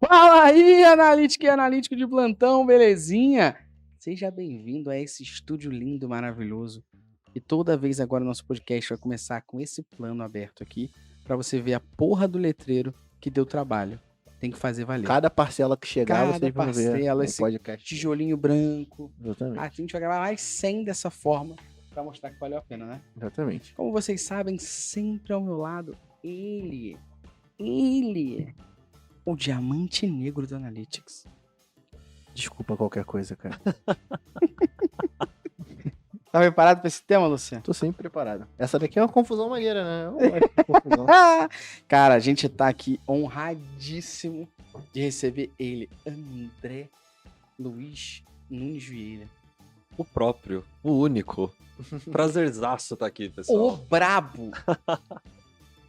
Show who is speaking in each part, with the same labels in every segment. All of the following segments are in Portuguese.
Speaker 1: Fala aí, analítico e analítico de plantão, belezinha? Seja bem-vindo a esse estúdio lindo, maravilhoso. E toda vez agora nosso podcast vai começar com esse plano aberto aqui, pra você ver a porra do letreiro que deu trabalho. Tem que fazer valer.
Speaker 2: Cada parcela que chegar,
Speaker 1: Cada
Speaker 2: vocês vão ver
Speaker 1: parcela,
Speaker 2: no
Speaker 1: esse
Speaker 2: podcast.
Speaker 1: tijolinho branco.
Speaker 2: Exatamente.
Speaker 1: Assim a gente vai gravar mais 100 dessa forma, pra mostrar que valeu a pena, né?
Speaker 2: Exatamente.
Speaker 1: Como vocês sabem, sempre ao meu lado, ele, o diamante negro do Analytics.
Speaker 2: Desculpa qualquer coisa, cara.
Speaker 1: Tá preparado pra esse tema, Luciano?
Speaker 2: Tô sempre preparado. Essa daqui é uma confusão maneira, né? Eu gosto de confusão.
Speaker 1: Cara, a gente tá aqui honradíssimo de receber ele, André Luiz Nunes Vieira.
Speaker 3: O próprio, o único. Prazerzaço tá aqui,
Speaker 1: O
Speaker 3: pessoal.
Speaker 1: brabo!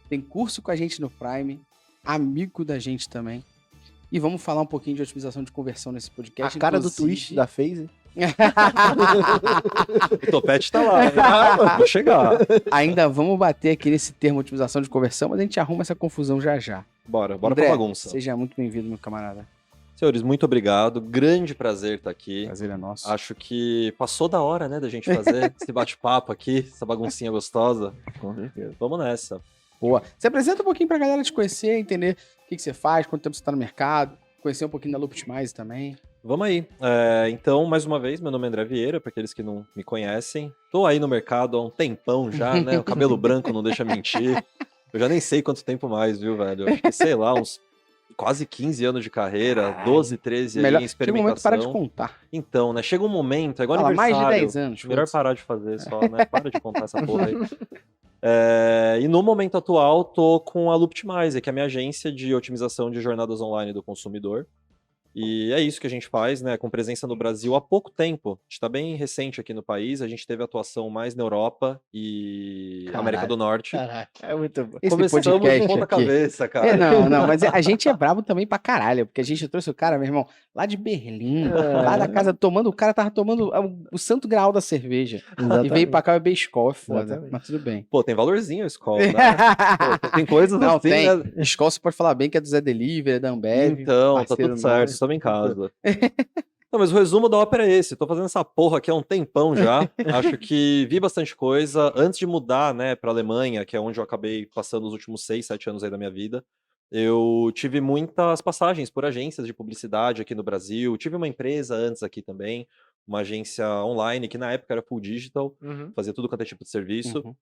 Speaker 1: Tem curso com a gente no Prime, amigo da gente também. E vamos falar um pouquinho de otimização de conversão nesse
Speaker 2: A
Speaker 1: podcast.
Speaker 2: cara do
Speaker 1: inclusive.
Speaker 2: twist da FaZe.
Speaker 3: O topete tá lá, né? Vou chegar.
Speaker 1: Ainda vamos bater aqui nesse termo otimização de conversão, mas a gente arruma essa confusão já já.
Speaker 3: Bora
Speaker 1: André,
Speaker 3: pra bagunça.
Speaker 1: Seja muito bem-vindo, meu camarada.
Speaker 3: Senhores, muito obrigado. Grande prazer estar aqui.
Speaker 1: Prazer é nosso.
Speaker 3: Acho que passou da hora, né, da gente fazer esse bate-papo aqui, essa baguncinha gostosa.
Speaker 2: Com certeza.
Speaker 3: Vamos nessa.
Speaker 1: Boa. Se apresenta um pouquinho pra galera te conhecer, entender o que você faz, quanto tempo você tá no mercado, conhecer um pouquinho da Looptimize também.
Speaker 3: Vamos aí. Então, mais uma vez, meu nome é André Vieira, para aqueles que não me conhecem. Tô aí no mercado há um tempão já, né? O cabelo branco não deixa mentir. Eu já nem sei quanto tempo mais, viu, velho? Acho que, sei lá, uns quase 15 anos de carreira, 12, 13
Speaker 1: Melhor,
Speaker 3: aí em
Speaker 1: chega um momento para de
Speaker 3: experimentação.
Speaker 1: contar.
Speaker 3: Então, né? Chega um momento, é igual
Speaker 1: Fala, mais
Speaker 3: aniversário.
Speaker 1: de 10 anos.
Speaker 3: Melhor
Speaker 1: foda-se.
Speaker 3: parar de fazer só, né? Para de contar essa porra aí. E no momento atual, tô com a Looptimize, que é a minha agência de otimização de jornadas online do consumidor. E é isso que a gente faz, né? Com presença no Brasil há pouco tempo. A gente está bem recente aqui no país. A gente teve atuação mais na Europa e
Speaker 2: Caralho.
Speaker 3: América do Norte.
Speaker 2: Caraca, é muito bom.
Speaker 1: Esse
Speaker 3: Começamos de
Speaker 1: podcast
Speaker 3: ponta
Speaker 1: aqui.
Speaker 3: cabeça, cara.
Speaker 1: Não, mas a gente é brabo também pra caralho, porque a gente trouxe o cara, meu irmão, lá de Berlim, lá da casa, o cara tava tomando o santo graal da cerveja. E veio pra cá beber Skol, é foda,
Speaker 2: Exatamente.
Speaker 1: mas tudo bem.
Speaker 3: Pô, tem valorzinho a escola, né? Pô, tem coisas
Speaker 1: Não,
Speaker 3: assim,
Speaker 1: tem.
Speaker 3: né?
Speaker 1: Skol você pode falar bem que é do Zé Delivery, é da Ambev.
Speaker 3: Então, tá
Speaker 1: parceiro
Speaker 3: tudo certo,
Speaker 1: nosso.
Speaker 3: estamos em casa. Não, mas o resumo da ópera é esse. Tô fazendo essa porra aqui há um tempão já. Acho que vi bastante coisa. Antes de mudar, né, pra Alemanha, que é onde eu acabei passando os últimos 6, 7 anos aí da minha vida, eu tive muitas passagens por agências de publicidade aqui no Brasil. Tive uma empresa antes aqui também, uma agência online, que na época era full digital,
Speaker 2: Uhum.
Speaker 3: fazia tudo quanto é tipo de serviço.
Speaker 1: Uhum.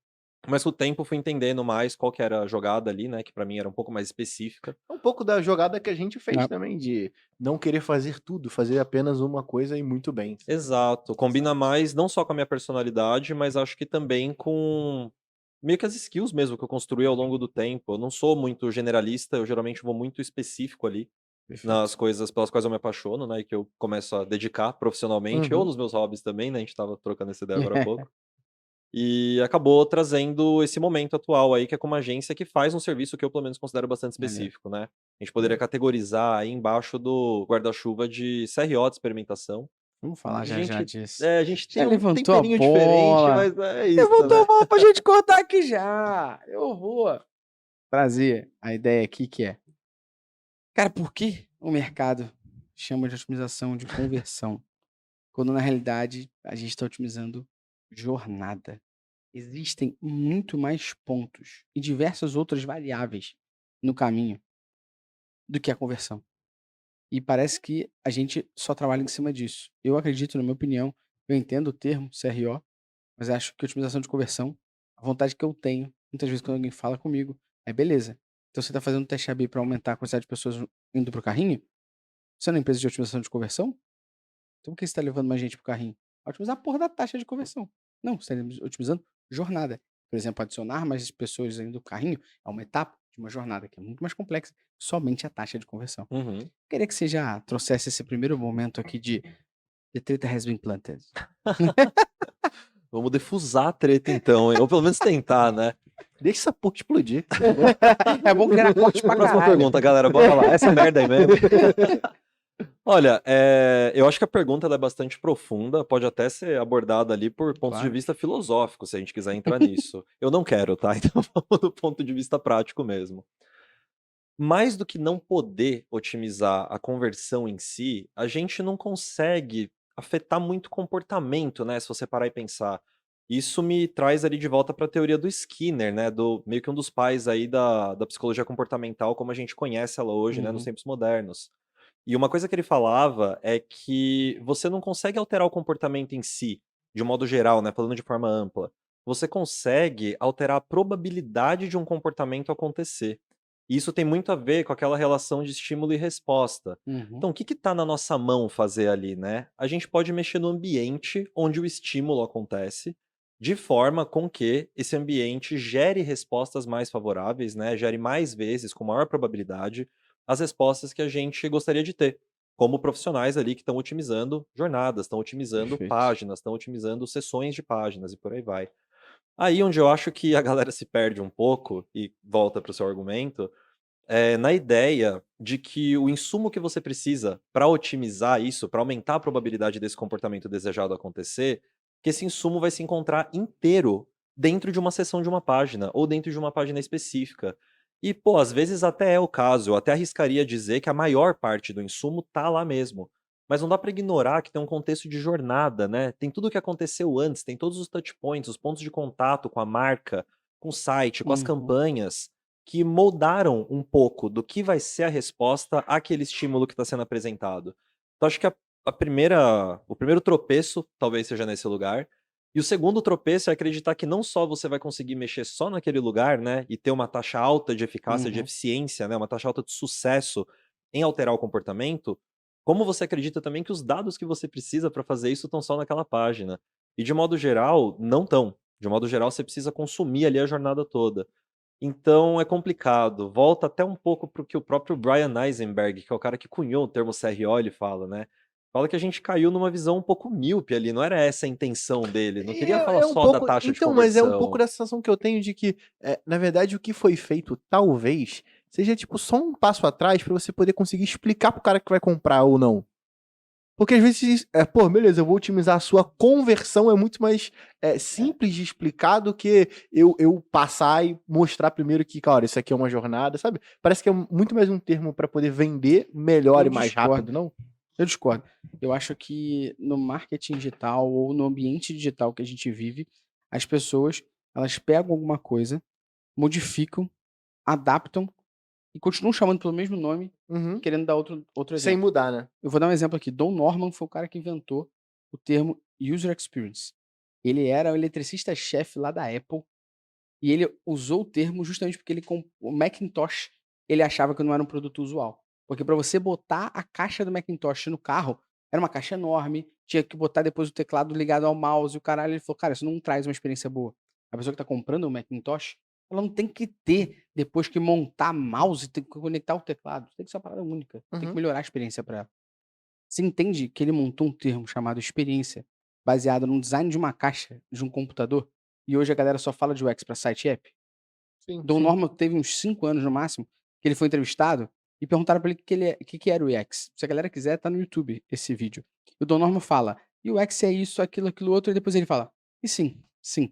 Speaker 3: Mas com o tempo fui entendendo mais qual que era a jogada ali, né, que pra mim era um pouco mais específica.
Speaker 2: É um pouco da jogada que a gente fez
Speaker 1: Ah.
Speaker 2: também, de não querer fazer tudo, fazer apenas uma coisa e muito bem.
Speaker 3: Exato, combina mais não só com a minha personalidade, mas acho que também com meio que as skills mesmo que eu construí ao longo do tempo. Eu não sou muito generalista, eu geralmente vou muito específico ali nas coisas pelas quais eu me apaixono, né, e que eu começo a dedicar profissionalmente, ou
Speaker 2: Uhum.
Speaker 3: nos meus hobbies também, né, a gente tava trocando essa ideia agora há pouco. E acabou trazendo esse momento atual aí, que é com uma agência que faz um serviço que eu pelo menos considero bastante específico, né. A gente poderia categorizar aí embaixo do guarda-chuva de CRO de experimentação.
Speaker 1: Vamos falar já já disso.
Speaker 3: A gente
Speaker 1: Já
Speaker 3: tem um
Speaker 1: levantou a
Speaker 3: temperinho
Speaker 1: bola.
Speaker 3: diferente, mas é isso,
Speaker 1: Levantou
Speaker 3: né?
Speaker 1: a bola pra gente cortar aqui já. Eu vou trazer a ideia aqui que é, cara, por que o mercado chama de otimização de conversão, quando na realidade a gente está otimizando jornada? Existem muito mais pontos e diversas outras variáveis no caminho do que a conversão. E parece que a gente só trabalha em cima disso. Eu acredito, na minha opinião, eu entendo o termo CRO, mas acho que otimização de conversão, a vontade que eu tenho, muitas vezes quando alguém fala comigo, é beleza. Então você está fazendo um teste AB para aumentar a quantidade de pessoas indo pro carrinho? Você não é uma empresa de otimização de conversão? Então por que você está levando mais gente pro carrinho? Vai otimizar a porra da taxa de conversão. Não, você está otimizando jornada. Por exemplo, adicionar mais pessoas indo do carrinho é uma etapa de uma jornada que é muito mais complexa, somente a taxa de conversão.
Speaker 3: Uhum.
Speaker 1: Queria que você já trouxesse esse primeiro momento aqui de The treta has been planted.
Speaker 3: Vamos defusar a treta então, hein? Ou pelo menos tentar, né?
Speaker 2: Deixa essa porra explodir.
Speaker 1: É bom gerar corte pra
Speaker 3: Próxima
Speaker 1: caralho.
Speaker 3: pergunta, galera, bora lá. Essa merda aí mesmo. Olha, eu acho que a pergunta ela é bastante profunda, pode até ser abordada ali por pontos de
Speaker 1: Claro.
Speaker 3: vista filosóficos, se a gente quiser entrar nisso. Eu não quero, tá? Então vamos do ponto de vista prático mesmo. mais do que não poder otimizar a conversão em si, a gente não consegue afetar muito o comportamento, né, se você parar e pensar. Isso me traz ali de volta para a teoria do Skinner, né, do meio que um dos pais aí da psicologia comportamental como a gente conhece ela hoje, né, nos
Speaker 1: Uhum.
Speaker 3: tempos modernos. E uma coisa que ele falava é que você não consegue alterar o comportamento em si, de um modo geral, né, falando de forma ampla. Você consegue alterar a probabilidade de um comportamento acontecer. E isso tem muito a ver com aquela relação de estímulo e resposta.
Speaker 1: Uhum.
Speaker 3: Então, o que está na nossa mão fazer ali, né? A gente pode mexer no ambiente onde o estímulo acontece, de forma com que esse ambiente gere respostas mais favoráveis, né? Gere mais vezes, com maior probabilidade, as respostas que a gente gostaria de ter, como profissionais ali que estão otimizando jornadas, estão otimizando
Speaker 1: Perfeito.
Speaker 3: páginas, estão otimizando sessões de páginas e por aí vai. Aí onde eu acho que a galera se perde um pouco e volta para o seu argumento, é na ideia de que o insumo que você precisa para otimizar isso, para aumentar a probabilidade desse comportamento desejado acontecer, que esse insumo vai se encontrar inteiro dentro de uma seção de uma página ou dentro de uma página específica. E, pô, às vezes até é o caso, eu até arriscaria dizer que a maior parte do insumo tá lá mesmo. Mas não dá para ignorar que tem um contexto de jornada, né? Tem tudo o que aconteceu antes, tem todos os touch points, os pontos de contato com a marca, com o site, com as
Speaker 1: Uhum.
Speaker 3: campanhas, que moldaram um pouco do que vai ser a resposta àquele estímulo que está sendo apresentado. Então acho que o primeiro tropeço talvez seja nesse lugar, e o segundo tropeço é acreditar que não só você vai conseguir mexer só naquele lugar, né, e ter uma taxa alta de eficácia, de
Speaker 1: Uhum.
Speaker 3: eficiência, né, uma taxa alta de sucesso em alterar o comportamento, como você acredita também que os dados que você precisa para fazer isso estão só naquela página. E de modo geral, não estão. De modo geral, você precisa consumir ali a jornada toda. Então é complicado. Volta até um pouco para o que o próprio Brian Eisenberg, que é o cara que cunhou o termo CRO, ele fala, né? Fala que a gente caiu numa visão um pouco míope ali, não era essa a intenção dele, não queria falar
Speaker 2: É um
Speaker 3: só da
Speaker 2: pouco
Speaker 3: taxa de
Speaker 2: então, mas é um pouco
Speaker 3: conversão.
Speaker 2: da sensação que eu tenho de que, na verdade, o que foi feito talvez seja, tipo, só um passo atrás pra você poder conseguir explicar pro cara que vai comprar ou não. Porque às vezes, pô, beleza, eu vou otimizar a sua conversão, é muito mais simples de explicar do que eu passar e mostrar primeiro que, cara, isso aqui é uma jornada, sabe? Parece que é muito mais um termo pra poder vender melhor
Speaker 1: Eu
Speaker 2: e mais rápido,
Speaker 1: discordo.
Speaker 2: não?
Speaker 1: Eu discordo. Eu acho que no marketing digital ou no ambiente digital que a gente vive, as pessoas, elas pegam alguma coisa, modificam, adaptam e continuam chamando pelo mesmo nome,
Speaker 2: Uhum.
Speaker 1: querendo dar outro
Speaker 2: Sem
Speaker 1: exemplo.
Speaker 2: mudar, né?
Speaker 1: Eu vou dar um exemplo aqui. Don Norman foi o cara que inventou o termo User Experience. Ele era o eletricista-chefe lá da Apple e ele usou o termo justamente porque o Macintosh, ele achava que não era um produto usual. Porque para você botar a caixa do Macintosh no carro, era uma caixa enorme, tinha que botar depois o teclado ligado ao mouse e o caralho. Ele falou: "Cara, isso não traz uma experiência boa". A pessoa que está comprando o Macintosh, ela não tem que ter, depois que montar mouse, tem que conectar o teclado. Tem que ser uma parada única, tem que
Speaker 2: Uhum.
Speaker 1: melhorar a experiência para ela. Você entende que ele montou um termo chamado experiência, baseado no design de uma caixa de um computador, e hoje a galera só fala de UX para site e app?
Speaker 2: Sim,
Speaker 1: Don
Speaker 2: sim.
Speaker 1: Norman teve uns 5 anos no máximo, que ele foi entrevistado e perguntaram pra ele o que era o UX. Se a galera quiser, tá no YouTube esse vídeo. E o Don Norman fala: "UX é isso, aquilo outro", e depois ele fala: "E sim, sim,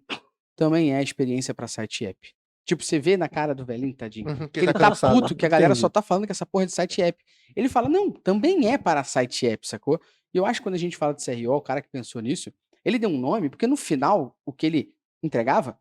Speaker 1: também é experiência pra site e app". Tipo, você vê na cara do velhinho, tadinho,
Speaker 2: Uhum, que
Speaker 1: que
Speaker 2: tá
Speaker 1: ele tá
Speaker 2: cansado.
Speaker 1: puto, que a galera só
Speaker 2: Entendi.
Speaker 1: tá falando que essa porra é de site e app. Ele fala: "Não, também é para site e app", sacou? E eu acho que quando a gente fala de CRO, o cara que pensou nisso, ele deu um nome, porque no final, o que ele entregava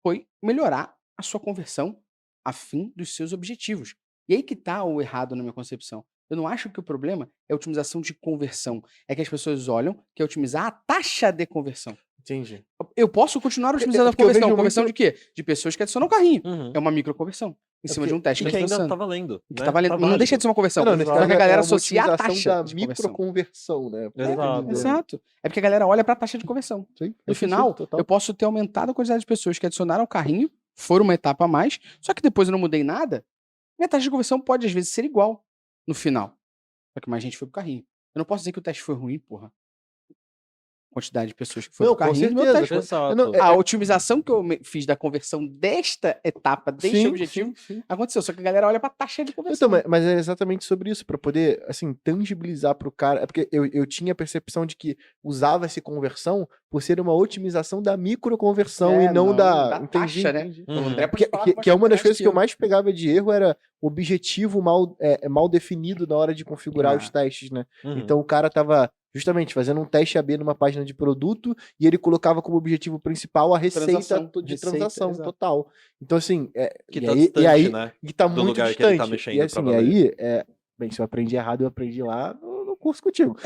Speaker 1: foi melhorar a sua conversão a fim dos seus objetivos. E aí que tá o errado na minha concepção. Eu não acho que o problema é a otimização de conversão, é que as pessoas olham que é otimizar a taxa de conversão.
Speaker 2: Entendi.
Speaker 1: Eu posso continuar otimizando a
Speaker 2: Porque eu
Speaker 1: conversão.
Speaker 2: vejo
Speaker 1: Conversão
Speaker 2: muito.
Speaker 1: de quê? De pessoas que adicionam carrinho.
Speaker 3: Uhum.
Speaker 1: É uma microconversão, em
Speaker 2: É
Speaker 1: cima de
Speaker 2: porque
Speaker 1: um teste
Speaker 3: E
Speaker 1: que a
Speaker 3: que
Speaker 1: gente tá
Speaker 3: ainda tá
Speaker 1: lançando.
Speaker 3: valendo,
Speaker 1: Que tá
Speaker 3: né?
Speaker 1: valendo,
Speaker 3: Tá
Speaker 1: mas não deixa de
Speaker 3: válido.
Speaker 1: ser uma conversão.
Speaker 2: Não, nesse
Speaker 1: Só
Speaker 2: caso
Speaker 1: que a
Speaker 2: é
Speaker 1: galera
Speaker 2: uma
Speaker 1: associa a
Speaker 2: otimização
Speaker 1: taxa
Speaker 2: da
Speaker 1: de conversão.
Speaker 2: microconversão, né? Por assim
Speaker 3: Exato.
Speaker 2: dizer, né?
Speaker 1: Exato. É porque a galera olha pra taxa de conversão.
Speaker 2: Sim,
Speaker 1: No
Speaker 2: faz sentido,
Speaker 1: final, eu
Speaker 2: total.
Speaker 1: posso ter aumentado a quantidade de pessoas que adicionaram o carrinho, foram uma etapa a mais, só que depois eu não mudei nada, minha taxa de conversão pode às vezes ser igual no final. Só que mais gente foi pro carrinho. Eu não posso dizer que o teste foi ruim, porra. quantidade de pessoas que foi
Speaker 2: Não,
Speaker 1: pro
Speaker 2: com
Speaker 1: carrinho do meu
Speaker 2: certeza.
Speaker 1: teste.
Speaker 3: Exato.
Speaker 2: Não,
Speaker 1: A otimização que eu fiz da conversão desta etapa, deste
Speaker 2: Sim,
Speaker 1: objetivo,
Speaker 2: sim.
Speaker 1: aconteceu. Só que a galera olha pra taxa de
Speaker 2: Então,
Speaker 1: conversão.
Speaker 2: mas é exatamente sobre isso, pra poder, assim, tangibilizar pro cara. É porque eu tinha a percepção de que usava-se conversão por ser uma otimização da microconversão e não da. Entendi,
Speaker 1: taxa, né?
Speaker 2: entendi.
Speaker 1: O André
Speaker 3: Uhum.
Speaker 1: pode falar com
Speaker 2: Que é uma das
Speaker 1: mais
Speaker 2: coisas que eu
Speaker 1: eu.
Speaker 2: mais pegava de erro era objetivo mal definido na hora de configurar os testes, né?
Speaker 3: Uhum.
Speaker 2: Então o cara tava justamente fazendo um teste AB numa página de produto e ele colocava como objetivo principal a receita
Speaker 1: Transação,
Speaker 2: de
Speaker 1: receita,
Speaker 2: transação
Speaker 1: exato.
Speaker 2: total. Então, assim,
Speaker 3: Que
Speaker 2: e
Speaker 3: tá
Speaker 2: aí,
Speaker 3: distante, né?
Speaker 2: e tá
Speaker 3: Do
Speaker 2: muito
Speaker 3: lugar que ele tá
Speaker 2: distante.
Speaker 3: mexendo
Speaker 2: E
Speaker 3: pra
Speaker 2: assim,
Speaker 3: valer.
Speaker 2: bem, se eu aprendi errado, eu aprendi lá no curso contigo.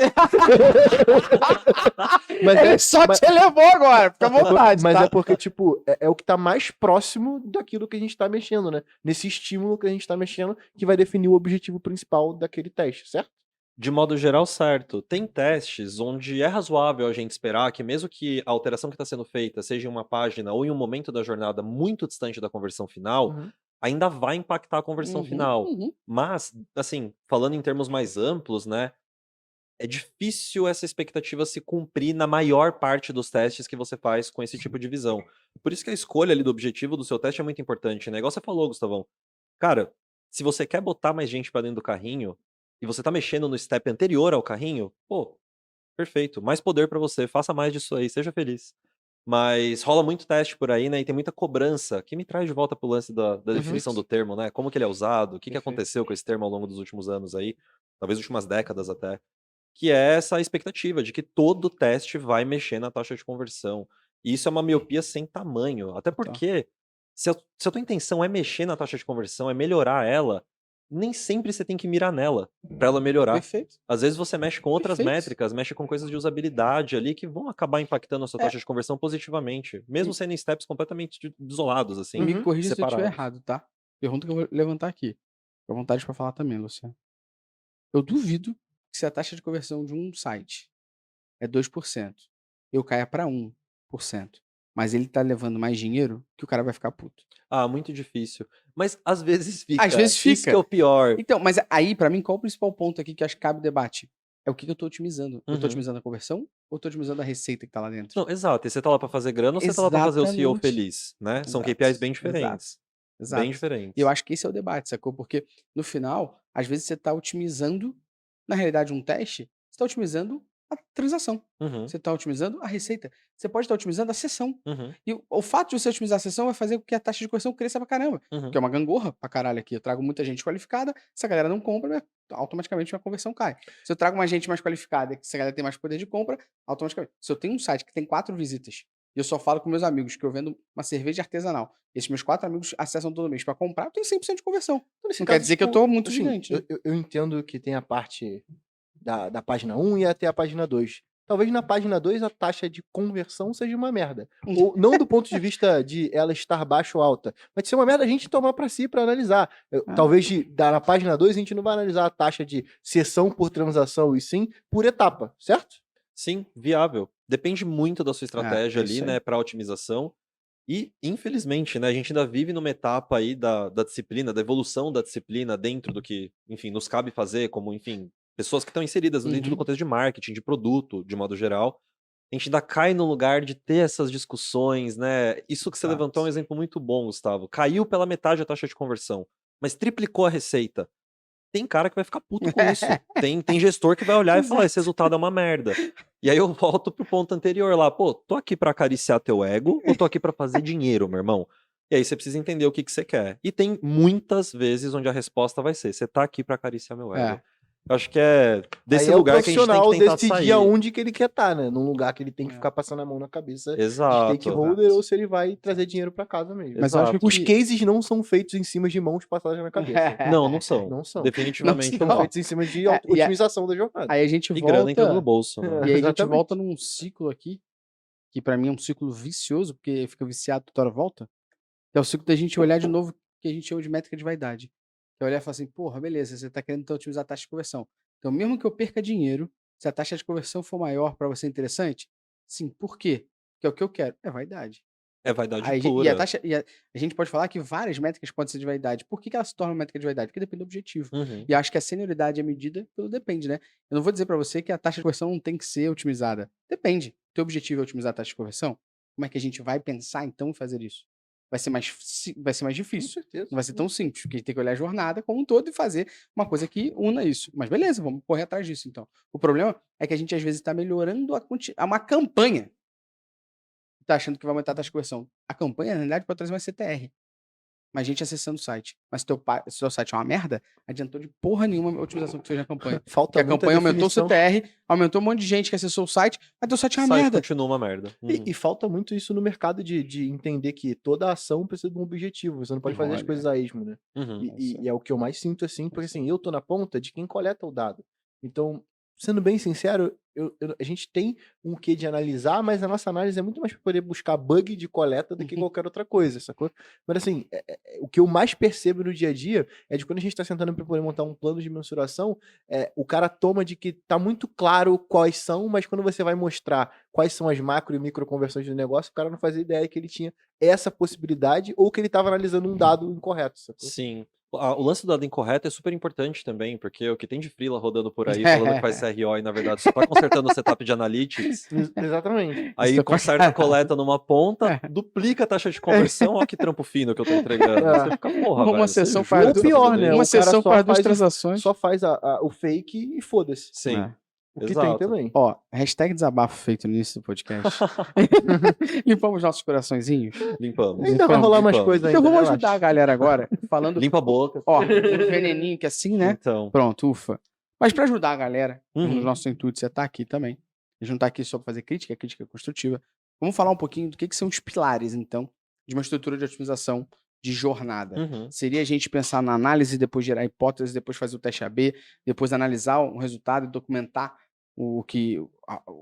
Speaker 1: Ele só te elevou agora, fica à vontade,
Speaker 2: Mas
Speaker 1: tá?
Speaker 2: é porque, tipo, é o que tá mais próximo daquilo que a gente tá mexendo, né? Nesse estímulo que a gente tá mexendo, que vai definir o objetivo principal daquele teste, certo?
Speaker 3: De modo geral, certo. Tem testes onde é razoável a gente esperar que, mesmo que a alteração que está sendo feita seja em uma página ou em um momento da jornada muito distante da conversão final,
Speaker 2: Uhum.
Speaker 3: ainda vai impactar a conversão final. Mas, assim, falando em termos mais amplos, né? É difícil essa expectativa se cumprir na maior parte dos testes que você faz com esse tipo de visão. Por isso que a escolha ali do objetivo do seu teste é muito importante, né? Igual você falou, Gustavão. Cara, se você quer botar mais gente pra dentro do carrinho e você tá mexendo no step anterior ao carrinho, pô, perfeito. Mais poder pra você, faça mais disso aí, seja feliz. Mas rola muito teste por aí, né? E tem muita cobrança, que me traz de volta pro lance da definição do termo, né? Como que ele é usado, o que
Speaker 1: Perfeito.
Speaker 3: aconteceu com esse termo ao longo dos últimos anos aí, talvez últimas décadas até. Que é essa expectativa de que todo teste vai mexer na taxa de conversão. E isso é uma miopia sem tamanho. Até
Speaker 1: Total.
Speaker 3: porque, se a tua intenção é mexer na taxa de conversão, é melhorar ela, nem sempre você tem que mirar nela para ela melhorar.
Speaker 1: Perfeito.
Speaker 3: Às vezes você mexe com outras
Speaker 1: Perfeito.
Speaker 3: métricas, mexe com coisas de usabilidade ali que vão acabar impactando a sua
Speaker 1: É.
Speaker 3: taxa de conversão positivamente, mesmo sendo em steps completamente isolados,
Speaker 1: E
Speaker 3: assim,
Speaker 1: me corrija se eu estiver
Speaker 3: separados.
Speaker 1: errado, tá? Pergunta que eu vou levantar aqui. Fica à vontade pra falar também, Luciano. Eu duvido que se a taxa de conversão de um site é 2%, eu caia pra 1%, mas ele tá levando mais dinheiro, que o cara vai ficar puto.
Speaker 3: Ah, muito difícil. Mas às vezes fica.
Speaker 1: Às vezes
Speaker 3: Isso que é
Speaker 1: fica.
Speaker 3: o pior.
Speaker 1: Então, mas aí, pra mim, qual o principal ponto aqui que eu acho que cabe o debate? É o que eu tô otimizando. Eu tô
Speaker 3: Uhum.
Speaker 1: otimizando a conversão ou eu tô otimizando a receita que tá lá dentro?
Speaker 3: Não, exato. E você tá lá pra fazer grana ou você tá lá pra fazer o CEO
Speaker 1: Exatamente.
Speaker 3: feliz, né? São
Speaker 1: Exato.
Speaker 3: KPIs bem
Speaker 1: Exato.
Speaker 3: diferentes. Bem
Speaker 1: Exato. E eu
Speaker 3: diferentes.
Speaker 1: acho que esse é o debate, sacou? Porque no final, às vezes você tá otimizando, na realidade, um teste, você tá otimizando a transação.
Speaker 3: Uhum,
Speaker 1: Você tá otimizando a receita. Você pode estar otimizando a sessão.
Speaker 3: uhum,
Speaker 1: E o fato de você otimizar a sessão vai fazer com que a taxa de conversão cresça pra caramba.
Speaker 3: uhum.
Speaker 1: Que é uma gangorra pra caralho aqui. Eu trago muita gente qualificada, se a galera não compra, automaticamente minha conversão cai. Se eu trago uma gente mais qualificada, se a galera tem mais poder de compra, automaticamente. Se eu tenho um site que tem 4 visitas, e eu só falo com meus amigos que eu vendo uma cerveja artesanal, esses meus 4 amigos acessam todo mês pra comprar, eu tenho 100% de conversão.
Speaker 2: Então, nesse
Speaker 1: Não
Speaker 2: caso,
Speaker 1: quer dizer que eu
Speaker 2: tipo,
Speaker 1: tô muito
Speaker 2: assim,
Speaker 1: gigante, né?
Speaker 2: eu entendo que tem a parte da página 1 e até a página 2. Talvez na página 2 a taxa de conversão seja uma merda. Ou não do ponto de vista de ela estar baixa ou alta, mas de ser uma merda a gente tomar pra si pra analisar. Talvez na página 2 a gente não vai analisar a taxa de sessão por transação e sim por etapa, certo?
Speaker 3: Sim, viável. Depende muito da sua estratégia
Speaker 1: é
Speaker 3: ali,
Speaker 1: isso aí.
Speaker 3: né, pra otimização. E, infelizmente, né, a gente ainda vive numa etapa aí da disciplina, da evolução da disciplina dentro do que, enfim, nos cabe fazer, como, enfim, pessoas que estão inseridas dentro do
Speaker 1: Uhum.
Speaker 3: contexto de marketing, de produto, de modo geral. A gente ainda cai no lugar de ter essas discussões, né? Isso que você levantou é um
Speaker 1: Exato.
Speaker 3: exemplo muito bom, Gustavo. Caiu pela metade a taxa de conversão, mas triplicou a receita. Tem cara que vai ficar puto com isso. Tem gestor que vai olhar e falar: esse
Speaker 1: Exato.
Speaker 3: resultado é uma merda. E aí eu volto pro ponto anterior lá. Pô, tô aqui pra acariciar teu ego ou tô aqui pra fazer dinheiro, meu irmão? E aí você precisa entender o que que você quer. E tem muitas vezes onde a resposta vai ser: você tá aqui pra acariciar meu ego.
Speaker 1: É.
Speaker 3: Eu acho que é desse
Speaker 2: Aí é o
Speaker 3: lugar que a gente tem que
Speaker 2: profissional
Speaker 3: tentar
Speaker 2: decidir
Speaker 3: sair.
Speaker 2: aonde que ele quer estar, né? Num lugar que ele tem que
Speaker 1: É.
Speaker 2: ficar passando a mão na cabeça de
Speaker 3: Exato.
Speaker 2: stakeholder ou se ele vai trazer dinheiro pra casa mesmo.
Speaker 1: Mas eu acho
Speaker 3: Exato.
Speaker 2: Os
Speaker 1: que...
Speaker 2: cases não são feitos em cima de mãos passadas na cabeça.
Speaker 3: Não, não são.
Speaker 2: Não são.
Speaker 3: Definitivamente
Speaker 2: São
Speaker 1: Não.
Speaker 2: feitos em cima de
Speaker 1: É, e
Speaker 2: otimização da jornada.
Speaker 1: aí a gente
Speaker 3: E grana entrando no
Speaker 1: volta...
Speaker 3: bolso, né?
Speaker 1: E aí a gente
Speaker 2: Exatamente.
Speaker 1: volta num ciclo aqui, que pra mim é um ciclo vicioso, porque fica viciado toda hora volta, que é o ciclo da gente olhar de novo, que a gente chama de métrica de vaidade. Que é olhar e falar assim, porra, beleza, você tá querendo então otimizar a taxa de conversão. Então, mesmo que eu perca dinheiro, se a taxa de conversão for maior pra você interessante, sim, por quê? Que é o que eu quero, é vaidade.
Speaker 3: É vaidade
Speaker 1: E a
Speaker 3: pura.
Speaker 1: taxa, a gente pode falar que várias métricas podem ser de vaidade. Por que ela se torna uma métrica de vaidade? Porque depende do objetivo.
Speaker 3: Uhum.
Speaker 1: E acho que a senioridade é medida pelo depende, né? Eu não vou dizer pra você que a taxa de conversão não tem que ser otimizada. Depende. Teu objetivo é otimizar a taxa de conversão? Como é que a gente vai pensar, então, em fazer isso? Vai ser mais
Speaker 2: Com
Speaker 1: difícil.
Speaker 2: certeza.
Speaker 1: Não vai ser tão simples, porque a gente tem que olhar a jornada como um todo e fazer uma coisa que una isso. Mas beleza, vamos correr atrás disso, então. O problema é que a gente, às vezes, está melhorando uma campanha. Tá achando que vai aumentar a taxa de conversão. A campanha, na realidade, pode trazer mais CTR. Mais gente acessando o site. Mas se teu site é uma merda, adiantou de porra nenhuma a otimização que tu fez na campanha. Porque
Speaker 2: Falta
Speaker 1: a
Speaker 2: muita
Speaker 1: campanha aumentou o
Speaker 2: definição.
Speaker 1: CTR, aumentou um monte de gente que acessou o site, mas teu site é
Speaker 3: O
Speaker 1: uma
Speaker 3: site
Speaker 1: merda.
Speaker 3: continua uma merda. Uhum.
Speaker 2: E falta muito isso no mercado de entender que toda ação precisa de um objetivo. Você não pode fazer as
Speaker 1: Olha.
Speaker 2: coisas a esmo, né?
Speaker 3: Uhum.
Speaker 2: E é o que eu mais sinto, assim, porque assim, eu tô na ponta de quem coleta o dado. Então, sendo bem sincero, a gente tem um quê de analisar, mas a nossa análise é muito mais para poder buscar bug de coleta do que qualquer outra coisa, sacou? Mas assim, o que eu mais percebo no dia a dia é de quando a gente tá sentando para poder montar um plano de mensuração, o cara toma de que tá muito claro quais são, mas quando você vai mostrar quais são as macro e micro conversões do negócio, o cara não fazia ideia que ele tinha essa possibilidade ou que ele tava analisando um dado incorreto, sacou?
Speaker 3: Sim. O lance do dado incorreto é super importante também, porque o que tem de freela rodando por aí falando que faz CRO e na verdade só tá consertando o setup de analytics,
Speaker 2: Exatamente.
Speaker 3: aí
Speaker 1: Isso tá
Speaker 3: conserta a coleta numa ponta, duplica a taxa de conversão, ó que trampo fino que eu tô entregando. Você fica, porra,
Speaker 1: Uma
Speaker 3: velho,
Speaker 1: sessão
Speaker 3: você
Speaker 1: faz
Speaker 3: jura que
Speaker 2: Ou
Speaker 3: você tá
Speaker 2: pior,
Speaker 3: fazendo
Speaker 2: né?
Speaker 3: isso?
Speaker 1: Uma
Speaker 2: O cara
Speaker 1: sessão
Speaker 2: só
Speaker 1: faz duas
Speaker 2: faz o-
Speaker 1: transações.
Speaker 2: Só faz o fake e foda-se.
Speaker 3: Sim,
Speaker 1: É.
Speaker 2: O que tem
Speaker 3: exato.
Speaker 2: também.
Speaker 1: Ó, hashtag desabafo feito no início do podcast. Limpamos nossos coraçõezinhos.
Speaker 3: Limpamos.
Speaker 2: Ainda vai rolar umas
Speaker 3: limpamos.
Speaker 2: coisas ainda,
Speaker 1: Então vamos
Speaker 2: relaxa.
Speaker 1: ajudar a galera agora, falando,
Speaker 3: Limpa a boca.
Speaker 1: ó, um veneninho que assim, né?
Speaker 3: Então.
Speaker 1: Pronto, ufa. Mas pra ajudar a galera, um dos
Speaker 3: Uhum.
Speaker 1: nossos intuitos é estar aqui também. A gente não tá aqui só pra fazer crítica, crítica construtiva. Vamos falar um pouquinho do que são os pilares, então, de uma estrutura de otimização de jornada.
Speaker 3: Uhum.
Speaker 1: Seria a gente pensar na análise, depois gerar hipótese, depois fazer o teste AB, depois analisar um resultado e documentar o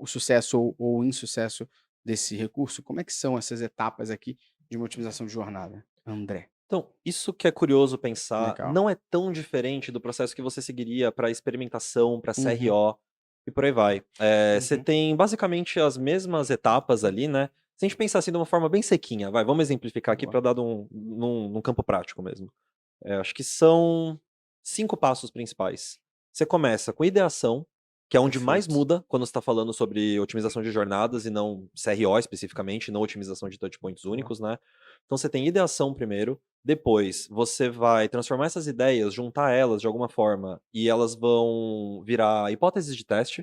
Speaker 1: sucesso ou o insucesso desse recurso. Como é que são essas etapas aqui de uma otimização de jornada, André?
Speaker 3: Então, isso que é curioso pensar,
Speaker 1: Legal.
Speaker 3: não é tão diferente do processo que você seguiria para experimentação, para
Speaker 1: Uhum.
Speaker 3: CRO e por aí vai. Você
Speaker 1: Uhum.
Speaker 3: tem basicamente as mesmas etapas ali, né? Se a gente pensar assim de uma forma bem sequinha, vamos exemplificar aqui
Speaker 1: Boa.
Speaker 3: para dar num campo prático mesmo. Acho que são 5 passos principais. Você começa com ideação, que é onde mais
Speaker 1: Perfeito.
Speaker 3: muda quando você está falando sobre otimização de jornadas e não CRO especificamente, não otimização de touchpoints únicos, né? Então você tem ideação primeiro, depois você vai transformar essas ideias, juntar elas de alguma forma e elas vão virar hipóteses de teste.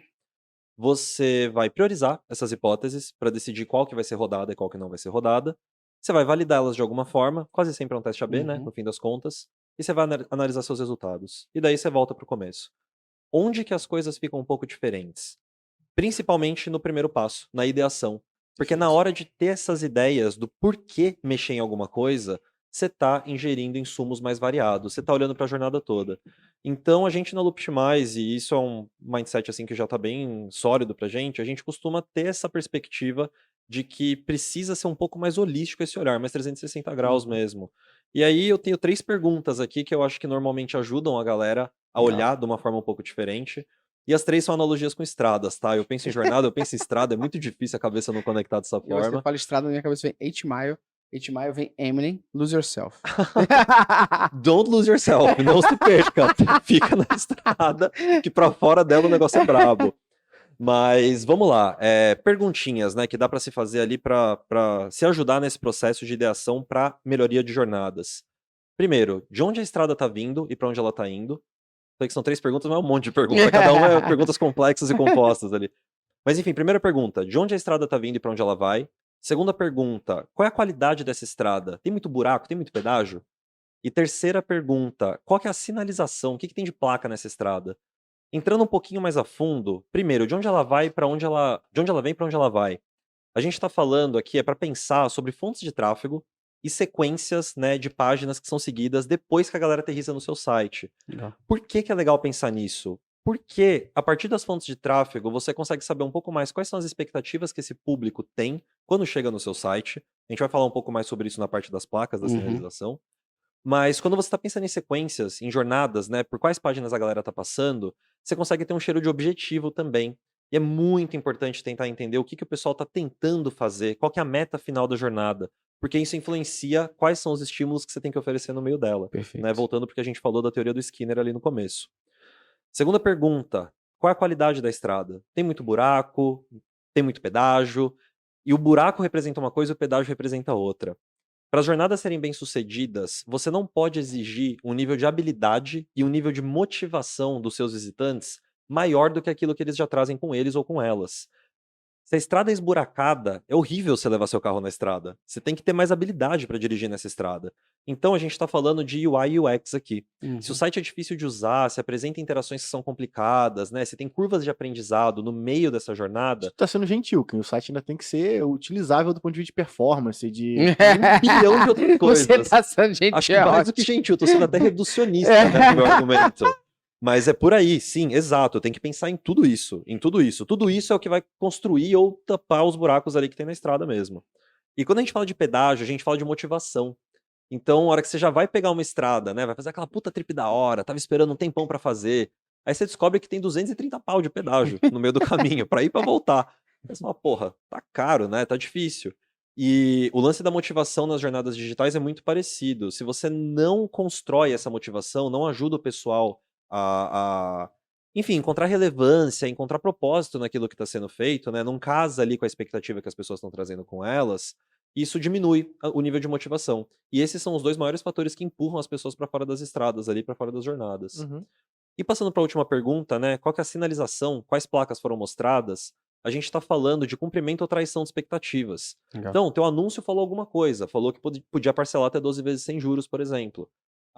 Speaker 3: Você vai priorizar essas hipóteses para decidir qual que vai ser rodada e qual que não vai ser rodada. Você vai validá-las de alguma forma, quase sempre é um teste AB, né,
Speaker 1: Uhum.
Speaker 3: no fim das contas, e você vai analisar seus resultados. E daí você volta para o começo. Onde que as coisas ficam um pouco diferentes? Principalmente no primeiro passo, na ideação. Porque na
Speaker 1: Perfeito.
Speaker 3: hora de ter essas ideias do porquê mexer em alguma coisa, você está ingerindo insumos mais variados, você está olhando para a jornada toda. Então a gente na Looptimize, e isso é um mindset assim que já está bem sólido para a gente costuma ter essa perspectiva de que precisa ser um pouco mais holístico esse olhar, mais 360 graus
Speaker 1: Uhum.
Speaker 3: mesmo. E aí eu tenho 3 perguntas aqui que eu acho que normalmente ajudam a galera a
Speaker 1: Legal.
Speaker 3: olhar de uma forma um pouco diferente. E as 3 são analogias com estradas, tá? Eu penso em jornada, eu penso em estrada, é muito difícil a cabeça não conectar dessa
Speaker 1: E você
Speaker 3: forma.
Speaker 1: fala estrada, na minha cabeça vem 8 Mile. 8 Mile vem Eminem, Lose Yourself.
Speaker 3: Don't lose yourself, não se perca. Fica na estrada, que pra fora dela o negócio é brabo. Mas vamos lá, perguntinhas, né, que dá pra se fazer ali pra se ajudar nesse processo de ideação pra melhoria de jornadas. Primeiro, de onde a estrada tá vindo e pra onde ela tá indo? Sei que são 3 perguntas, mas é um monte de perguntas. Cada uma é perguntas complexas e compostas ali. Mas enfim, primeira pergunta, de onde a estrada tá vindo e pra onde ela vai? Segunda pergunta, qual é a qualidade dessa estrada? Tem muito buraco? Tem muito pedágio? E terceira pergunta, qual que é a sinalização? O que tem de placa nessa estrada? Entrando um pouquinho mais a fundo, primeiro, de onde ela vai para onde ela, de onde ela vem para onde ela vai? A gente está falando aqui para pensar sobre fontes de tráfego e sequências, né, de páginas que são seguidas depois que a galera aterrissa no seu site.
Speaker 1: Legal.
Speaker 3: Por que é legal pensar nisso? Porque a partir das fontes de tráfego você consegue saber um pouco mais quais são as expectativas que esse público tem quando chega no seu site. A gente vai falar um pouco mais sobre isso na parte das placas, da
Speaker 1: Uhum.
Speaker 3: sinalização. Mas quando você está pensando em sequências, em jornadas, né, por quais páginas a galera está passando, você consegue ter um cheiro de objetivo também. E é muito importante tentar entender o que o pessoal está tentando fazer, qual que é a meta final da jornada. porque isso influencia quais são os estímulos que você tem que oferecer no meio dela.
Speaker 1: Perfeito.
Speaker 3: Né? Voltando porque a gente falou da teoria do Skinner ali no começo. Segunda pergunta, qual é a qualidade da estrada? Tem muito buraco? Tem muito pedágio? E o buraco representa uma coisa e o pedágio representa outra. Para as jornadas serem bem-sucedidas, você não pode exigir um nível de habilidade e um nível de motivação dos seus visitantes maior do que aquilo que eles já trazem com eles ou com elas. Se a estrada é esburacada, é horrível você levar seu carro na estrada. Você tem que ter mais habilidade para dirigir nessa estrada. Então a gente está falando de UI e UX aqui. Se o site é difícil de usar, se apresenta interações que são complicadas, né? Se tem curvas de aprendizado no meio dessa jornada,
Speaker 2: Tá sendo gentil, que o site ainda tem que ser utilizável do ponto de vista de performance, de...
Speaker 3: um bilhão de outras coisas.
Speaker 1: Você tá sendo gentil.
Speaker 3: Acho que mais do que gentil, tô sendo até reducionista, né, no meu argumento. Mas é por aí, sim, exato. Tem que pensar em tudo isso, em tudo isso. Tudo isso é o que vai construir ou tapar os buracos ali que tem na estrada mesmo. E quando a gente fala de pedágio, a gente fala de motivação. Então, a hora que você já vai pegar uma estrada, né, vai fazer aquela puta trip da hora, tava esperando um tempão pra fazer, aí você descobre que tem 230 pau de pedágio no meio do caminho, pra ir e pra voltar. Aí você fala, porra, tá caro, né, tá difícil. E o lance da motivação nas jornadas digitais é muito parecido. Se você não constrói essa motivação, não ajuda o pessoal enfim, encontrar relevância, encontrar propósito naquilo que está sendo feito, né? Não casa ali com a expectativa que as pessoas estão trazendo com elas, isso diminui o nível de motivação. E esses são os dois maiores fatores que empurram as pessoas para fora das estradas, ali para fora das jornadas.
Speaker 2: Uhum.
Speaker 3: E passando para a última pergunta, né? Qual que é a sinalização? Quais placas foram mostradas? A gente está falando de cumprimento ou traição de expectativas.
Speaker 1: Legal.
Speaker 3: Então, teu anúncio falou alguma coisa, falou que podia parcelar até 12 vezes sem juros, por exemplo.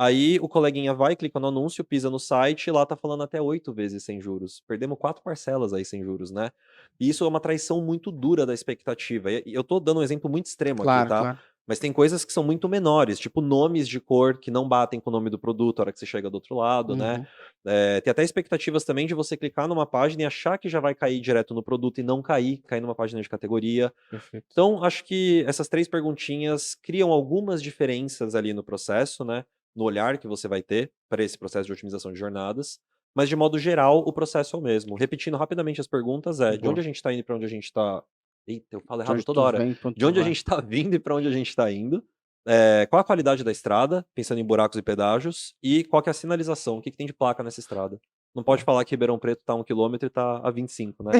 Speaker 3: Aí o coleguinha vai, clica no anúncio, pisa no site e lá tá falando até 8 vezes sem juros. Perdemos 4 parcelas aí sem juros, né? E isso é uma traição muito dura da expectativa. E eu tô dando um exemplo muito extremo aqui,
Speaker 1: Claro,
Speaker 3: tá?
Speaker 1: claro.
Speaker 3: Mas tem coisas que são muito menores, tipo nomes de cor que não batem com o nome do produto a hora que você chega do outro lado, né?
Speaker 1: Uhum.
Speaker 3: Tem até expectativas também de você clicar numa página e achar que já vai cair direto no produto e não cair numa página de categoria.
Speaker 1: Perfeito.
Speaker 3: Então, acho que essas 3 perguntinhas criam algumas diferenças ali no processo, né? No olhar que você vai ter para esse processo de otimização de jornadas. Mas, de modo geral, o processo é o mesmo. Repetindo rapidamente as perguntas, de
Speaker 1: Boa.
Speaker 3: onde a gente está indo e para onde a gente está... Eita, eu falo
Speaker 1: De
Speaker 3: errado
Speaker 1: onde
Speaker 3: toda
Speaker 1: tu
Speaker 3: hora.
Speaker 1: vem, pra onde
Speaker 3: De
Speaker 1: tu
Speaker 3: onde a
Speaker 1: vai.
Speaker 3: gente está vindo e para onde a gente está indo. Qual a qualidade da estrada, pensando em buracos e pedágios. E qual que é a sinalização, o que tem de placa nessa estrada. Não pode falar que Ribeirão Preto tá a 1 km e tá a 25, né?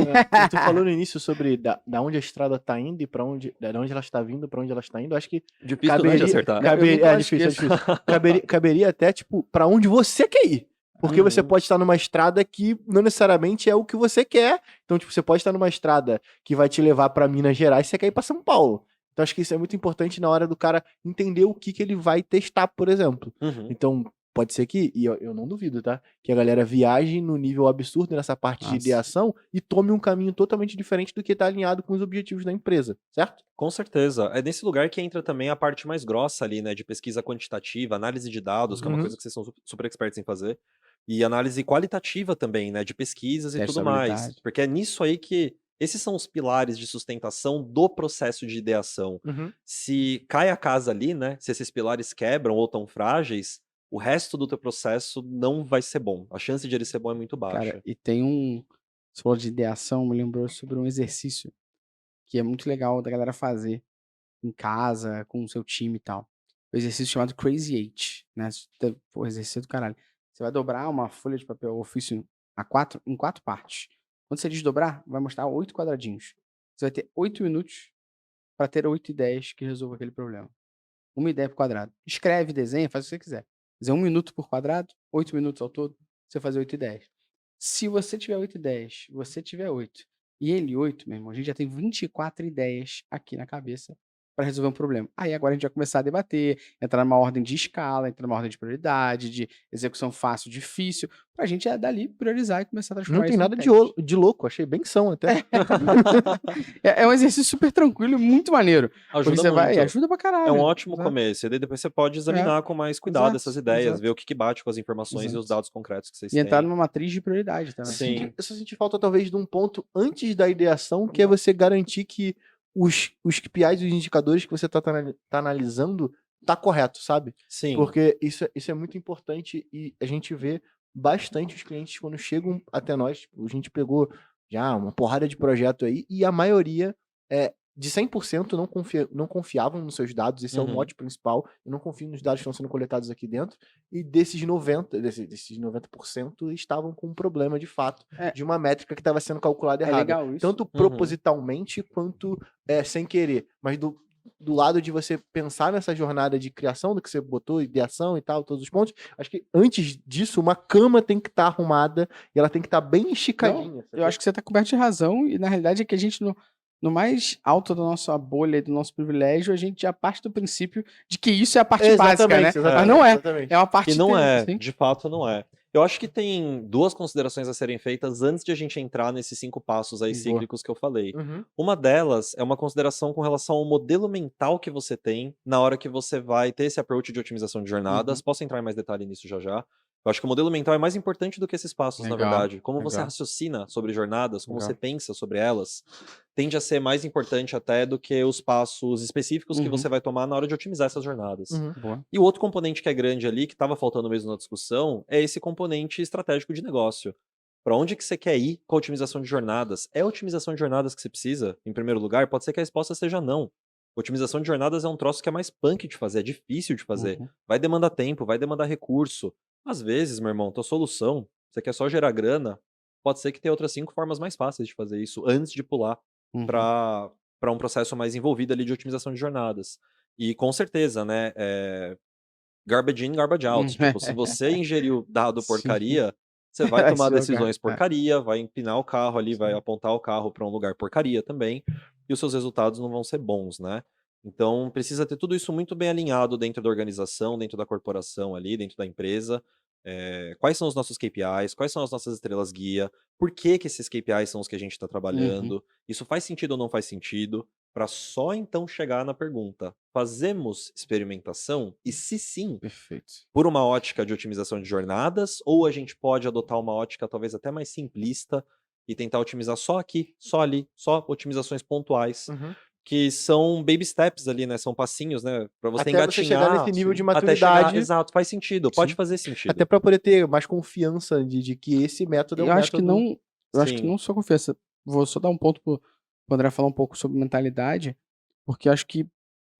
Speaker 2: Tu falou no início sobre da onde a estrada tá indo e para onde, da onde ela está vindo, para onde ela está indo. Acho que
Speaker 3: Difícil, né, de acertar.
Speaker 1: Eu nunca
Speaker 2: é
Speaker 1: acho
Speaker 2: difícil,
Speaker 1: que
Speaker 2: é difícil. Caberia até, tipo, para onde você quer ir. Porque você pode estar numa estrada que não necessariamente é o que você quer. Então, tipo, você pode estar numa estrada que vai te levar para Minas Gerais e você quer ir para São Paulo. Então, acho que isso é muito importante na hora do cara entender o que ele vai testar, por exemplo.
Speaker 3: Uhum.
Speaker 2: Então, pode ser que, e eu não duvido, tá? Que a galera viaje no nível absurdo nessa parte de
Speaker 1: Nossa.
Speaker 2: ideação e tome um caminho totalmente diferente do que tá alinhado com os objetivos da empresa, certo?
Speaker 3: Com certeza. É nesse lugar que entra também a parte mais grossa ali, né? De pesquisa quantitativa, análise de dados, que é uma
Speaker 2: Uhum.
Speaker 3: coisa que vocês são super expertos em fazer. E análise qualitativa também, né? De pesquisas e tudo
Speaker 1: Testabilidade.
Speaker 3: mais. Porque é nisso aí que... Esses são os pilares de sustentação do processo de ideação. Se cai a casa ali, né? Se esses pilares quebram ou estão frágeis, o resto do teu processo não vai ser bom. A chance de ele ser bom é muito baixa.
Speaker 1: Cara, e tem um... Você falou de ideação, me lembrou sobre um exercício que é muito legal da galera fazer em casa, com o seu time e tal. O exercício chamado Crazy 8, né? Pô, exercício do caralho. Você vai dobrar uma folha de papel ofício em 4 partes. Quando você desdobrar, vai mostrar 8 quadradinhos. Você vai ter 8 minutos para ter 8 ideias que resolvam aquele problema. Uma ideia por quadrado. Escreve, desenha, faz o que você quiser. Fazer 1 minuto por quadrado, 8 minutos ao todo, você fazer 8 ideias. Se você tiver 8 ideias, você tiver 8, e ele 8, meu irmão, a gente já tem 24 ideias aqui na cabeça para resolver um problema. Aí agora a gente vai começar a debater, entrar numa ordem de escala, entrar numa ordem de prioridade, de execução fácil, difícil, pra gente dali priorizar e começar a transformar
Speaker 2: Não tem
Speaker 1: isso em
Speaker 2: nada
Speaker 1: técnicas.
Speaker 2: de louco, achei bem são até.
Speaker 1: É um exercício super tranquilo e muito maneiro. Porque
Speaker 3: Ajuda
Speaker 1: você vai,
Speaker 3: muito.
Speaker 1: ajuda pra caralho.
Speaker 3: É um ótimo
Speaker 1: Exato.
Speaker 3: começo. E daí depois você pode examinar com mais cuidado
Speaker 1: Exato,
Speaker 3: essas ideias,
Speaker 1: exato.
Speaker 3: ver o que bate com as informações e os
Speaker 1: Exato.
Speaker 3: dados concretos que vocês
Speaker 1: E entrar
Speaker 3: têm.
Speaker 1: numa matriz de prioridade também.
Speaker 3: Sim.
Speaker 2: Eu só senti falta, talvez, de um ponto antes da ideação, que é você garantir que os KPIs e os indicadores que você tá analisando tá correto, sabe?
Speaker 3: Sim.
Speaker 2: Porque isso é muito importante e a gente vê bastante os clientes quando chegam até nós. Tipo, a gente pegou já uma porrada de projeto aí e a maioria de 100% não confiavam nos seus dados, esse é o
Speaker 3: Uhum.
Speaker 2: mote principal, eu não confio nos dados que estão sendo coletados aqui dentro, e desses 90% estavam com um problema de fato,
Speaker 1: É.
Speaker 2: de uma métrica que estava sendo calculada
Speaker 1: É
Speaker 2: errada,
Speaker 1: legal isso.
Speaker 2: tanto propositalmente quanto sem querer, mas do lado de você pensar nessa jornada de criação, do que você botou, ideação e tal, todos os pontos, acho que antes disso, uma cama tem que estar arrumada e ela tem que estar bem esticadinha.
Speaker 1: Eu acho que você tá coberto de razão, e na realidade é que a gente, no mais alto da nossa bolha e do nosso privilégio, a gente já parte do princípio de que isso é a parte básica, né? Mas não é. É uma parte
Speaker 3: E não é,
Speaker 1: assim.
Speaker 3: de fato não é. Eu acho que tem duas considerações a serem feitas antes de a gente entrar nesses 5 passos aí
Speaker 1: Boa.
Speaker 3: cíclicos que eu falei.
Speaker 2: Uhum.
Speaker 3: Uma delas é uma consideração com relação ao modelo mental que você tem na hora que você vai ter esse approach de otimização de jornadas. Posso entrar em mais detalhe nisso já já. Eu acho que o modelo mental é mais importante do que esses passos, na
Speaker 1: Legal,
Speaker 3: verdade. Como você
Speaker 1: legal.
Speaker 3: raciocina sobre jornadas, como você
Speaker 1: Legal.
Speaker 3: pensa sobre elas, tende a ser mais importante até do que os passos específicos que você vai tomar na hora de otimizar essas jornadas.
Speaker 1: Boa.
Speaker 3: E o outro componente que é grande ali, que estava faltando mesmo na discussão, é esse componente estratégico de negócio. Para onde que você quer ir com a otimização de jornadas? É a otimização de jornadas que você precisa, em primeiro lugar? Pode ser que a resposta seja não. Otimização de jornadas é um troço que é mais punk de fazer, é difícil de fazer. Vai demandar tempo, vai demandar recurso. Às vezes, meu irmão, tua solução, você quer só gerar grana, pode ser que tenha outras 5 formas mais fáceis de fazer isso antes de pular para um processo mais envolvido ali de otimização de jornadas. E com certeza, né, garbage in, garbage out. Tipo, se você ingeriu dado
Speaker 1: Sim.
Speaker 3: porcaria, você vai
Speaker 1: Vai
Speaker 3: tomar
Speaker 1: jogar,
Speaker 3: decisões
Speaker 1: é.
Speaker 3: porcaria, vai empinar o carro ali, vai
Speaker 1: Sim.
Speaker 3: apontar o carro para um lugar porcaria também, e os seus resultados não vão ser bons, né? Então, precisa ter tudo isso muito bem alinhado dentro da organização, dentro da corporação ali, dentro da empresa. Quais são os nossos KPIs? Quais são as nossas estrelas guia? Por que que esses KPIs são os que a gente está trabalhando? Isso faz sentido ou não faz sentido? Para só então chegar na pergunta: fazemos experimentação? E se sim,
Speaker 1: Perfeito.
Speaker 3: por uma ótica de otimização de jornadas, ou a gente pode adotar uma ótica talvez até mais simplista e tentar otimizar só aqui, só ali, só otimizações pontuais, que são baby steps ali, né? São passinhos, né? Para você
Speaker 2: Até você chegar
Speaker 3: engatinhar
Speaker 2: nesse nível de
Speaker 3: até chegar.
Speaker 2: maturidade.
Speaker 3: Exato, faz sentido, pode
Speaker 1: Sim.
Speaker 3: fazer sentido.
Speaker 2: Até para poder ter mais confiança de que esse método é um
Speaker 1: Eu acho que
Speaker 2: método.
Speaker 1: não. Eu acho que
Speaker 3: Sim.
Speaker 1: não só confiança. Vou só dar um ponto pro André falar um pouco sobre mentalidade, porque eu acho que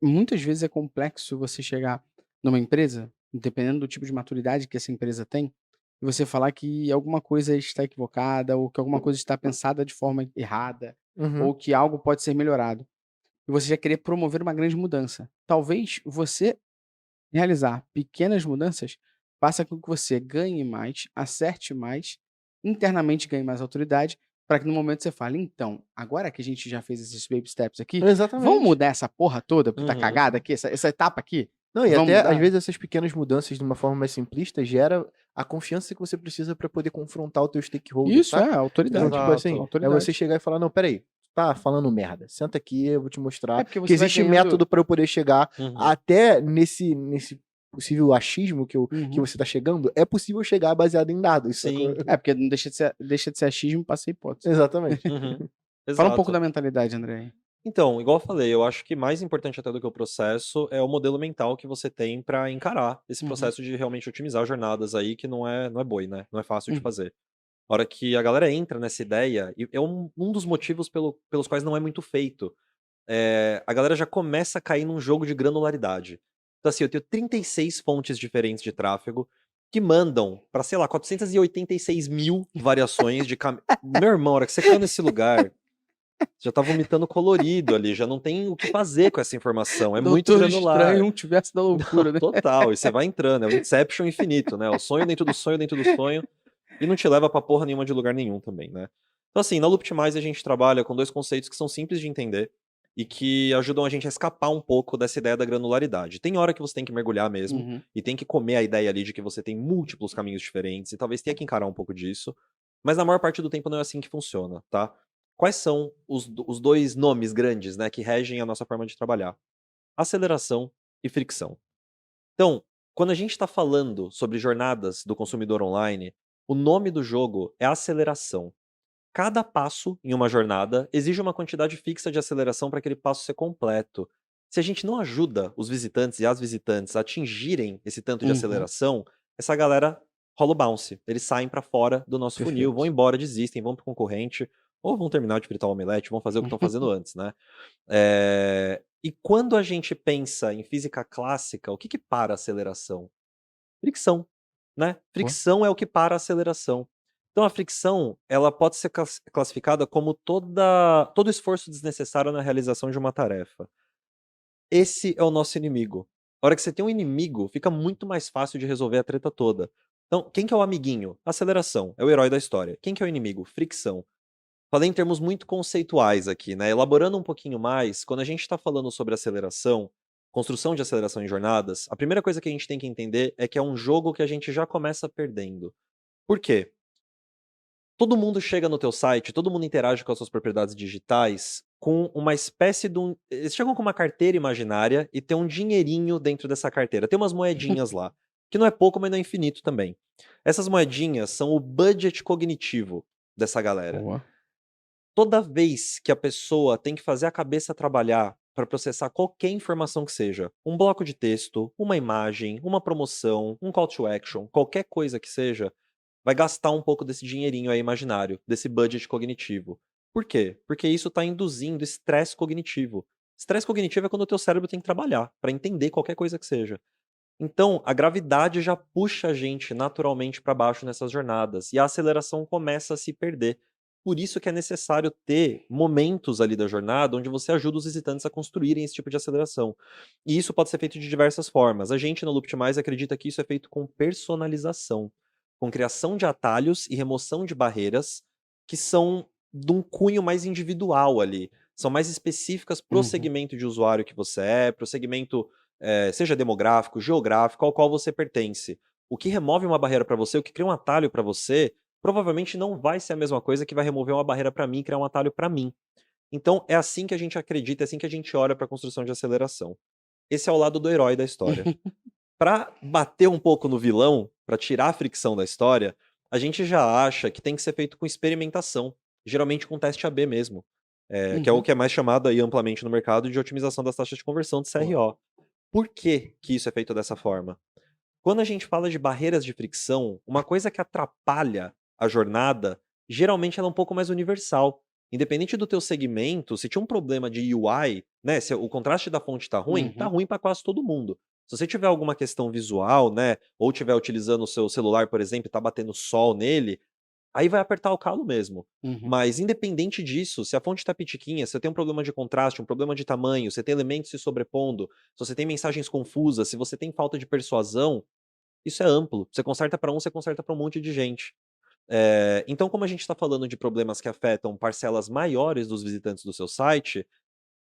Speaker 1: muitas vezes é complexo você chegar numa empresa, dependendo do tipo de maturidade que essa empresa tem, e você falar que alguma coisa está equivocada, ou que alguma coisa está pensada de forma errada,
Speaker 2: Uhum.
Speaker 1: ou que algo pode ser melhorado. E você já querer promover uma grande mudança. Talvez você realizar pequenas mudanças faça com que você ganhe mais, acerte mais, internamente ganhe mais autoridade, para que no momento você fale, então, agora que a gente já fez esses baby steps aqui, vamos
Speaker 2: Exatamente.
Speaker 1: mudar essa porra toda, porque tá
Speaker 3: Uhum.
Speaker 1: cagada aqui, essa etapa aqui?
Speaker 2: Não, e
Speaker 1: Vamos
Speaker 2: até
Speaker 1: mudar?
Speaker 2: às vezes essas pequenas mudanças de uma forma mais simplista gera a confiança que você precisa para poder confrontar o teu stakeholder,
Speaker 1: Isso
Speaker 2: saca?
Speaker 1: é autoridade.
Speaker 2: Então, tipo assim, é
Speaker 1: autoridade.
Speaker 2: você chegar e falar, não, peraí, tu tá falando merda, senta aqui, eu vou te mostrar
Speaker 1: porque você
Speaker 2: que
Speaker 1: vai
Speaker 2: existe
Speaker 1: ganhando...
Speaker 2: método para eu poder chegar
Speaker 3: Uhum.
Speaker 2: até nesse possível achismo que você tá chegando, é possível chegar baseado em dados,
Speaker 3: Sim.
Speaker 2: sacou?
Speaker 1: É, porque não deixa de ser achismo, passa a hipótese.
Speaker 2: Exatamente.
Speaker 3: Uhum.
Speaker 1: Fala um pouco
Speaker 3: Exato.
Speaker 1: da mentalidade, André.
Speaker 3: Então, igual eu falei, eu acho que mais importante até do que o processo é o modelo mental que você tem para encarar esse processo de realmente otimizar jornadas aí, que não é boi, né? Não é fácil de fazer. A hora que a galera entra nessa ideia, e é um dos motivos pelos quais não é muito feito. A galera já começa a cair num jogo de granularidade. Então, assim, eu tenho 36 fontes diferentes de tráfego que mandam para, sei lá, 486 mil variações de Meu irmão, a hora que você caiu nesse lugar, já tá vomitando colorido ali, já não tem o que fazer com essa informação. É muito
Speaker 1: Doutor
Speaker 3: granular.
Speaker 1: Estranho, multiverso da loucura, né?
Speaker 3: Total, e você vai entrando, é o Inception infinito, né? O sonho dentro do sonho dentro do sonho, e não te leva pra porra nenhuma de lugar nenhum também, né? Então, assim, na Looptimize a gente trabalha com 2 conceitos que são simples de entender e que ajudam a gente a escapar um pouco dessa ideia da granularidade. Tem hora que você tem que mergulhar mesmo, e tem que comer a ideia ali de que você tem múltiplos caminhos diferentes, e talvez tenha que encarar um pouco disso, mas na maior parte do tempo não é assim que funciona, tá? Quais são os 2 nomes grandes, né, que regem a nossa forma de trabalhar? Aceleração e fricção. Então, quando a gente está falando sobre jornadas do consumidor online, o nome do jogo é aceleração. Cada passo em uma jornada exige uma quantidade fixa de aceleração para aquele passo ser completo. Se a gente não ajuda os visitantes e as visitantes a atingirem esse tanto de aceleração, essa galera rola o bounce. Eles saem para fora do nosso funil, vão
Speaker 1: Perfeito.
Speaker 3: embora, desistem, vão para o concorrente, ou vão terminar de fritar o omelete, vão fazer o que estão fazendo antes, né? E quando a gente pensa em física clássica, o que para a aceleração? Fricção, né?
Speaker 2: Boa.
Speaker 3: Fricção é o que para a aceleração. Então a fricção, ela pode ser classificada como todo esforço desnecessário na realização de uma tarefa. Esse é o nosso inimigo. A hora que você tem um inimigo, fica muito mais fácil de resolver a treta toda. Então, quem que é o amiguinho? Aceleração, é o herói da história. Quem que é o inimigo? Fricção. Falei em termos muito conceituais aqui, né? Elaborando um pouquinho mais, quando a gente está falando sobre aceleração, construção de aceleração em jornadas, a primeira coisa que a gente tem que entender é que é um jogo que a gente já começa perdendo. Por quê? Todo mundo chega no teu site, todo mundo interage com as suas propriedades digitais com uma espécie de um. Eles chegam com uma carteira imaginária e tem um dinheirinho dentro dessa carteira. Tem umas moedinhas lá, que não é pouco, mas não é infinito também. Essas moedinhas são o budget cognitivo dessa galera.
Speaker 1: Boa.
Speaker 3: Toda vez que a pessoa tem que fazer a cabeça trabalhar para processar qualquer informação que seja, um bloco de texto, uma imagem, uma promoção, um call to action, qualquer coisa que seja, vai gastar um pouco desse dinheirinho aí imaginário, desse budget cognitivo. Por quê? Porque isso está induzindo estresse cognitivo. Estresse cognitivo é quando o teu cérebro tem que trabalhar para entender qualquer coisa que seja. Então, a gravidade já puxa a gente naturalmente para baixo nessas jornadas e a aceleração começa a se perder. Por isso que é necessário ter momentos ali da jornada onde você ajuda os visitantes a construírem esse tipo de aceleração. E isso pode ser feito de diversas formas. A gente no Looptimize acredita que isso é feito com personalização, com criação de atalhos e remoção de barreiras que são de um cunho mais individual ali. São mais específicas para o segmento de usuário que você é, para o segmento seja demográfico, geográfico, ao qual você pertence. O que remove uma barreira para você, o que cria um atalho para você, provavelmente não vai ser a mesma coisa que vai remover uma barreira para mim e criar um atalho para mim. Então é assim que a gente acredita, é assim que a gente olha para a construção de aceleração. Esse é o lado do herói da história. Para bater um pouco no vilão, para tirar a fricção da história, a gente já acha que tem que ser feito com experimentação, geralmente com teste AB mesmo, que é o que é mais chamado aí amplamente no mercado de otimização das taxas de conversão de CRO. Por que que isso é feito dessa forma? Quando a gente fala de barreiras de fricção, uma coisa que atrapalha a jornada, geralmente ela é um pouco mais universal. Independente do teu segmento, se tinha um problema de UI, né, se o contraste da fonte tá ruim para quase todo mundo. Se você tiver alguma questão visual, né, ou estiver utilizando o seu celular, por exemplo, e tá batendo sol nele, aí vai apertar o calo mesmo. Mas independente disso, se a fonte tá pitiquinha, se você tem um problema de contraste, um problema de tamanho, você tem elementos se sobrepondo, se você tem mensagens confusas, se você tem falta de persuasão, isso é amplo. Você conserta para um, você conserta para um monte de gente. Então, como a gente está falando de problemas que afetam parcelas maiores dos visitantes do seu site,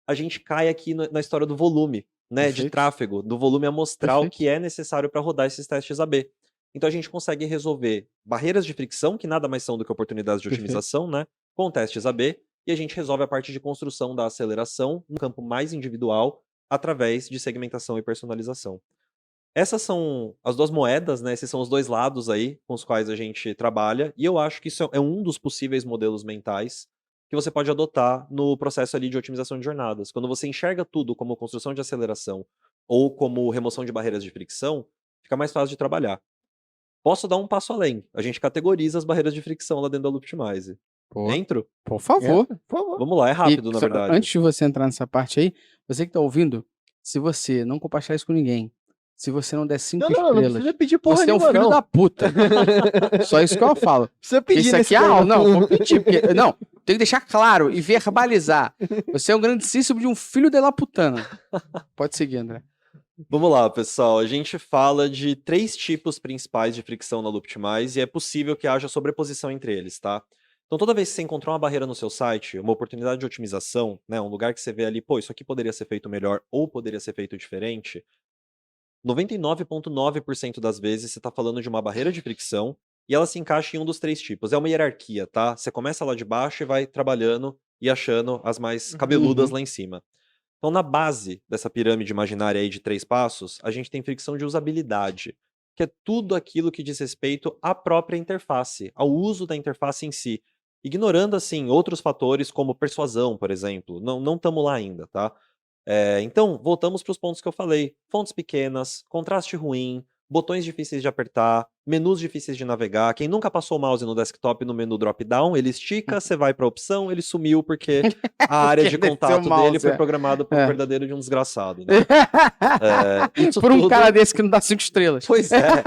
Speaker 3: a gente cai aqui na história do volume, né, de
Speaker 1: Perfeito.
Speaker 3: tráfego, do volume amostral
Speaker 1: Perfeito.
Speaker 3: que é necessário para rodar esses testes AB. Então a gente consegue resolver barreiras de fricção, que nada mais são do que oportunidades de
Speaker 1: Perfeito.
Speaker 3: otimização, né, com testes AB, e a gente resolve a parte de construção da aceleração no campo mais individual, através de segmentação e personalização. Essas são as duas moedas, né, esses são os dois lados aí com os quais a gente trabalha, e eu acho que isso é um dos possíveis modelos mentais que você pode adotar no processo ali de otimização de jornadas. Quando você enxerga tudo como construção de aceleração ou como remoção de barreiras de fricção, fica mais fácil de trabalhar. Posso dar um passo além. A gente categoriza as barreiras de fricção lá dentro da Looptimize.
Speaker 1: Pô,
Speaker 3: Entro?
Speaker 1: por favor.
Speaker 2: Por favor.
Speaker 3: Vamos lá, é
Speaker 1: E
Speaker 3: rápido, na
Speaker 1: só
Speaker 3: verdade.
Speaker 1: antes de você entrar nessa parte aí, você que tá ouvindo, se você não compartilhar isso com ninguém, se você não der 5
Speaker 2: Não
Speaker 1: estrelas,
Speaker 2: precisa pedir porra
Speaker 1: você é um
Speaker 2: nenhuma,
Speaker 1: filho
Speaker 2: não.
Speaker 1: da puta. Só isso que eu falo.
Speaker 2: Precisa
Speaker 1: Porque
Speaker 2: pedir
Speaker 1: isso
Speaker 2: nesse
Speaker 1: aqui é aula.
Speaker 2: programa.
Speaker 1: Não, vou pedir. Porque, não, tem que deixar claro e verbalizar. Você é um grandíssimo de um filho de la putana. Pode seguir, André.
Speaker 3: Vamos lá, pessoal. A gente fala de 3 tipos principais de fricção na Looptimize e é possível que haja sobreposição entre eles, tá? Então, toda vez que você encontrar uma barreira no seu site, uma oportunidade de otimização, né, um lugar que você vê ali, pô, isso aqui poderia ser feito melhor ou poderia ser feito diferente, 99,9% das vezes você está falando de uma barreira de fricção e ela se encaixa em um dos 3 tipos. É uma hierarquia, tá? Você começa lá de baixo e vai trabalhando e achando as mais cabeludas lá em cima. Então, na base dessa pirâmide imaginária aí de 3 passos, a gente tem fricção de usabilidade, que é tudo aquilo que diz respeito à própria interface, ao uso da interface em si, ignorando, assim, outros fatores como persuasão, por exemplo. Não estamos lá ainda, tá? Então, voltamos para os pontos que eu falei. Fontes pequenas, contraste ruim, botões difíceis de apertar, menus difíceis de navegar. Quem nunca passou o mouse no desktop no menu drop-down, ele estica, você vai pra opção, ele sumiu porque a área
Speaker 1: Porque
Speaker 3: de
Speaker 1: desceu o
Speaker 3: contato dele
Speaker 1: mouse,
Speaker 3: foi
Speaker 1: é.
Speaker 3: programada por um
Speaker 1: É.
Speaker 3: verdadeiro de um desgraçado, né? Isso
Speaker 1: Por um
Speaker 3: tudo...
Speaker 1: cara desse que não dá 5 estrelas.
Speaker 3: Pois é.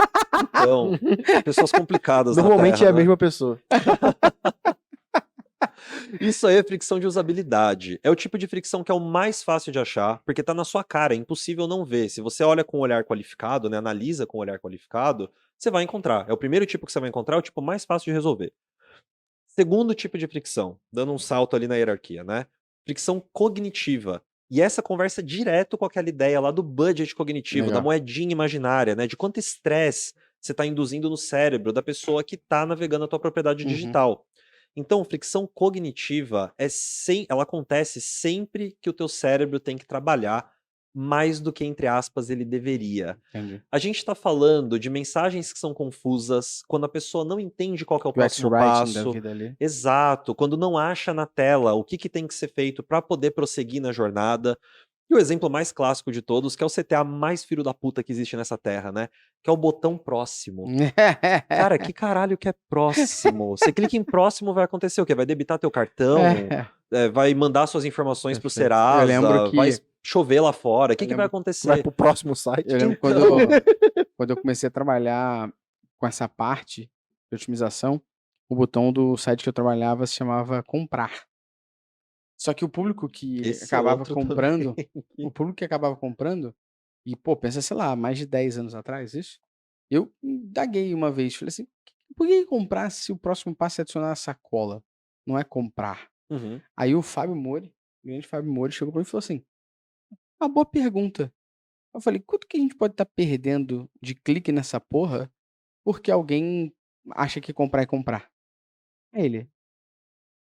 Speaker 3: Então, pessoas complicadas na
Speaker 2: Normalmente
Speaker 3: Terra,
Speaker 2: é a
Speaker 3: né?
Speaker 2: mesma pessoa.
Speaker 3: Isso aí é fricção de usabilidade. É o tipo de fricção que é o mais fácil de achar, porque tá na sua cara, é impossível não ver. Se você olha com o olhar qualificado, né, analisa com o olhar qualificado, você vai encontrar. É o primeiro tipo que você vai encontrar, é o tipo mais fácil de resolver. Segundo tipo de fricção, dando um salto ali na hierarquia, né? Fricção cognitiva. E essa conversa direto com aquela ideia lá do budget cognitivo, da
Speaker 1: Legal.
Speaker 3: moedinha imaginária, né? De quanto estresse você está induzindo no cérebro da pessoa que está navegando a tua propriedade
Speaker 1: Uhum.
Speaker 3: digital. Então, fricção cognitiva ela acontece sempre que o teu cérebro tem que trabalhar mais do que, entre aspas, ele deveria.
Speaker 1: Entendi.
Speaker 3: A gente está falando de mensagens que são confusas, quando a pessoa não entende qual que é o
Speaker 1: O UX
Speaker 3: próximo
Speaker 1: writing da
Speaker 3: passo.
Speaker 1: vida ali.
Speaker 3: Exato, quando não acha na tela o que tem que ser feito para poder prosseguir na jornada. E o exemplo mais clássico de todos, que é o CTA mais filho da puta que existe nessa terra, né? Que é o botão próximo. Cara, que caralho que é próximo? Você clica em próximo, vai acontecer o quê? Vai debitar teu cartão, vai mandar suas informações pro
Speaker 1: Perfeito. Eu
Speaker 3: Serasa,
Speaker 1: lembro que-
Speaker 3: vai chover lá fora. O que
Speaker 1: Eu
Speaker 3: vai
Speaker 1: lembro-
Speaker 3: acontecer?
Speaker 2: Vai pro próximo site.
Speaker 1: Eu lembro quando eu comecei a trabalhar com essa parte de otimização, o botão do site que eu trabalhava se chamava comprar. Só que o público que
Speaker 3: Esse
Speaker 1: acabava
Speaker 3: outro
Speaker 1: comprando,
Speaker 3: também.
Speaker 1: o público que acabava comprando, e pô, pensa, sei lá, mais de 10 anos atrás, isso, eu indaguei uma vez, falei assim, por que comprar se o próximo passo é adicionar a sacola? Não é comprar.
Speaker 3: Uhum.
Speaker 1: Aí o Fábio Mori, o grande Fábio Mori, chegou pra mim e falou assim, uma boa pergunta. Eu falei, quanto que a gente pode estar perdendo de clique nessa porra porque alguém acha que comprar é comprar? Aí ele,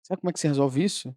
Speaker 1: sabe como é que você resolve isso?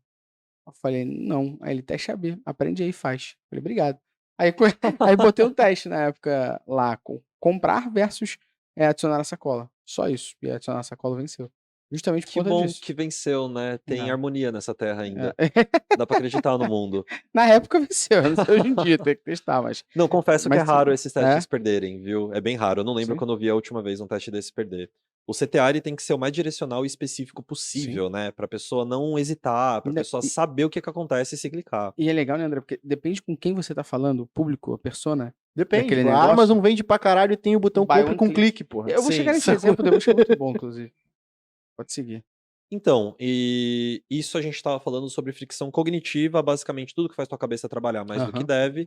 Speaker 1: Eu falei, não. Aí ele, teste AB, aprende aí e faz. Eu falei, obrigado. Aí, aí botei um teste na época lá, com comprar versus adicionar a sacola. Só isso. E adicionar a sacola venceu. Justamente por
Speaker 3: Que
Speaker 1: conta
Speaker 3: bom
Speaker 1: disso.
Speaker 3: que venceu, né? Tem
Speaker 1: É.
Speaker 3: harmonia nessa terra ainda.
Speaker 1: É.
Speaker 3: Dá pra acreditar no mundo.
Speaker 1: Na época venceu, não sei hoje em dia, tem que testar, mas.
Speaker 3: Não, confesso que é
Speaker 1: Mas
Speaker 3: raro esses testes
Speaker 1: é?
Speaker 3: perderem, viu? É bem raro. Eu não lembro
Speaker 1: Sim.
Speaker 3: quando eu vi a última vez um teste desse perder. O CTA ele tem que ser o mais direcional e específico possível, né? Pra pessoa não hesitar, pra
Speaker 1: Ainda-
Speaker 3: pessoa saber o que acontece se clicar.
Speaker 1: E é legal, né, André? Porque depende com quem você tá falando, o público, a persona.
Speaker 2: Depende.
Speaker 1: Daquele
Speaker 2: A
Speaker 1: negócio.
Speaker 2: Amazon vende pra caralho e tem o botão
Speaker 1: Buy
Speaker 2: compra
Speaker 1: one
Speaker 2: com
Speaker 1: click.
Speaker 2: clique, porra.
Speaker 1: Eu vou
Speaker 3: Sim,
Speaker 1: chegar nesse
Speaker 3: sacou?
Speaker 1: exemplo depois, que é muito bom, inclusive. Pode seguir.
Speaker 3: Então, e isso a gente estava falando sobre fricção cognitiva, basicamente tudo que faz tua cabeça trabalhar mais do que
Speaker 1: Aham.
Speaker 3: deve,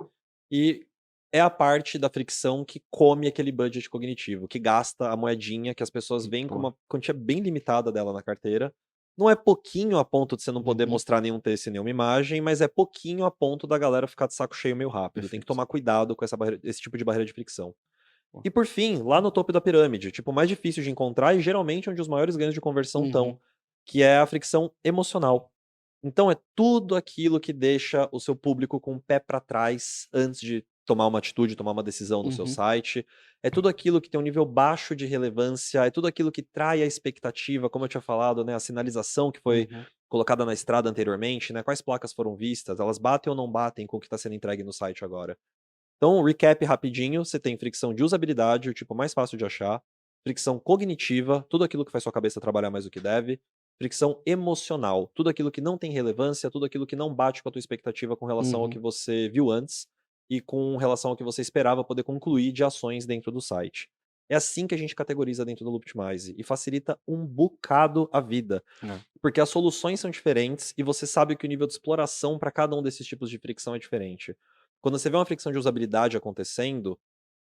Speaker 3: e é a parte da fricção que come aquele budget cognitivo, que gasta a moedinha que as pessoas veem com
Speaker 1: Boa.
Speaker 3: uma quantia bem limitada dela na carteira. Não é pouquinho a ponto de você não poder
Speaker 1: Uhum.
Speaker 3: mostrar nenhum texto e nenhuma imagem, mas é pouquinho a ponto da galera ficar de saco cheio meio rápido. Tem que
Speaker 1: Perfeito.
Speaker 3: tomar cuidado com esse tipo de barreira de fricção.
Speaker 1: Boa.
Speaker 3: E por fim, lá no topo da pirâmide, tipo, o mais difícil de encontrar e geralmente onde os maiores ganhos de conversão estão,
Speaker 1: Uhum.
Speaker 3: que é a fricção emocional. Então é tudo aquilo que deixa o seu público com o pé para trás antes de tomar uma atitude, tomar uma decisão no seu
Speaker 1: Uhum.
Speaker 3: site. É tudo aquilo que tem um nível baixo de relevância, é tudo aquilo que trai a expectativa, como eu tinha falado, né, a sinalização que foi
Speaker 1: Uhum.
Speaker 3: colocada na estrada anteriormente, né, quais placas foram vistas, elas batem ou não batem com o que está sendo entregue no site agora. Então, recap rapidinho, você tem fricção de usabilidade, o tipo mais fácil de achar, fricção cognitiva, tudo aquilo que faz sua cabeça trabalhar mais do que deve, fricção emocional, tudo aquilo que não tem relevância, tudo aquilo que não bate com a tua expectativa com relação ao
Speaker 1: Uhum.
Speaker 3: que você viu antes e com relação ao que você esperava poder concluir de ações dentro do site. É assim que a gente categoriza dentro do Looptimize e facilita um bocado a vida,
Speaker 1: É.
Speaker 3: porque as soluções são diferentes e você sabe que o nível de exploração para cada um desses tipos de fricção é diferente. Quando você vê uma fricção de usabilidade acontecendo,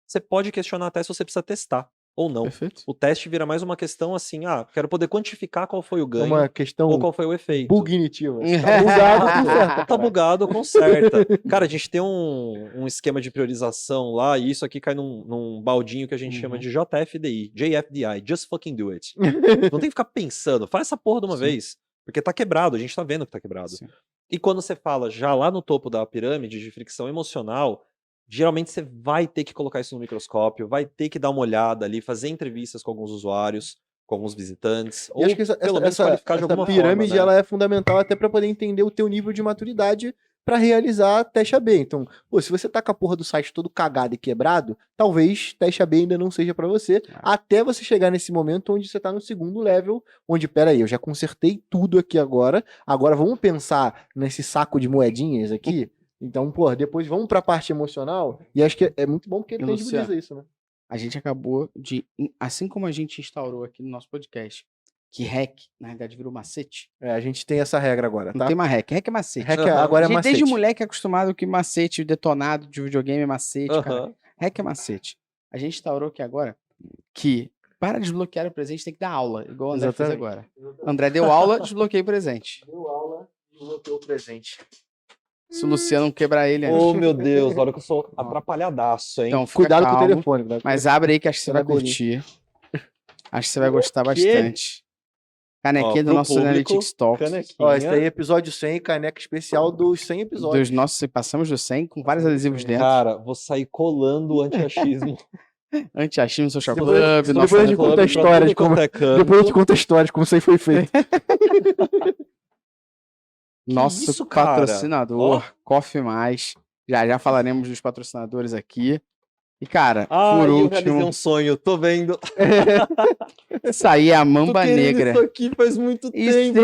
Speaker 3: você pode questionar até se você precisa testar ou não.
Speaker 1: Perfeito.
Speaker 3: O teste vira mais uma questão assim, quero poder quantificar qual foi o
Speaker 2: É
Speaker 3: ganho
Speaker 2: uma
Speaker 3: ou
Speaker 2: questão
Speaker 3: qual foi o efeito.
Speaker 2: bugnitiva. Tá bugado, conserta.
Speaker 3: Tá
Speaker 2: caralho.
Speaker 3: bugado, conserta. Cara, a gente tem um esquema de priorização lá, e isso aqui cai num baldinho que a gente chama
Speaker 1: Uhum.
Speaker 3: de JFDI, JFDI, Just Fucking Do It. Não tem que ficar pensando, faz essa porra de uma
Speaker 1: Sim.
Speaker 3: vez, porque tá quebrado, a gente tá vendo que tá quebrado.
Speaker 1: Sim.
Speaker 3: E quando você fala já lá no topo da pirâmide de fricção emocional, geralmente você vai ter que colocar isso no microscópio, vai ter que dar uma olhada ali, fazer entrevistas com alguns usuários, com alguns visitantes,
Speaker 2: E
Speaker 3: ou
Speaker 2: acho que
Speaker 3: pelo menos qualificar de alguma
Speaker 2: pirâmide
Speaker 3: forma, né?
Speaker 2: ela é fundamental até pra poder entender o teu nível de maturidade pra realizar teste AB. Então, pô, se você tá com a porra do site todo cagado e quebrado, talvez teste AB ainda não seja pra você, até você chegar nesse momento onde você tá no segundo level, onde, peraí, eu já consertei tudo aqui agora vamos pensar nesse saco de moedinhas aqui. Então, pô, depois vamos pra parte emocional, e acho que é muito bom porque ele tangibiliza isso, né?
Speaker 1: A gente acabou de, assim como a gente instaurou aqui no nosso podcast, que hack, na realidade, virou macete.
Speaker 2: A gente tem essa regra agora,
Speaker 1: Não
Speaker 2: tá?
Speaker 1: tem mais hack, hack é macete.
Speaker 2: Hack
Speaker 3: Aham.
Speaker 2: agora
Speaker 1: A
Speaker 2: é
Speaker 1: gente,
Speaker 2: macete.
Speaker 1: desde moleque é acostumado que macete detonado de videogame é macete, cara.
Speaker 3: Aham.
Speaker 1: Hack é macete. A gente instaurou aqui agora que para desbloquear o presente tem que dar aula, igual o André fez
Speaker 2: Exatamente.
Speaker 1: agora. André deu aula, desbloqueei o presente.
Speaker 2: Deu aula e bloqueou o presente.
Speaker 1: Se o Luciano não quebrar ele antes.
Speaker 3: Oh, meu Deus, olha que eu sou atrapalhadaço, hein?
Speaker 1: Então, fica
Speaker 2: Cuidado com o
Speaker 1: calmo,
Speaker 2: telefone. Cuidado com o
Speaker 1: mas abre aí que acho que você vai
Speaker 2: Abre aí.
Speaker 1: curtir. Acho que você vai gostar
Speaker 3: quê?
Speaker 1: bastante. Canequinha
Speaker 3: Ó,
Speaker 1: do
Speaker 3: pro
Speaker 1: nosso
Speaker 3: público,
Speaker 1: Analytics Talks.
Speaker 3: canequinha.
Speaker 2: Ó, esse daí é episódio 100, caneca especial dos 100 episódios.
Speaker 1: Dos nossos, passamos do 100 com vários adesivos dentro.
Speaker 3: Cara, vou sair colando o anti-achismo.
Speaker 1: Anti-achismo, Social
Speaker 2: Depois-
Speaker 1: Club,
Speaker 2: depois
Speaker 1: nosso
Speaker 2: a gente conta a história de como- Depois eu te conto a história de como isso aí foi feito.
Speaker 1: nosso
Speaker 3: isso, cara?
Speaker 1: patrocinador, Coffee Mais. Já falaremos dos patrocinadores aqui. E, cara,
Speaker 3: Ah,
Speaker 1: por
Speaker 3: eu realizei
Speaker 1: último,
Speaker 3: um sonho, tô vendo.
Speaker 1: isso aí é a
Speaker 3: Tô
Speaker 1: Mamba
Speaker 3: querendo
Speaker 1: Negra.
Speaker 3: isso aqui faz muito
Speaker 1: Isso
Speaker 3: tempo.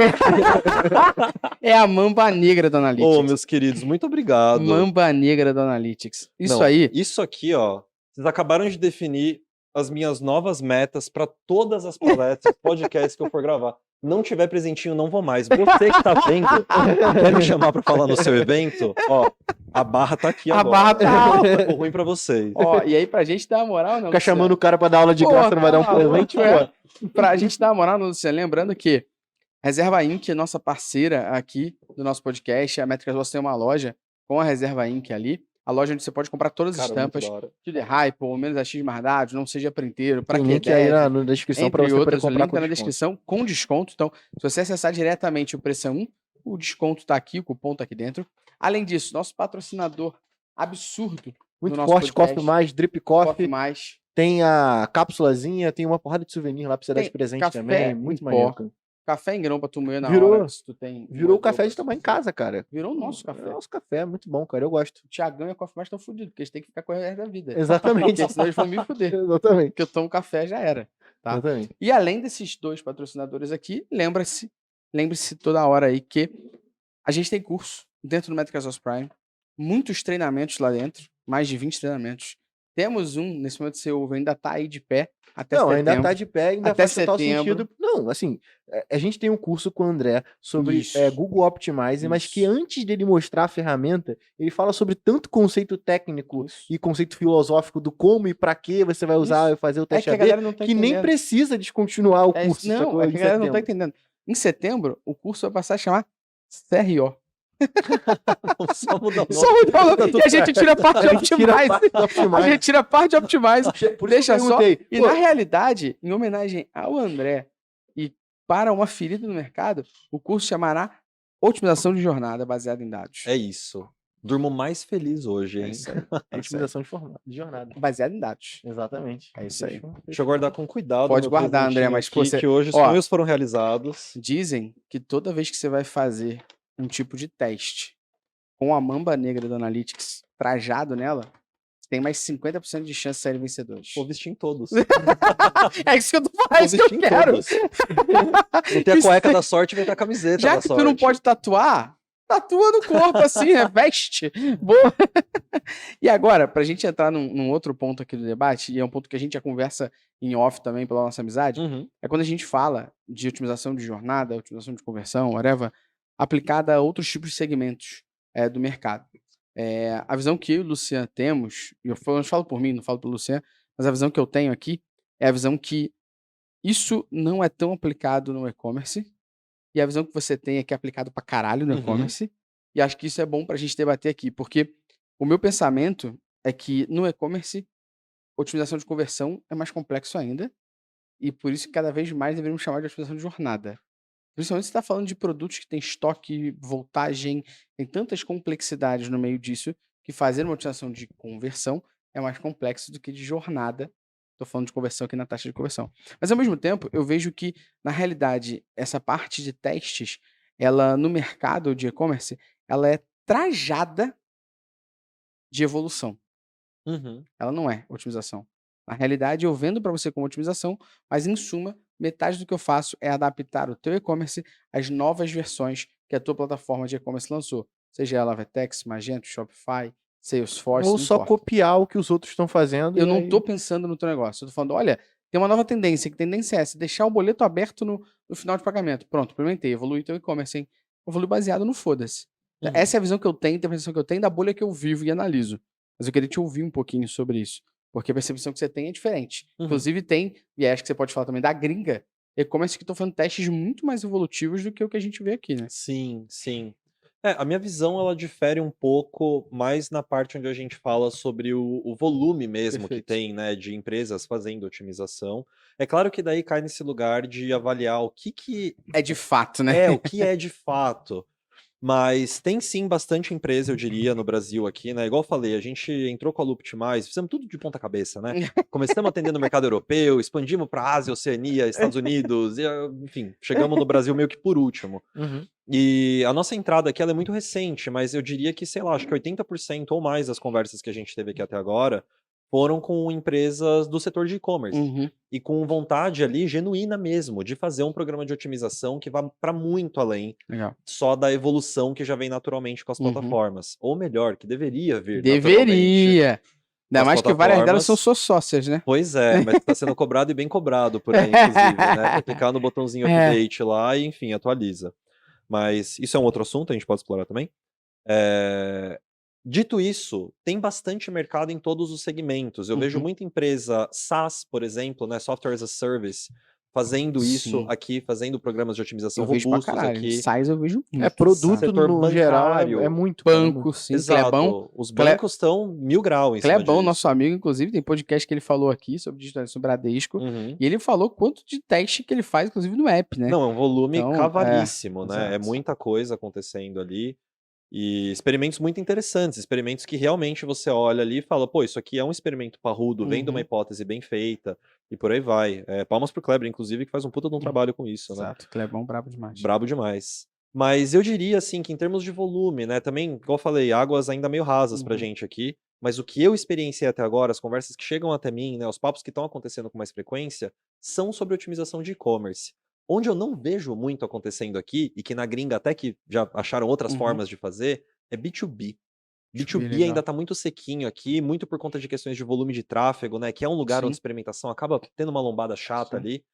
Speaker 1: é a Mamba Negra do Analytics.
Speaker 3: Ô, meus queridos, muito obrigado.
Speaker 1: Mamba Negra do Analytics. Isso
Speaker 3: Não,
Speaker 1: aí,
Speaker 3: Isso aqui, ó. Vocês acabaram de definir as minhas novas metas pra todas as palestras, podcasts que eu for gravar. Não tiver presentinho, não vou mais. Você que tá vendo, quer me chamar pra falar no seu evento? Ó, a barra tá aqui
Speaker 1: a
Speaker 3: agora.
Speaker 1: barra tá alta.
Speaker 3: Ficou ruim pra vocês.
Speaker 1: Ó, e aí, pra gente dar uma moral, não.
Speaker 2: Ficar chamando o cara pra dar aula de
Speaker 1: Pô,
Speaker 2: graça, não vai dar um
Speaker 1: tá
Speaker 2: presente,
Speaker 1: maluco,
Speaker 2: pô.
Speaker 1: Pra gente dar uma moral, não, Luciano, lembrando que Reserva Inc., nossa parceira aqui do nosso podcast, a Métricas Loss tem uma loja com a Reserva Inc. ali, a loja onde você pode comprar todas as
Speaker 3: Cara, muito
Speaker 1: estampas,
Speaker 3: da hora.
Speaker 1: tudo é hype, ou menos AX mais dados, não seja printeiro, pra
Speaker 2: Tem
Speaker 1: que
Speaker 2: link aí
Speaker 1: deve,
Speaker 2: na descrição pra
Speaker 1: entre
Speaker 2: você poder
Speaker 1: outras, o
Speaker 2: comprar
Speaker 1: link
Speaker 2: com
Speaker 1: tá na
Speaker 2: desconto.
Speaker 1: descrição com desconto, então se você acessar diretamente o preço é 1, o desconto tá aqui, o cupom tá aqui dentro. Além disso, nosso patrocinador absurdo
Speaker 2: Muito
Speaker 1: no nosso
Speaker 2: forte,
Speaker 1: podcast,
Speaker 2: Coffee Mais, Drip
Speaker 1: Coffee
Speaker 2: Coffee.
Speaker 1: Mais,
Speaker 2: Tem a cápsulazinha, tem uma porrada de souvenir lá pra você dar
Speaker 1: Tem
Speaker 2: de presente
Speaker 1: café
Speaker 2: também.
Speaker 1: em
Speaker 2: Muito
Speaker 1: pó.
Speaker 2: maneiro, cara.
Speaker 1: café em grão pra tu moer na
Speaker 2: Virou-
Speaker 1: hora, se tu tem...
Speaker 2: Virou o
Speaker 1: moedor
Speaker 2: café
Speaker 1: pra
Speaker 2: de
Speaker 1: tu
Speaker 2: tomar em
Speaker 1: fazer.
Speaker 2: casa, cara.
Speaker 1: Virou o nosso
Speaker 2: É
Speaker 1: café.
Speaker 2: nosso café, muito bom, cara. Eu gosto.
Speaker 1: O Thiagão e a Coffee Mais estão fodidos, porque eles têm que ficar com o resto da vida.
Speaker 2: Exatamente.
Speaker 1: Porque senão eles vão me fuder.
Speaker 2: Exatamente.
Speaker 1: Porque eu tomo café, já era. Tá.
Speaker 2: Exatamente.
Speaker 1: E além desses dois patrocinadores aqui, lembre-se toda hora aí que a gente tem curso dentro do Métricas Loss Prime, muitos treinamentos lá dentro, mais de 20 treinamentos. Temos um, nesse momento você ouve, ainda tá aí de pé até
Speaker 2: Não,
Speaker 1: setembro.
Speaker 2: ainda tá de pé, ainda
Speaker 1: Até
Speaker 2: faz total
Speaker 1: setembro.
Speaker 2: sentido. Não, assim, a gente tem um curso com o André sobre
Speaker 1: Isso.
Speaker 2: Google Optimize, mas que
Speaker 1: Isso.
Speaker 2: antes dele mostrar a ferramenta, ele fala sobre tanto conceito técnico
Speaker 1: Isso.
Speaker 2: e conceito filosófico do como e pra que você vai usar
Speaker 1: Isso.
Speaker 2: e fazer o
Speaker 1: É
Speaker 2: teste
Speaker 1: que a
Speaker 2: AB,
Speaker 1: galera não tá
Speaker 2: que nem
Speaker 1: entendendo.
Speaker 2: precisa descontinuar o
Speaker 1: É
Speaker 2: curso.
Speaker 1: isso. Não,
Speaker 2: sacou?
Speaker 1: é
Speaker 2: Em
Speaker 1: que a galera não tá
Speaker 2: setembro.
Speaker 1: entendendo. Em setembro, o curso vai passar a chamar CRO.
Speaker 3: Só mudar o
Speaker 1: Só
Speaker 3: nome.
Speaker 1: mudar o nome.
Speaker 2: Tá tudo
Speaker 1: E a gente tira a parte de
Speaker 2: A gente tira a
Speaker 1: Optimize.
Speaker 2: parte do
Speaker 1: A
Speaker 2: Optimize.
Speaker 1: gente tira a parte de Optimize.
Speaker 2: Por isso
Speaker 1: Deixa
Speaker 2: que eu
Speaker 1: só.
Speaker 2: perguntei,
Speaker 1: E
Speaker 2: pô,
Speaker 1: na realidade, em homenagem ao André e para uma ferida no mercado, o curso chamará Otimização de Jornada baseada em dados.
Speaker 3: É isso. Durmo mais feliz hoje,
Speaker 1: É
Speaker 3: hein?
Speaker 1: isso aí. É isso aí.
Speaker 2: otimização de jornada.
Speaker 1: Baseado em dados.
Speaker 2: Exatamente.
Speaker 1: É isso aí.
Speaker 2: Fechou,
Speaker 3: Deixa eu guardar com cuidado.
Speaker 1: Pode
Speaker 3: meu
Speaker 1: guardar, André,
Speaker 3: presentinho
Speaker 1: mas
Speaker 3: aqui,
Speaker 1: você-
Speaker 3: que hoje os
Speaker 1: Ó.
Speaker 3: sonhos foram realizados.
Speaker 1: Dizem que toda vez que você vai fazer um tipo de teste com a Mamba Negra do Analytics trajado nela, tem mais 50% de chance de sair vencedores.
Speaker 3: Vou vestir em todos.
Speaker 1: É isso que eu tô
Speaker 3: Vou
Speaker 1: falando, é isso que
Speaker 3: vestir
Speaker 1: eu
Speaker 3: em
Speaker 1: quero.
Speaker 3: todos. Vou ter a
Speaker 1: Isso-
Speaker 3: cueca da sorte e vai ter a camiseta
Speaker 1: Já
Speaker 3: da
Speaker 1: que
Speaker 3: sorte.
Speaker 1: tu não pode tatuar, tatua no corpo assim, né? Veste. Boa. E agora, pra gente entrar num outro ponto aqui do debate, e é um ponto que a gente já conversa em off também pela nossa amizade,
Speaker 3: Uhum.
Speaker 1: é quando a gente fala de otimização de jornada, otimização de conversão, whatever, aplicada a outros tipos de segmentos do mercado. A visão que eu e o Luciano temos, e eu falo por mim, não falo pelo Luciano, mas a visão que eu tenho aqui é a visão que isso não é tão aplicado no e-commerce, e a visão que você tem é que é aplicado pra caralho no
Speaker 3: Uhum.
Speaker 1: e-commerce, e acho que isso é bom pra gente debater aqui, porque o meu pensamento é que no e-commerce, otimização de conversão é mais complexo ainda, e por isso que cada vez mais deveríamos chamar de otimização de jornada. Principalmente se você está falando de produtos que tem estoque, voltagem, tem tantas complexidades no meio disso, que fazer uma otimização de conversão é mais complexo do que de jornada. Estou falando de conversão aqui na taxa de conversão. Mas ao mesmo tempo, eu vejo que, na realidade, essa parte de testes, ela no mercado de e-commerce, ela é trajada de evolução.
Speaker 3: Uhum.
Speaker 1: Ela não é otimização. Na realidade, eu vendo para você como otimização, mas em suma, metade do que eu faço é adaptar o teu e-commerce às novas versões que a tua plataforma de e-commerce lançou. Seja ela Vertex, Magento, Shopify, Salesforce,
Speaker 2: Ou
Speaker 1: não
Speaker 2: só
Speaker 1: importa.
Speaker 2: copiar o que os outros estão fazendo.
Speaker 1: Eu
Speaker 2: e
Speaker 1: não
Speaker 2: aí-
Speaker 1: tô pensando no teu negócio. Eu tô falando, olha, tem uma nova tendência, que tendência é essa, deixar o boleto aberto no final de pagamento. Pronto, implementei, evolui teu e-commerce, hein? Evolui baseado no foda-se.
Speaker 3: Uhum.
Speaker 1: Essa é a visão que eu tenho, a interpretação que eu tenho da bolha que eu vivo e analiso. Mas eu queria te ouvir um pouquinho sobre isso. Porque a percepção que você tem é diferente.
Speaker 3: Uhum.
Speaker 1: Inclusive tem, e acho que você pode falar também da gringa, e-commerce que estão fazendo testes muito mais evolutivos do que o que a gente vê aqui, né?
Speaker 3: Sim, sim. A minha visão ela difere um pouco mais na parte onde a gente fala sobre o volume mesmo que
Speaker 1: Perfeito.
Speaker 3: tem, né, de empresas fazendo otimização. É claro que daí cai nesse lugar de avaliar o que
Speaker 1: É de fato, né?
Speaker 3: o que é de fato. Mas tem sim bastante empresa, eu diria, no Brasil aqui, né? Igual eu falei, a gente entrou com a Looptimize, fizemos tudo de ponta cabeça, né? Começamos atendendo o mercado europeu, expandimos para Ásia, Oceania, Estados Unidos, e, enfim, chegamos no Brasil meio que por último.
Speaker 2: Uhum.
Speaker 3: E a nossa entrada aqui ela é muito recente, mas eu diria que, sei lá, acho que 80% ou mais das conversas que a gente teve aqui até agora foram com empresas do setor de e-commerce.
Speaker 1: Uhum.
Speaker 3: E com vontade ali, genuína mesmo, de fazer um programa de otimização que vá para muito além
Speaker 1: Legal.
Speaker 3: só da evolução que já vem naturalmente com as
Speaker 1: Uhum.
Speaker 3: plataformas. Ou melhor, que deveria vir naturalmente.
Speaker 1: Deveria! Ainda
Speaker 3: as
Speaker 1: mais que várias delas são
Speaker 3: plataformas.
Speaker 1: suas sócias, né?
Speaker 3: Pois é, mas tá sendo cobrado e bem cobrado por aí, inclusive, né? Pra clicar no botãozinho update lá e, enfim, atualiza. Mas isso é um outro assunto, a gente pode explorar também. Dito isso, tem bastante mercado em todos os segmentos. Eu vejo
Speaker 1: Uhum.
Speaker 3: muita empresa SaaS, por exemplo, né, Software as a Service, fazendo isso
Speaker 1: Sim.
Speaker 3: aqui, fazendo programas de otimização
Speaker 1: Eu vejo pra
Speaker 3: robustos
Speaker 1: caralho.
Speaker 3: aqui.
Speaker 1: Sais eu vejo muito.
Speaker 2: É produto
Speaker 3: Setor
Speaker 2: no geral,
Speaker 3: bancário,
Speaker 2: é muito. cara, é muito.
Speaker 1: Banco, sim.
Speaker 3: Exato.
Speaker 1: Clebão.
Speaker 3: Os bancos estão 1000 graus em cima
Speaker 1: Clebão,
Speaker 3: disso.
Speaker 1: nosso amigo, inclusive, tem podcast que ele falou aqui sobre digitalização Bradesco.
Speaker 3: Uhum.
Speaker 1: E ele falou quanto de teste que ele faz, inclusive, no app, né?
Speaker 3: Não, é um volume
Speaker 1: Então,
Speaker 3: cavalíssimo, né? É
Speaker 1: exato.
Speaker 3: muita coisa acontecendo ali. E experimentos muito interessantes, experimentos que realmente você olha ali e fala, pô, isso aqui é um experimento parrudo, vem de uma
Speaker 1: Uhum.
Speaker 3: hipótese bem feita, e por aí vai. Palmas pro Kleber, inclusive, que faz um puta de um trabalho com isso, né?
Speaker 1: Exato. Clebão, brabo demais.
Speaker 3: Brabo demais. Mas eu diria, assim, que em termos de volume, né, também, igual eu falei, águas ainda meio rasas pra
Speaker 1: Uhum.
Speaker 3: gente aqui, mas o que eu experienciei até agora, as conversas que chegam até mim, né, os papos que estão acontecendo com mais frequência, são sobre otimização de e-commerce. Onde eu não vejo muito acontecendo aqui, e que na gringa até que já acharam outras
Speaker 1: Uhum.
Speaker 3: formas de fazer, é B2B. B2B
Speaker 1: legal.
Speaker 3: ainda tá muito sequinho aqui, muito por conta de questões de volume de tráfego, né, que é um lugar
Speaker 1: Sim.
Speaker 3: onde experimentação acaba tendo uma lombada chata
Speaker 1: Sim.
Speaker 3: ali.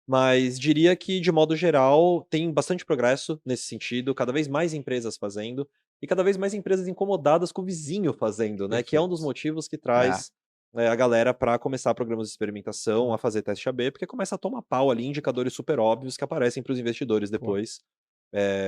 Speaker 3: Mas diria que, de modo geral, tem bastante progresso nesse sentido, cada vez mais empresas fazendo, e cada vez mais empresas incomodadas com o vizinho fazendo, né? Que é um dos
Speaker 1: Perfeito.
Speaker 3: motivos que traz a galera para começar programas de experimentação, a fazer teste AB, porque começa a tomar pau ali indicadores super óbvios que aparecem para os investidores depois,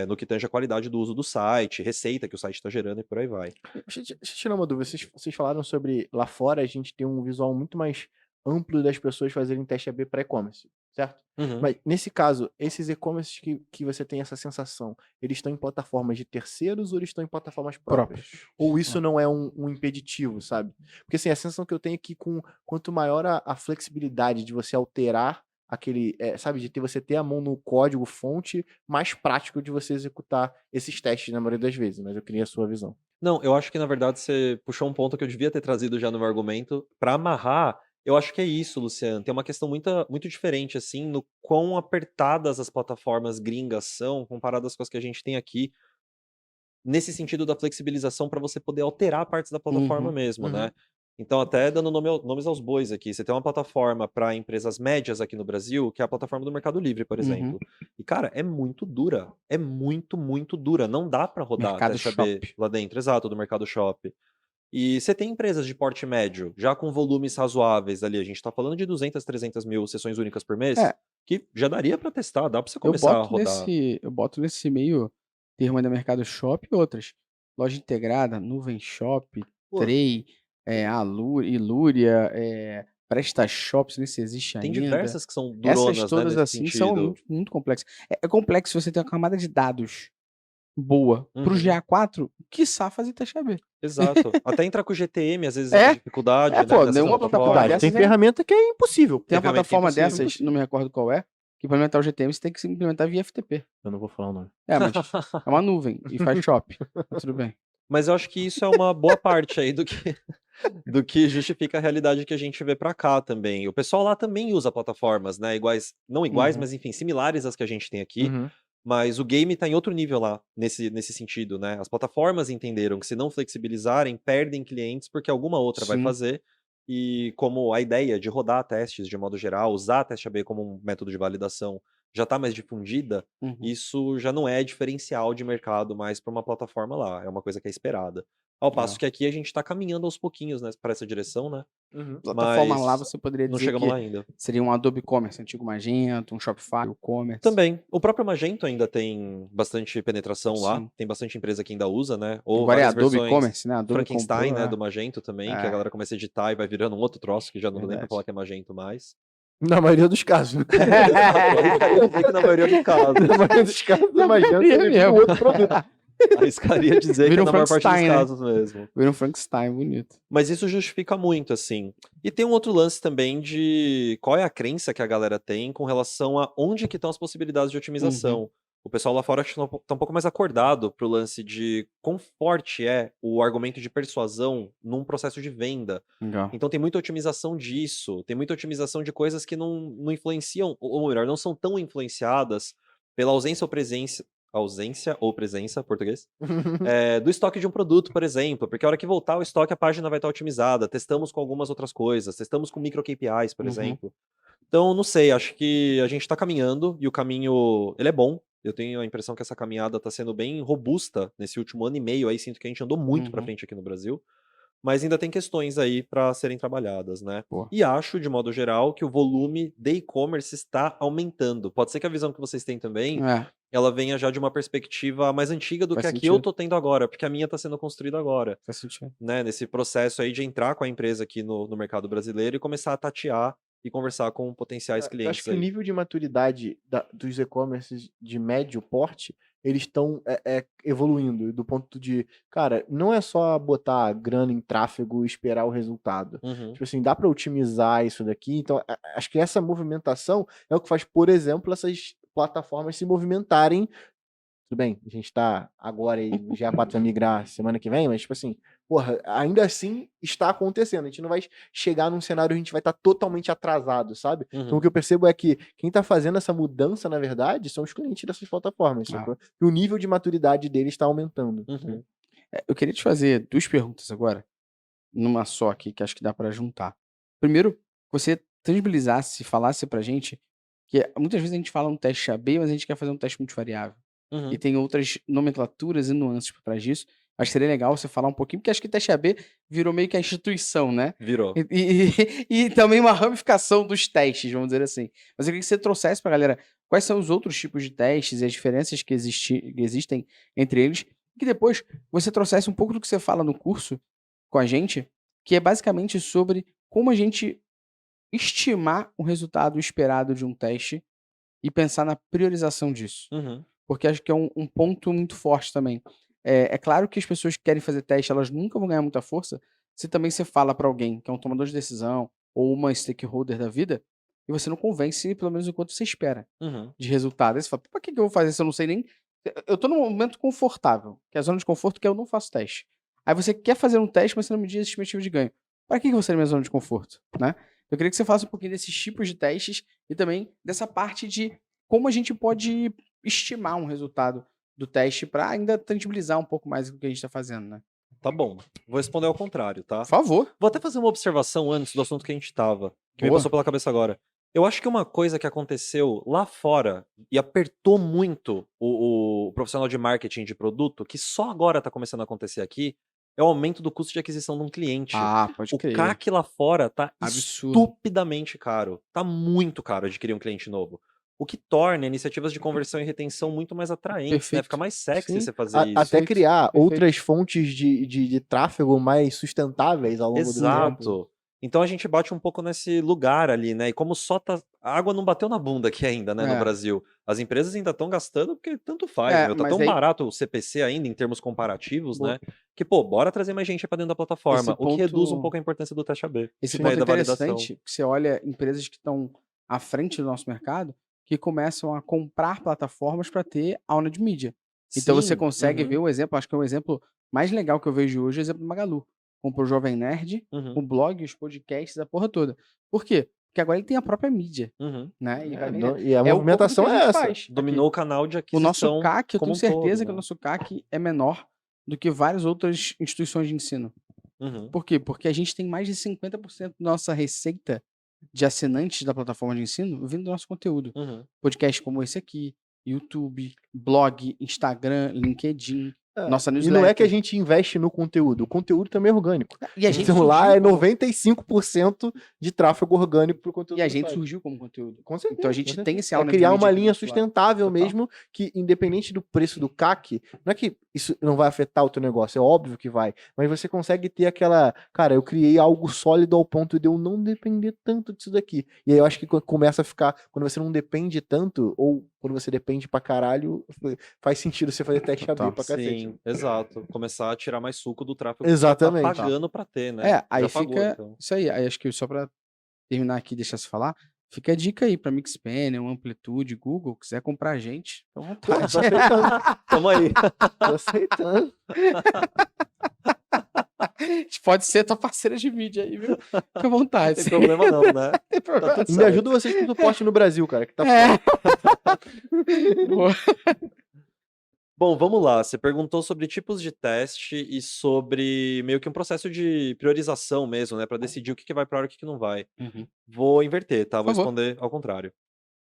Speaker 3: no que tange a qualidade do uso do site, receita que o site está gerando e por aí vai.
Speaker 2: Deixa eu tirar uma dúvida. Vocês falaram sobre lá fora a gente tem um visual muito mais amplo das pessoas fazerem teste AB para e-commerce, certo?
Speaker 3: Uhum.
Speaker 2: Mas nesse caso, esses e-commerces que você tem essa sensação, eles estão em plataformas de terceiros ou eles estão em plataformas próprias? Ou isso não é um impeditivo, sabe? Porque assim, a sensação que eu tenho é que quanto maior a flexibilidade de você alterar aquele, sabe, de você ter a mão no código fonte, mais prático de você executar esses testes na maioria das vezes, mas eu queria a sua visão.
Speaker 3: Não, eu acho que na verdade você puxou um ponto que eu devia ter trazido já no meu argumento. Para amarrar, eu acho que é isso, Luciano. Tem uma questão muito diferente, assim, no quão apertadas as plataformas gringas são comparadas com as que a gente tem aqui, nesse sentido da flexibilização para você poder alterar partes da plataforma
Speaker 1: Uhum.
Speaker 3: mesmo,
Speaker 2: Uhum.
Speaker 3: né? Então, até dando nomes aos bois aqui, você tem uma plataforma para empresas médias aqui no Brasil, que é a plataforma do Mercado Livre, por
Speaker 1: Uhum.
Speaker 3: exemplo. E, cara, é muito dura. É muito, muito dura. Não dá para rodar
Speaker 1: Mercado
Speaker 3: teste AB
Speaker 1: Shop.
Speaker 3: lá dentro, exato, do Mercado Shop. E você tem empresas de porte médio, já com volumes razoáveis ali, a gente tá falando de 200, 300 mil sessões únicas por mês,
Speaker 1: É.
Speaker 3: que já daria para testar, dá para você
Speaker 1: Eu
Speaker 3: começar a
Speaker 1: boto
Speaker 3: rodar.
Speaker 1: nesse meio termo aí da Mercado Shop e outras. Loja integrada, Nuvem Shop,
Speaker 3: Pô,
Speaker 1: Tray, Ilúria, PrestaShop, se nem se existe
Speaker 3: tem
Speaker 1: ainda.
Speaker 3: diversas que são
Speaker 1: Essas
Speaker 3: duronas, né,
Speaker 1: todas
Speaker 3: nesse
Speaker 1: assim são
Speaker 3: sentido.
Speaker 1: muito, muito complexas. É complexo se você tem uma camada de dados boa. Pro
Speaker 3: Uhum.
Speaker 1: GA4, quiçá fazer teste AB.
Speaker 3: Exato. Até entrar com o GTM, às vezes é dificuldade, né,
Speaker 1: pô,
Speaker 3: nessas
Speaker 1: nenhuma plataforma
Speaker 3: plataformas.
Speaker 1: dessas
Speaker 2: Tem ferramenta que é impossível.
Speaker 1: Tem uma
Speaker 3: Ferramenta
Speaker 1: plataforma
Speaker 3: impossível.
Speaker 1: dessas, não me recordo qual é, que para implementar o GTM você tem que se implementar via FTP.
Speaker 2: Eu não vou falar o nome.
Speaker 1: Mas é uma nuvem e faz shop. Mas tudo bem.
Speaker 3: Mas eu acho que isso é uma boa parte aí do que justifica a realidade que a gente vê pra cá também. O pessoal lá também usa plataformas, né, iguais, não iguais,
Speaker 1: Uhum.
Speaker 3: mas enfim, similares às que a gente tem aqui,
Speaker 2: Uhum.
Speaker 3: mas o game tá em outro nível lá, nesse sentido, né. As plataformas entenderam que se não flexibilizarem, perdem clientes, porque alguma outra vai
Speaker 1: Sim.
Speaker 3: fazer, e como a ideia de rodar testes de modo geral, usar a teste AB como um método de validação já tá mais difundida,
Speaker 1: Uhum.
Speaker 3: isso já não é diferencial de mercado mais pra uma plataforma lá, é uma coisa que é esperada. Ao passo
Speaker 1: Legal.
Speaker 3: que aqui a gente tá caminhando aos pouquinhos, né, pra essa direção, né,
Speaker 2: Uhum.
Speaker 1: Plataforma lá
Speaker 3: mas
Speaker 1: você poderia
Speaker 3: não
Speaker 1: dizer
Speaker 3: chegamos
Speaker 1: que
Speaker 3: lá ainda.
Speaker 1: seria um Adobe Commerce, antigo Magento, um Shopify, o Commerce.
Speaker 3: Também. O próprio Magento ainda tem bastante penetração lá,
Speaker 1: Sim.
Speaker 3: tem bastante empresa que ainda usa, né, ou
Speaker 1: Agora é
Speaker 3: várias
Speaker 1: Adobe
Speaker 3: versões
Speaker 1: Commerce, né? Adobe
Speaker 3: Frankenstein,
Speaker 1: comprou,
Speaker 3: né, do Magento também, que a
Speaker 1: É,
Speaker 3: galera começa a editar e vai virando um outro troço que já não dá nem pra
Speaker 1: verdade.
Speaker 3: falar que é Magento mais.
Speaker 2: Na maioria dos casos, né?
Speaker 3: Exato, arriscaria dizer que na maioria dos casos.
Speaker 2: Na maioria dos casos,
Speaker 1: Na
Speaker 2: Magento
Speaker 1: maioria
Speaker 2: ele vira um
Speaker 1: mesmo.
Speaker 2: outro produto.
Speaker 3: Arriscaria dizer que
Speaker 1: Vira
Speaker 3: é
Speaker 1: um
Speaker 3: na maior parte dos
Speaker 1: Frankenstein, né?
Speaker 3: casos mesmo.
Speaker 1: Vira um Frankenstein, bonito.
Speaker 3: Mas isso justifica muito, assim. E tem um outro lance também de qual é a crença que a galera tem com relação a onde que estão as possibilidades de
Speaker 1: Uhum.
Speaker 3: otimização. O pessoal lá fora acho que tá um pouco mais acordado pro lance de quão forte é o argumento de persuasão num processo de venda.
Speaker 1: Legal.
Speaker 3: Então tem muita otimização disso, tem muita otimização de coisas que não influenciam, ou melhor, não são tão influenciadas pela ausência ou presença, português, do estoque de um produto, por exemplo, porque a hora que voltar o estoque, a página vai estar otimizada. Testamos com algumas outras coisas, testamos com micro KPIs, por
Speaker 1: Uhum.
Speaker 3: exemplo. Então, não sei, acho que a gente está caminhando e o caminho, ele é bom. Eu tenho a impressão que essa caminhada está sendo bem robusta nesse último ano e meio aí, sinto que a gente andou muito para
Speaker 1: Uhum.
Speaker 3: frente aqui no Brasil, mas ainda tem questões aí para serem trabalhadas, né?
Speaker 1: Boa.
Speaker 3: E acho, de modo geral, que o volume de e-commerce está aumentando. Pode ser que a visão que vocês têm também
Speaker 1: É,
Speaker 3: ela venha já de uma perspectiva mais antiga do
Speaker 1: faz
Speaker 3: que a que eu
Speaker 1: sentido.
Speaker 3: tô tendo agora, porque a minha tá sendo construída agora,
Speaker 1: Faz sentido.
Speaker 3: né, nesse processo aí de entrar com a empresa aqui no mercado brasileiro e começar a tatear e conversar com potenciais
Speaker 2: Eu acho
Speaker 3: clientes
Speaker 2: que o
Speaker 3: aí.
Speaker 2: nível de maturidade dos e-commerces de médio porte, eles estão evoluindo do ponto de, cara, não é só botar grana em tráfego e esperar o resultado.
Speaker 3: Uhum,
Speaker 2: Tipo assim, dá para otimizar isso daqui. Então, acho que essa movimentação é o que faz, por exemplo, essas plataformas se movimentarem. Tudo bem, a gente tá agora e já para migrar semana que vem, mas tipo assim, porra, ainda assim está acontecendo. A gente não vai chegar num cenário onde a gente vai estar totalmente atrasado, sabe? Então o
Speaker 3: uhum,
Speaker 2: que eu percebo é que quem tá fazendo essa mudança, na verdade, são os clientes dessas plataformas,
Speaker 1: Ah,
Speaker 2: sacou? E o nível de maturidade deles está aumentando.
Speaker 3: uhum.
Speaker 1: eu queria te fazer duas perguntas agora, numa só aqui, que acho que dá pra juntar. Primeiro, você tangibilizasse, falasse pra gente que muitas vezes a gente fala um teste AB, mas a gente quer fazer um teste multivariável. E
Speaker 3: Uhum.
Speaker 1: tem outras nomenclaturas e nuances por trás disso. Acho que seria legal você falar um pouquinho, porque acho que teste AB virou meio que a instituição, né?
Speaker 3: Virou.
Speaker 1: E também uma ramificação dos testes, vamos dizer assim. Mas eu queria que você trouxesse pra galera quais são os outros tipos de testes e as diferenças que existem entre eles, e que depois você trouxesse um pouco do que você fala no curso com a gente, que é basicamente sobre como a gente estimar o resultado esperado de um teste e pensar na priorização disso.
Speaker 3: Uhum,
Speaker 1: Porque acho que é um ponto muito forte também. É claro que as pessoas que querem fazer teste, elas nunca vão ganhar muita força se também você fala para alguém que é um tomador de decisão ou uma stakeholder da vida e você não convence, pelo menos enquanto você espera,
Speaker 3: uhum,
Speaker 1: de resultado. Aí você fala: "Pra que eu vou fazer se eu não sei nem". Eu tô num momento confortável, que é a zona de conforto, que eu não faço teste. Aí você quer fazer um teste, mas você não medir a estimativa de ganho. Para que eu vou sair da minha zona de conforto, né? Eu queria que você falasse um pouquinho desses tipos de testes e também dessa parte de como a gente pode estimar um resultado do teste para ainda tangibilizar um pouco mais o que a gente está fazendo, né?
Speaker 3: tá bom. Vou responder ao contrário,
Speaker 1: Por
Speaker 3: tá?
Speaker 1: favor.
Speaker 3: Vou até fazer uma observação antes do assunto que a gente tava, que me
Speaker 1: Boa.
Speaker 3: passou pela cabeça agora. Eu acho que uma coisa que aconteceu lá fora e apertou muito o profissional de marketing de produto, que só agora tá começando a acontecer aqui, é o aumento do custo de aquisição de um cliente.
Speaker 1: Ah, pode
Speaker 3: O
Speaker 1: crer.
Speaker 3: CAC lá fora tá
Speaker 1: Absurdo.
Speaker 3: estupidamente caro. Tá muito caro adquirir um cliente novo. O que torna iniciativas de conversão e retenção muito mais atraentes, né? Fica
Speaker 1: Perfeito.
Speaker 3: mais sexy
Speaker 2: Sim,
Speaker 3: você fazer isso.
Speaker 2: até
Speaker 1: Perfeito.
Speaker 2: criar
Speaker 1: Perfeito.
Speaker 2: outras fontes de tráfego mais sustentáveis ao longo do tempo.
Speaker 3: Exato. Então a gente bate um pouco nesse lugar ali, né, e como só tá a água não bateu na bunda aqui ainda, né, no
Speaker 1: É.
Speaker 3: Brasil. As empresas ainda estão gastando porque tanto faz, meu, tá
Speaker 1: Mas
Speaker 3: tão
Speaker 1: aí,
Speaker 3: barato o CPC ainda em termos comparativos,
Speaker 1: boa.
Speaker 3: né, que, pô, bora trazer mais gente pra dentro da
Speaker 1: Esse
Speaker 3: plataforma, o que reduz um
Speaker 1: ponto,
Speaker 3: pouco a importância do teste AB,
Speaker 1: esse
Speaker 3: né, e
Speaker 1: ponto é
Speaker 3: da validação.
Speaker 1: interessante, que você olha empresas que estão à frente do nosso mercado, que começam a comprar plataformas para ter aula de mídia. Então você
Speaker 3: Sim,
Speaker 1: consegue ver
Speaker 3: uhum,
Speaker 1: o exemplo, acho que é um exemplo mais legal que eu vejo hoje é o exemplo do Magalu. Comprou o Jovem Nerd, o blog, os podcasts, a porra toda. Por quê? Porque agora ele tem a própria mídia, né? E vai ganhar.
Speaker 2: E a
Speaker 1: É o pouco do que
Speaker 2: movimentação
Speaker 1: a
Speaker 2: é
Speaker 1: gente
Speaker 2: essa.
Speaker 1: faz
Speaker 3: Dominou
Speaker 1: aqui.
Speaker 3: o canal de
Speaker 1: O nosso
Speaker 3: aquisição
Speaker 1: CAC, eu
Speaker 3: como
Speaker 1: tenho
Speaker 3: um todo,
Speaker 1: certeza que o
Speaker 3: né?
Speaker 1: nosso CAC é menor do que várias outras instituições de ensino.
Speaker 3: Uhum.
Speaker 1: Por quê? Porque a gente tem mais de 50% da nossa receita de assinantes da plataforma de ensino vindo do nosso conteúdo.
Speaker 3: Uhum.
Speaker 1: Podcast como esse aqui, YouTube, blog, Instagram, LinkedIn, nossa
Speaker 2: E não é
Speaker 1: newsletter.
Speaker 2: que a gente investe no conteúdo, o conteúdo também é orgânico.
Speaker 1: E a gente
Speaker 2: Então lá
Speaker 1: surgiu
Speaker 2: é
Speaker 1: como-
Speaker 2: 95% de tráfego orgânico pro conteúdo
Speaker 1: E a
Speaker 2: que
Speaker 1: gente
Speaker 2: faz.
Speaker 1: surgiu como conteúdo.
Speaker 2: Com certeza.
Speaker 1: Então a
Speaker 2: com
Speaker 1: gente
Speaker 2: certeza.
Speaker 1: tem esse
Speaker 2: É
Speaker 1: aula
Speaker 2: criar
Speaker 1: de
Speaker 2: uma
Speaker 1: mídia
Speaker 2: linha
Speaker 1: pro nosso lado.
Speaker 2: sustentável
Speaker 1: Total.
Speaker 2: mesmo, que independente do preço do CAC, não é que isso não vai afetar o teu negócio, é óbvio que vai, mas você consegue ter aquela, cara, eu criei algo sólido ao ponto de eu não depender tanto disso daqui. E aí eu acho que começa a ficar, quando você não depende tanto, ou quando você depende pra caralho, faz sentido você fazer teste
Speaker 1: Total.
Speaker 2: AB pra cacete.
Speaker 3: Sim, exato. Começar a tirar mais suco do tráfego
Speaker 2: Exatamente.
Speaker 3: que você tá pagando pra ter, né?
Speaker 1: Aí
Speaker 3: Já pagou,
Speaker 1: fica
Speaker 3: então.
Speaker 1: isso aí. Aí acho que só pra terminar aqui e deixar você falar, fica a dica aí pra Mixpanel, Amplitude, Google, quiser comprar a gente, fica à
Speaker 2: Pô,
Speaker 1: vontade.
Speaker 2: tô aceitando,
Speaker 3: Tamo aí.
Speaker 2: tô aceitando.
Speaker 1: A gente pode ser tua parceira de mídia aí, viu? Fica à
Speaker 3: Não
Speaker 1: vontade.
Speaker 3: tem problema não, né?
Speaker 1: Tem problema.
Speaker 3: Tá tudo
Speaker 2: Ainda
Speaker 3: certo.
Speaker 2: ajuda vocês com o suporte no Brasil, cara, que tá
Speaker 1: É.
Speaker 2: foda.
Speaker 1: Boa.
Speaker 3: Bom, vamos lá. Você perguntou sobre tipos de teste e sobre meio que um processo de priorização mesmo, né? Pra decidir o que vai pra hora e o que não vai.
Speaker 1: Uhum.
Speaker 3: Vou inverter, tá? Vou
Speaker 1: Por favor.
Speaker 3: responder ao contrário.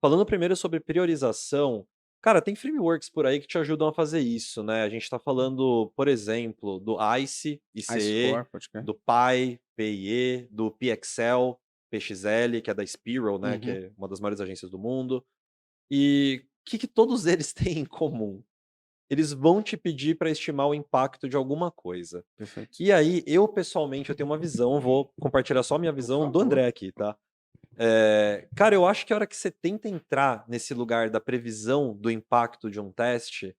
Speaker 3: Falando primeiro sobre priorização, cara, tem frameworks por aí que te ajudam a fazer isso, né? A gente tá falando, por exemplo, do ICE, ICE,
Speaker 1: iScore, pode crer.
Speaker 3: do PI, PIE, do PXL, PXL, que é da Spiral, né? Que
Speaker 1: Uhum.
Speaker 3: é uma das maiores agências do mundo. E o que todos eles têm em comum? Eles vão te pedir para estimar o impacto de alguma coisa.
Speaker 1: Perfeito.
Speaker 3: E aí, eu pessoalmente, eu tenho uma visão, vou compartilhar só a minha visão do
Speaker 1: favor.
Speaker 3: André aqui, tá? Cara, eu acho que a hora que você tenta entrar nesse lugar da previsão do impacto de um teste,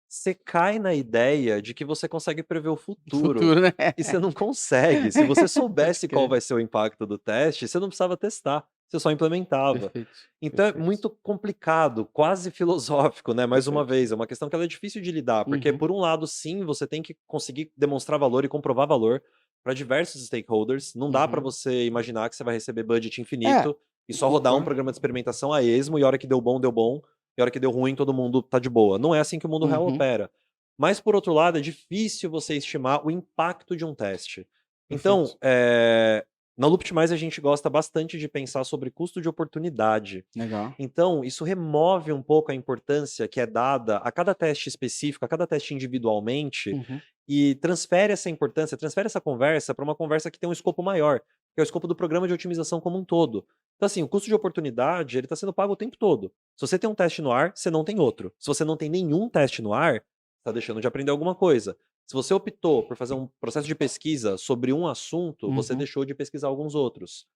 Speaker 3: você cai na ideia de que você consegue prever o futuro.
Speaker 1: Futuro, né?
Speaker 3: E você não consegue. Se você soubesse
Speaker 1: Pode
Speaker 3: qual
Speaker 1: crer.
Speaker 3: vai ser o impacto do teste, você não precisava testar. Você só implementava.
Speaker 1: Perfeito.
Speaker 3: Então é
Speaker 1: Perfeito.
Speaker 3: muito complicado, quase filosófico, né? Mais uma
Speaker 1: Perfeito.
Speaker 3: vez, é uma questão que ela é difícil de lidar, porque
Speaker 1: Uhum.
Speaker 3: por um lado, sim, você tem que conseguir demonstrar valor e comprovar valor para diversos stakeholders. Não dá para
Speaker 1: Uhum.
Speaker 3: você imaginar que você vai receber budget
Speaker 1: É,
Speaker 3: infinito e só rodar um
Speaker 1: concordo.
Speaker 3: programa de experimentação a esmo e a hora que deu bom, deu bom, e a hora que deu ruim, todo mundo tá de boa. Não é assim que o mundo real
Speaker 1: Uhum.
Speaker 3: opera. Mas por outro lado, é difícil você estimar o impacto de um teste. Então,
Speaker 1: Perfeito.
Speaker 3: na Looptimize a gente gosta bastante de pensar sobre custo de oportunidade.
Speaker 1: Legal.
Speaker 3: Então, isso remove um pouco a importância que é dada a cada teste específico, a cada teste individualmente,
Speaker 1: Uhum.
Speaker 3: e transfere essa importância, transfere essa conversa para uma conversa que tem um escopo maior, que é o escopo do programa de otimização como um todo. Então, assim, o custo de oportunidade, ele está sendo pago o tempo todo. Se você tem um teste no ar, você não tem outro. Se você não tem nenhum teste no ar, está deixando de aprender alguma coisa. Se você optou por fazer um processo de pesquisa sobre um assunto, você
Speaker 1: Uhum.
Speaker 3: deixou de pesquisar alguns outros.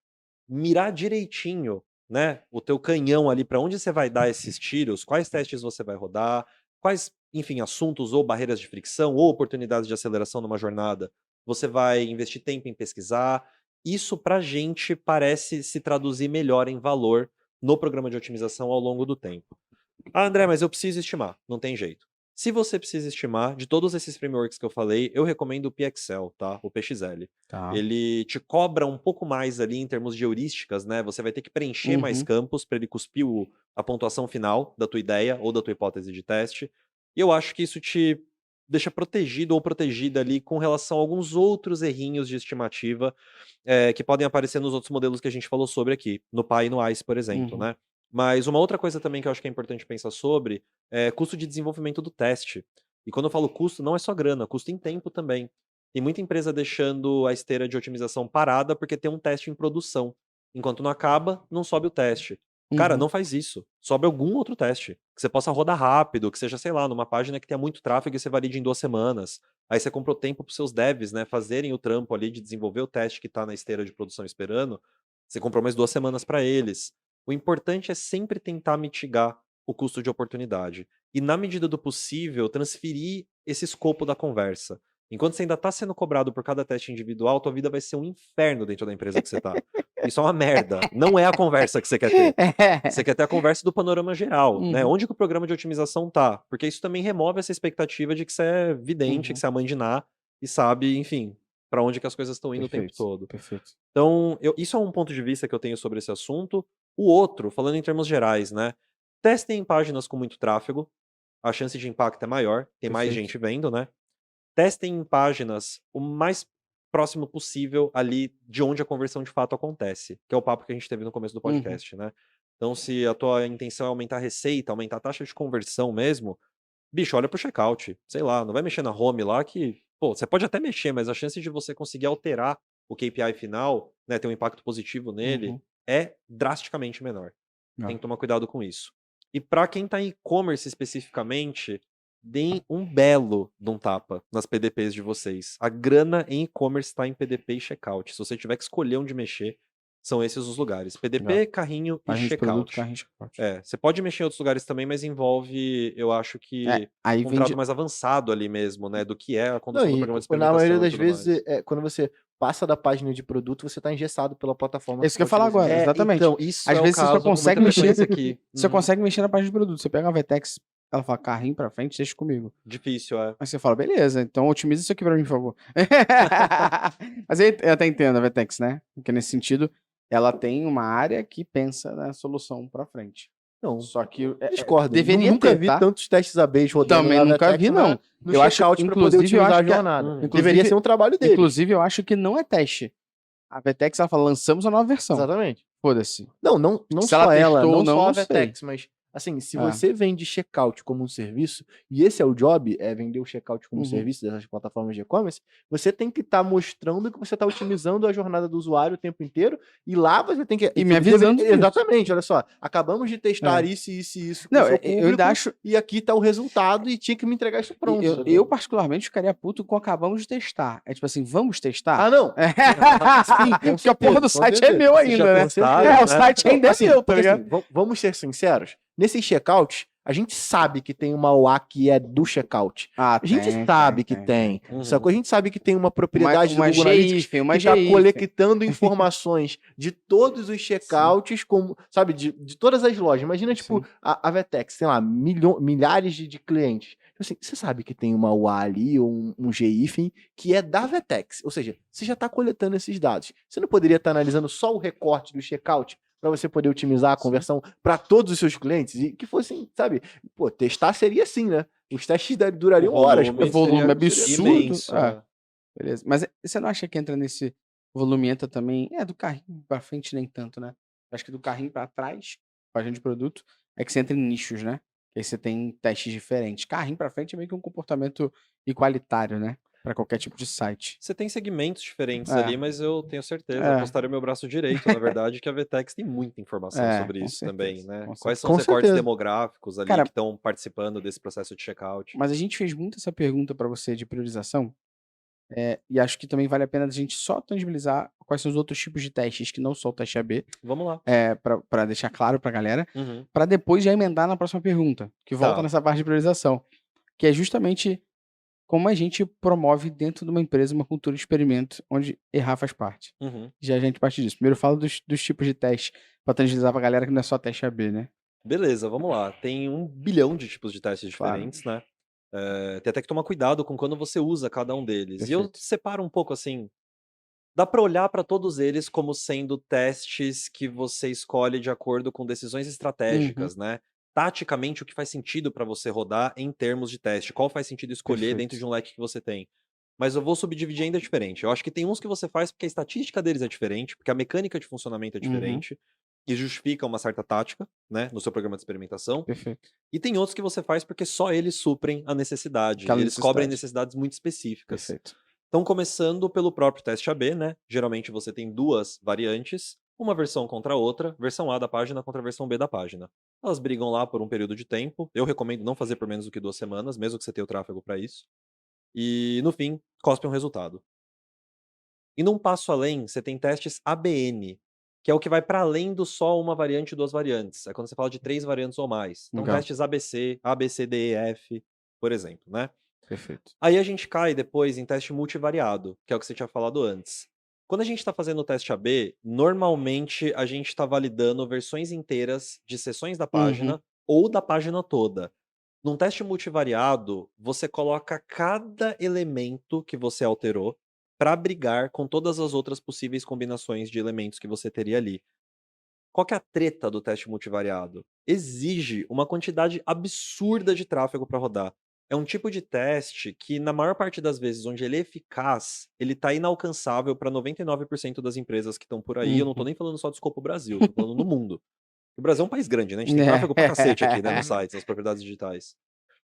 Speaker 3: Mirar direitinho, né, o teu canhão ali para onde você vai dar esses tiros, quais testes você vai rodar, quais, enfim, assuntos ou barreiras de fricção ou oportunidades de aceleração numa jornada, você vai investir tempo em pesquisar. Isso pra gente parece se traduzir melhor em valor no programa de otimização ao longo do tempo. Ah, André, mas eu preciso estimar. Não tem jeito. Se você precisa estimar, de todos esses frameworks que eu falei, eu recomendo o PXL, tá? O PXL.
Speaker 1: Tá.
Speaker 3: Ele te cobra um pouco mais ali em termos de heurísticas, né? Você vai ter que preencher mais
Speaker 1: Uhum.
Speaker 3: campos para ele cuspir a pontuação final da tua ideia ou da tua hipótese de teste. E eu acho que isso te deixa protegido ou protegida ali com relação a alguns outros errinhos de estimativa que podem aparecer nos outros modelos que a gente falou sobre aqui, no PI e no ICE, por exemplo,
Speaker 1: Uhum.
Speaker 3: né? Mas uma outra coisa também que eu acho que é importante pensar sobre é custo de desenvolvimento do teste. E quando eu falo custo, não é só grana, custo em tempo também. Tem muita empresa deixando a esteira de otimização parada porque tem um teste em produção. Enquanto não acaba, não sobe o teste. Cara,
Speaker 1: Uhum.
Speaker 3: não faz isso. Sobe algum outro teste. Que você possa rodar rápido, que seja, sei lá, numa página que tenha muito tráfego e você valide em 2 semanas. Aí você comprou tempo para os seus devs, né, fazerem o trampo ali de desenvolver o teste que está na esteira de produção esperando. Você comprou mais 2 semanas para eles. O importante é sempre tentar mitigar o custo de oportunidade. E, na medida do possível, transferir esse escopo da conversa. Enquanto você ainda está sendo cobrado por cada teste individual, tua vida vai ser um inferno dentro da empresa que você está. Isso é uma merda. Não é a conversa que você quer ter. Você quer ter a conversa do panorama geral, né?
Speaker 1: Uhum.
Speaker 3: Onde que o programa de otimização tá? Porque isso também remove essa expectativa de que você é vidente, que
Speaker 1: Uhum.
Speaker 3: você é a mãe de Ná e sabe, enfim, para onde que as coisas estão indo o tempo
Speaker 2: Perfeito,
Speaker 3: todo.
Speaker 2: perfeito.
Speaker 3: Então, isso é um ponto de vista que eu tenho sobre esse assunto. O outro, falando em termos gerais, né? Testem em páginas com muito tráfego, a chance de impacto é maior, tem mais
Speaker 2: Perfeito.
Speaker 3: gente vendo, né? Testem em páginas o mais próximo possível ali de onde a conversão de fato acontece, que é o papo que a gente teve no começo do
Speaker 1: Uhum.
Speaker 3: podcast, né? Então, se a tua intenção é aumentar a receita, aumentar a taxa de conversão mesmo, bicho, olha pro checkout, sei lá, não vai mexer na home lá que, pô, você pode até mexer, mas a chance de você conseguir alterar o KPI final, né, ter um impacto positivo nele,
Speaker 1: Uhum.
Speaker 3: é drasticamente menor.
Speaker 1: Ah.
Speaker 3: Tem que tomar cuidado com isso. E para quem tá em e-commerce especificamente, deem um belo de um tapa nas PDPs de vocês. A grana em e-commerce está em PDP e checkout. Se você tiver que escolher onde mexer, são esses os lugares: PDP, carrinho e
Speaker 1: Carrinho de produto,
Speaker 3: checkout.
Speaker 1: carrinho de checkout.
Speaker 3: Você pode mexer em outros lugares também, mas envolve, eu acho que,
Speaker 1: Aí
Speaker 3: um
Speaker 1: vem
Speaker 3: trato
Speaker 1: de...
Speaker 3: mais avançado ali mesmo, né, do que é a
Speaker 2: Não,
Speaker 3: condução do
Speaker 2: e
Speaker 3: programa de
Speaker 2: na maioria
Speaker 3: experimentação e
Speaker 2: das
Speaker 3: tudo mais.
Speaker 2: vezes, quando você passa da página de produto, você tá engessado pela plataforma
Speaker 1: É isso que eu ia
Speaker 2: tá
Speaker 1: falar
Speaker 2: utilizando.
Speaker 1: agora, exatamente.
Speaker 3: Então, isso
Speaker 1: Às
Speaker 3: é o
Speaker 1: vezes você só
Speaker 3: caso com
Speaker 1: consegue
Speaker 3: muita
Speaker 1: mexer,
Speaker 3: frequência aqui.
Speaker 1: você
Speaker 3: Uhum.
Speaker 1: consegue mexer na página de produto. Você pega a Vetex, ela fala carrinho pra frente, deixa comigo.
Speaker 3: Difícil, é.
Speaker 1: Aí você fala, beleza, então otimiza isso aqui pra mim, por favor. Mas eu até entendo a Vetex, né? Porque nesse sentido, ela tem uma área que pensa na solução pra frente.
Speaker 2: Não,
Speaker 1: Só que
Speaker 2: discordo.
Speaker 1: deveria
Speaker 2: Nunca
Speaker 1: ter,
Speaker 2: vi
Speaker 1: tá?
Speaker 2: tantos testes AB rodando
Speaker 1: Também
Speaker 2: na
Speaker 1: nunca
Speaker 2: Vetex
Speaker 1: vi, não.
Speaker 2: no
Speaker 1: Eu acho,
Speaker 2: checkout para poder
Speaker 1: inclusive, eu
Speaker 2: otimizar
Speaker 1: acho
Speaker 2: a
Speaker 1: que
Speaker 2: jornada.
Speaker 3: Uhum.
Speaker 2: Deveria ser um trabalho deles.
Speaker 1: inclusive, eu acho que não é teste. A Vetex, ela fala, lançamos a nova versão.
Speaker 2: Exatamente.
Speaker 1: Foda-se.
Speaker 2: Não
Speaker 1: Se
Speaker 2: só
Speaker 1: ela
Speaker 2: ela,
Speaker 1: testou
Speaker 2: não
Speaker 1: ou não,
Speaker 2: só a
Speaker 1: não sei.
Speaker 2: Vetex, mas assim, se
Speaker 1: É.
Speaker 2: você vende checkout como um serviço, e esse é o job, é vender o checkout como
Speaker 1: Uhum.
Speaker 2: serviço dessas plataformas de e-commerce, você tem que estar mostrando que você está otimizando a jornada do usuário o tempo inteiro, e lá você tem que...
Speaker 1: E me avisando disso.
Speaker 2: Exatamente, olha só, acabamos de testar isso e isso e isso com o
Speaker 1: Não,
Speaker 2: seu
Speaker 1: eu
Speaker 2: público,
Speaker 1: ainda acho...
Speaker 2: e aqui tá o resultado, e tinha que me entregar isso pronto.
Speaker 1: Eu particularmente, ficaria puto com acabamos de testar. É tipo assim, vamos testar?
Speaker 2: Ah, não!
Speaker 1: Sim, porque a porra do
Speaker 2: com
Speaker 1: site é
Speaker 2: certeza.
Speaker 1: meu
Speaker 3: Vocês já
Speaker 1: ainda, né?
Speaker 3: testaram,
Speaker 1: O
Speaker 3: né?
Speaker 1: site ainda é
Speaker 2: Assim,
Speaker 1: meu, tá
Speaker 2: porque,
Speaker 1: ligado?
Speaker 2: assim, vamos ser sinceros, nesses checkouts, a gente sabe que tem uma OA que é do checkout.
Speaker 1: Ah,
Speaker 2: A gente sabe que tem.
Speaker 3: Uhum.
Speaker 2: Sacou? A gente sabe que tem uma propriedade
Speaker 1: Uma
Speaker 2: do Google Analytics
Speaker 1: GIF, uma
Speaker 2: que está
Speaker 1: GIF.
Speaker 2: coletando informações de todos os checkouts, como, sabe, de todas as lojas. Imagina, tipo,
Speaker 1: Sim.
Speaker 2: a Vetex, tem lá, milhares de clientes. Tipo assim, você sabe que tem uma UA ali, ou um GIF, que é da Vetex. Ou seja, você já está coletando esses dados. Você não poderia estar analisando só o recorte do checkout para você poder otimizar a conversão para todos os seus clientes e que fossem, sabe, pô, testar seria assim, né? Os testes durariam horas.
Speaker 3: volume
Speaker 1: O volume
Speaker 3: seria
Speaker 1: absurdo.
Speaker 3: imenso,
Speaker 1: Ah,
Speaker 3: né?
Speaker 1: beleza. Mas você não acha que entra nesse volume, entra também... do carrinho pra frente nem tanto, né? Acho que do carrinho pra trás, página de produto, é que você entra em nichos, né? Que aí você tem testes diferentes. Carrinho pra frente é meio que um comportamento igualitário, né? Pra qualquer tipo de site.
Speaker 3: Você tem segmentos diferentes
Speaker 1: É.
Speaker 3: ali, mas eu tenho certeza,
Speaker 1: É.
Speaker 3: apostaria meu braço direito, na verdade, que a Vetex tem muita informação sobre
Speaker 1: Com
Speaker 3: isso também,
Speaker 1: certeza,
Speaker 3: né?
Speaker 1: com
Speaker 3: Quais são
Speaker 2: Com
Speaker 3: os recortes
Speaker 2: certeza.
Speaker 3: demográficos ali
Speaker 1: Cara,
Speaker 3: que estão participando desse processo de checkout?
Speaker 1: Mas a gente fez muito essa pergunta pra você de priorização, e acho que também vale a pena a gente só tangibilizar quais são os outros tipos de testes que não só o teste AB,
Speaker 3: Vamos lá.
Speaker 1: pra deixar claro pra galera,
Speaker 3: Uhum.
Speaker 1: pra depois já emendar na próxima pergunta, que volta
Speaker 3: Tá.
Speaker 1: nessa parte de priorização, que é justamente como a gente promove dentro de uma empresa uma cultura de experimento onde errar faz parte.
Speaker 3: Uhum.
Speaker 1: Já a gente parte disso. Primeiro fala dos tipos de teste, pra tangibilizar pra galera que não é só teste AB, né?
Speaker 3: Beleza, vamos lá. Tem 1 bilhão de tipos de testes
Speaker 1: Claro.
Speaker 3: diferentes, né? Tem até que tomar cuidado com quando você usa cada um deles. E eu
Speaker 1: Perfeito.
Speaker 3: separo um pouco assim. Dá pra olhar pra todos eles como sendo testes que você escolhe de acordo com decisões estratégicas, né? Taticamente, o que faz sentido pra você rodar em termos de teste. Qual faz sentido escolher dentro
Speaker 1: Perfeito.
Speaker 3: de um leque que você tem. Mas eu vou subdividir ainda diferente. Eu acho que tem uns que você faz porque a estatística deles é diferente, porque a mecânica de funcionamento é diferente, e justifica uma certa tática, né, no seu programa de experimentação.
Speaker 1: Perfeito.
Speaker 3: E tem outros que você faz porque só eles suprem a necessidade.
Speaker 1: Aquela
Speaker 3: Eles cobrem
Speaker 1: necessidade.
Speaker 3: necessidades muito específicas.
Speaker 1: Perfeito.
Speaker 3: Então, começando pelo próprio teste AB, né? Geralmente você tem 2 variantes, uma versão contra a outra, versão A da página contra a versão B da página. Elas brigam lá por um período de tempo. Eu recomendo não fazer por menos do que 2 semanas, mesmo que você tenha o tráfego para isso. E, no fim, cospe um resultado. E num passo além, você tem testes ABN, que é o que vai para além do só uma variante e 2 variantes. É quando você fala de 3 variantes ou mais. Então,
Speaker 1: Legal.
Speaker 3: testes ABC, ABCDEF, por exemplo, né?
Speaker 1: Perfeito.
Speaker 3: Aí a gente cai depois em teste multivariado, que é o que você tinha falado antes. Quando a gente está fazendo o teste AB, normalmente a gente está validando versões inteiras de seções da página ou da página toda. Num teste multivariado, você coloca cada elemento que você alterou para brigar com todas as outras possíveis combinações de elementos que você teria ali. Qual que é a treta do teste multivariado? Exige uma quantidade absurda de tráfego para rodar. É um tipo de teste que, na maior parte das vezes onde ele é eficaz, ele está inalcançável para 99% das empresas que estão por aí. Eu não estou
Speaker 1: Uhum.
Speaker 3: nem falando só do escopo Brasil, estou falando no mundo. O Brasil é um país grande, né? A gente tem tráfego pra cacete aqui, né, nos sites, nas propriedades digitais.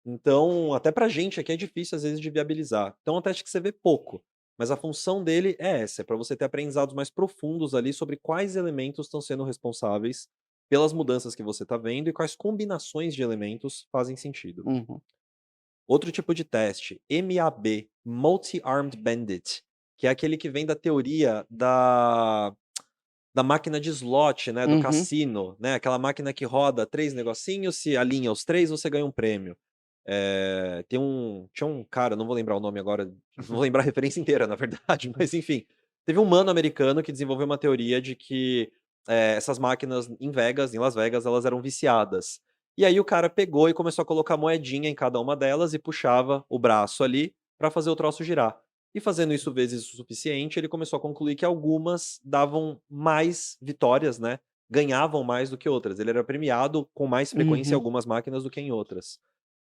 Speaker 3: Então, até pra gente aqui é difícil às vezes de viabilizar. Então é um teste que você vê pouco, mas a função dele é essa, é para você ter aprendizados mais profundos ali sobre quais elementos estão sendo responsáveis pelas mudanças que você está vendo e quais combinações de elementos fazem sentido.
Speaker 1: Uhum.
Speaker 3: Outro tipo de teste, MAB, Multi-Armed Bandit, que é aquele que vem da teoria da máquina de slot, né, do
Speaker 1: Uhum.
Speaker 3: cassino, né, aquela máquina que roda 3 negocinhos, se alinha os 3, você ganha um prêmio. Tinha um cara, não vou lembrar o nome agora, não vou lembrar a referência inteira, na verdade, mas enfim. Teve um mano americano que desenvolveu uma teoria de que essas máquinas em Las Vegas, elas eram viciadas. E aí o cara pegou e começou a colocar moedinha em cada uma delas e puxava o braço ali para fazer o troço girar. E fazendo isso vezes o suficiente, ele começou a concluir que algumas davam mais vitórias, né? Ganhavam mais do que outras. Ele era premiado com mais frequência em
Speaker 1: Uhum.
Speaker 3: algumas máquinas do que em outras.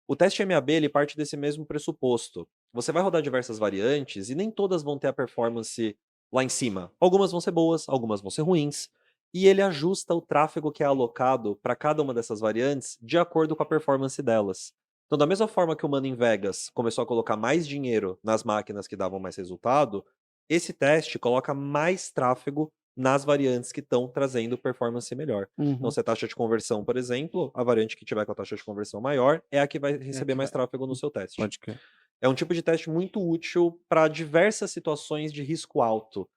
Speaker 3: O teste MAB ele parte desse mesmo pressuposto. Você vai rodar diversas variantes e nem todas vão ter a performance lá em cima. Algumas vão ser boas, algumas vão ser ruins. E ele ajusta o tráfego que é alocado para cada uma dessas variantes de acordo com a performance delas. Então, da mesma forma que o mano em Vegas começou a colocar mais dinheiro nas máquinas que davam mais resultado, esse teste coloca mais tráfego nas variantes que estão trazendo performance melhor. Então,
Speaker 1: Uhum.
Speaker 3: se a taxa de conversão, por exemplo, a variante que tiver com a taxa de conversão maior é a que vai receber
Speaker 1: que
Speaker 3: mais
Speaker 1: vai.
Speaker 3: tráfego no seu teste.
Speaker 1: Pode crer.
Speaker 3: É um tipo de teste muito útil para diversas situações de risco alto.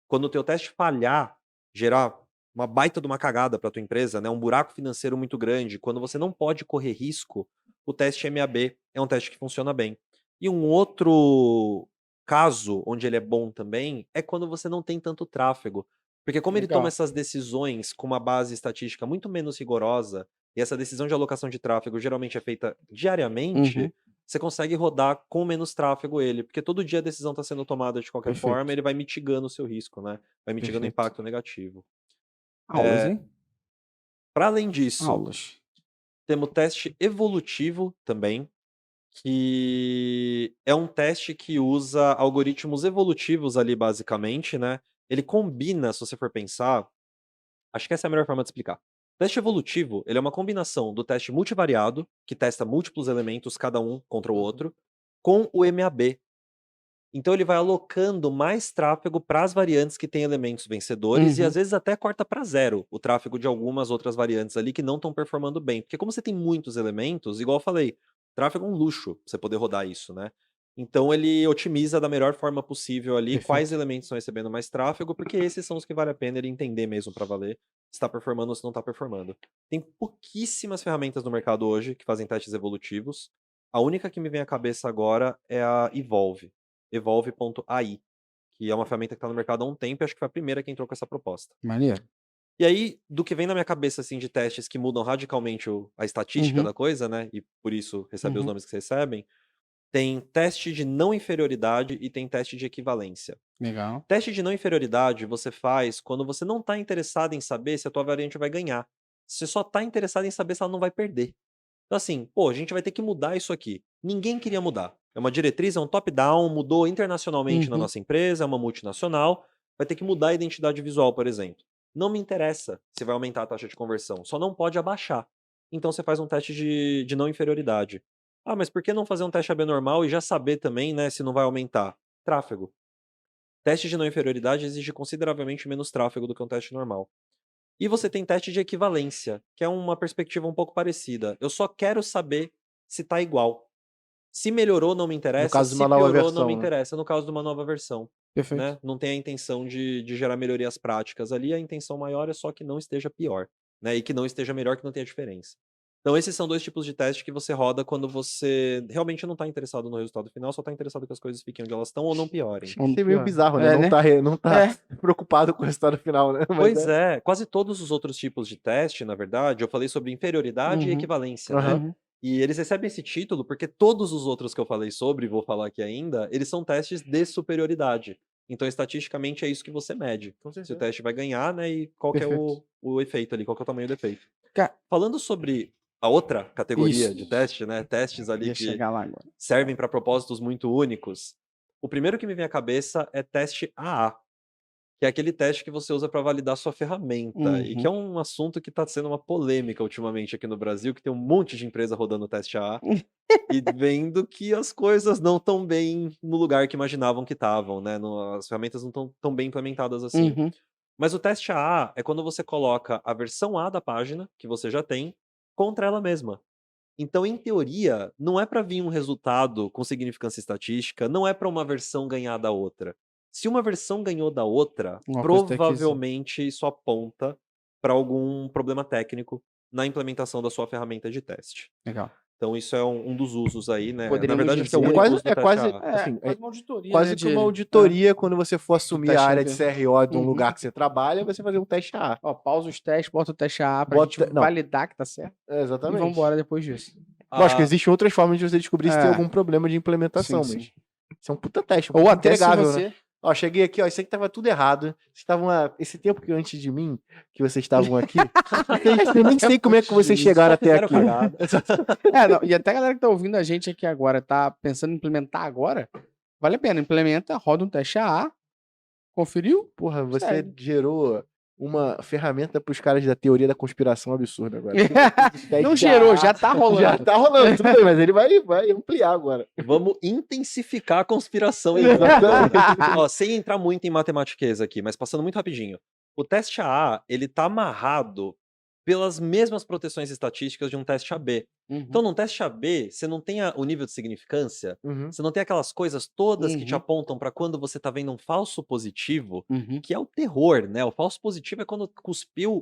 Speaker 3: Quando o teu teste falhar, gerar uma baita de uma cagada para tua empresa, né, um buraco financeiro muito grande, quando você não pode correr risco, o teste MAB é um teste que funciona bem. E um outro caso onde ele é bom também é quando você não tem tanto tráfego. Porque como ele toma
Speaker 1: Legal.
Speaker 3: essas decisões com uma base estatística muito menos rigorosa, e essa decisão de alocação de tráfego geralmente é feita diariamente,
Speaker 1: Uhum.
Speaker 3: você consegue rodar com menos tráfego ele, porque todo dia a decisão está sendo tomada de qualquer forma,
Speaker 1: Perfeito.
Speaker 3: ele vai mitigando o seu risco, né? Vai mitigando o
Speaker 1: Perfeito.
Speaker 3: impacto negativo.
Speaker 1: Aulas, hein?
Speaker 3: Para além disso,
Speaker 1: Aulas.
Speaker 3: temos o teste evolutivo também, que é um teste que usa algoritmos evolutivos ali, basicamente, né? Ele combina, se você for pensar, acho que essa é a melhor forma de explicar. O teste evolutivo, ele é uma combinação do teste multivariado, que testa múltiplos elementos, cada um contra o outro, com o MAB. Então ele vai alocando mais tráfego para as variantes que têm elementos vencedores e
Speaker 1: Uhum.
Speaker 3: às vezes até corta para zero o tráfego de algumas outras variantes ali que não estão performando bem. Porque como você tem muitos elementos, igual eu falei, tráfego é um luxo pra você poder rodar isso, né? Então ele otimiza da melhor forma possível ali quais
Speaker 1: Perfeito.
Speaker 3: elementos estão recebendo mais tráfego, porque esses são os que vale a pena ele entender mesmo para valer se está performando ou se não está performando. Tem pouquíssimas ferramentas no mercado hoje que fazem testes evolutivos. A única que me vem à cabeça agora é a Evolve. Evolve.ai, que é uma ferramenta que está no mercado há um tempo e acho que foi a primeira que entrou com essa proposta.
Speaker 1: Maneiro.
Speaker 3: E aí, do que vem na minha cabeça, assim, de testes que mudam radicalmente a estatística
Speaker 1: Uhum.
Speaker 3: da coisa, né, e por isso receber os
Speaker 1: Uhum.
Speaker 3: nomes que vocês recebem, tem teste de não inferioridade e tem teste de equivalência.
Speaker 1: Legal.
Speaker 3: Teste de não inferioridade você faz quando você não está interessado em saber se a tua variante vai ganhar. Você só está interessado em saber se ela não vai perder. Então, assim, pô, a gente vai ter que mudar isso aqui. Ninguém queria mudar. É uma diretriz, é um top-down, mudou internacionalmente na
Speaker 1: Uhum.
Speaker 3: nossa empresa, é uma multinacional. Vai ter que mudar a identidade visual, por exemplo. Não me interessa se vai aumentar a taxa de conversão, só não pode abaixar. Então você faz um teste de não inferioridade. Ah, mas por que não fazer um teste AB normal e já saber também, né, se não vai aumentar? Tráfego. Teste de não inferioridade exige consideravelmente menos tráfego do que um teste normal. E você tem teste de equivalência, que é uma perspectiva um pouco parecida. Eu só quero saber se tá igual. Se melhorou, não me
Speaker 2: No
Speaker 3: interessa.
Speaker 2: caso de
Speaker 3: Se
Speaker 2: uma nova
Speaker 3: piorou, não me
Speaker 2: versão, né?
Speaker 3: interessa. No caso de uma nova versão,
Speaker 1: Perfeito.
Speaker 3: né? Não tem a intenção de gerar melhorias práticas ali. A intenção maior é só que não esteja pior, né? E que não esteja melhor, que não tenha diferença. Então, esses são dois tipos de teste que você roda quando você realmente não está interessado no resultado final, só está interessado que as coisas fiquem onde elas estão ou não piorem.
Speaker 2: Chega a ser meio
Speaker 1: Pior.
Speaker 2: bizarro, né?
Speaker 1: É, né?
Speaker 2: Não tá
Speaker 1: É.
Speaker 2: preocupado com o resultado final, né? Mas
Speaker 3: Pois é, quase todos os outros tipos de teste, na verdade, eu falei sobre inferioridade e
Speaker 1: Uhum.
Speaker 3: equivalência, né?
Speaker 2: Aham.
Speaker 1: Uhum.
Speaker 3: E eles recebem esse título porque todos os outros que eu falei sobre, vou falar aqui ainda, eles são testes de superioridade. Então, estatisticamente, é isso que você mede.
Speaker 2: Com
Speaker 3: Se o
Speaker 2: certeza.
Speaker 3: teste vai ganhar, né? E qual que é
Speaker 1: Perfeito.
Speaker 3: o efeito ali, qual que é o tamanho do efeito.
Speaker 1: Ca-
Speaker 3: Falando sobre a outra categoria
Speaker 1: Isso.
Speaker 3: de teste, né? Testes ali
Speaker 1: Ia
Speaker 3: que
Speaker 1: chegar lá agora.
Speaker 3: servem para propósitos muito únicos. O primeiro que me vem à cabeça é teste AA, que é aquele teste que você usa para validar sua ferramenta, e que é um assunto que está sendo uma polêmica ultimamente aqui no Brasil, que tem um monte de empresa rodando o teste AA e vendo que as coisas não estão bem no lugar que imaginavam que estavam, né? As ferramentas não estão tão bem implementadas assim.
Speaker 1: Uhum.
Speaker 3: Mas o teste AA é quando você coloca a versão A da página, que você já tem, contra ela mesma. Então, em teoria, não é para vir um resultado com significância estatística, não é para uma versão ganhar da outra. Se uma versão ganhou da outra,
Speaker 1: Uma coisa tem que ser.
Speaker 3: provavelmente isso aponta para algum problema técnico na implementação da sua ferramenta de teste.
Speaker 1: Legal.
Speaker 3: Então, isso é um dos usos aí, né? Na
Speaker 1: Poderíamos
Speaker 3: verdade, acho que é o
Speaker 1: dizer-
Speaker 3: único
Speaker 2: É
Speaker 3: uso do
Speaker 2: quase-
Speaker 3: teste
Speaker 2: é
Speaker 3: AA.
Speaker 2: quase- assim,
Speaker 1: quase uma auditoria,
Speaker 2: Quase
Speaker 1: né,
Speaker 2: que uma auditoria quando você for assumir a
Speaker 1: teste
Speaker 2: área
Speaker 1: AB.
Speaker 2: de CRO de um
Speaker 1: Uhum.
Speaker 2: lugar que você trabalha, você fazer um teste A.
Speaker 1: Ó, pausa os testes, bota o teste AA pra
Speaker 2: Bota-
Speaker 1: gente
Speaker 2: não.
Speaker 1: validar que tá certo.
Speaker 2: É,
Speaker 1: E
Speaker 2: exatamente.
Speaker 1: vambora depois disso.
Speaker 2: Lógico que
Speaker 3: Ah,
Speaker 2: existem outras formas de você descobrir se tem
Speaker 1: É.
Speaker 2: algum problema de implementação,
Speaker 1: Sim,
Speaker 2: mas
Speaker 1: sim.
Speaker 2: isso é um puta teste, um
Speaker 1: Ou
Speaker 2: puta
Speaker 1: até se
Speaker 2: entregável,
Speaker 1: você...
Speaker 2: né? Ó, cheguei aqui, ó, isso aqui tava tudo errado. Vocês estavam esse tempo que antes de mim, que vocês estavam aqui, eu nem sei como é que vocês chegaram até
Speaker 3: fizeram
Speaker 2: aqui.
Speaker 3: cagada.
Speaker 1: Não, e até a galera que tá ouvindo a gente aqui agora, tá pensando em implementar agora, vale a pena. Implementa, roda um teste AA, conferiu?
Speaker 2: Porra, você
Speaker 1: Sério.
Speaker 2: gerou uma ferramenta pros caras da teoria da conspiração absurda agora.
Speaker 1: Não gerou, já tá rolando.
Speaker 2: Já tá rolando, tudo bem, mas ele vai ampliar agora.
Speaker 3: Vamos intensificar a conspiração. Ó, sem entrar muito em matematiqueza aqui, mas passando muito rapidinho. O teste AA, ele tá amarrado pelas mesmas proteções estatísticas de um teste AB.
Speaker 1: Uhum.
Speaker 3: Então, num teste AB, você não tem o nível de significância,
Speaker 2: Uhum.
Speaker 3: você não tem aquelas coisas todas que te
Speaker 1: Uhum.
Speaker 3: apontam para quando você tá vendo um falso positivo,
Speaker 1: Uhum.
Speaker 3: que é o terror, né? O falso positivo é quando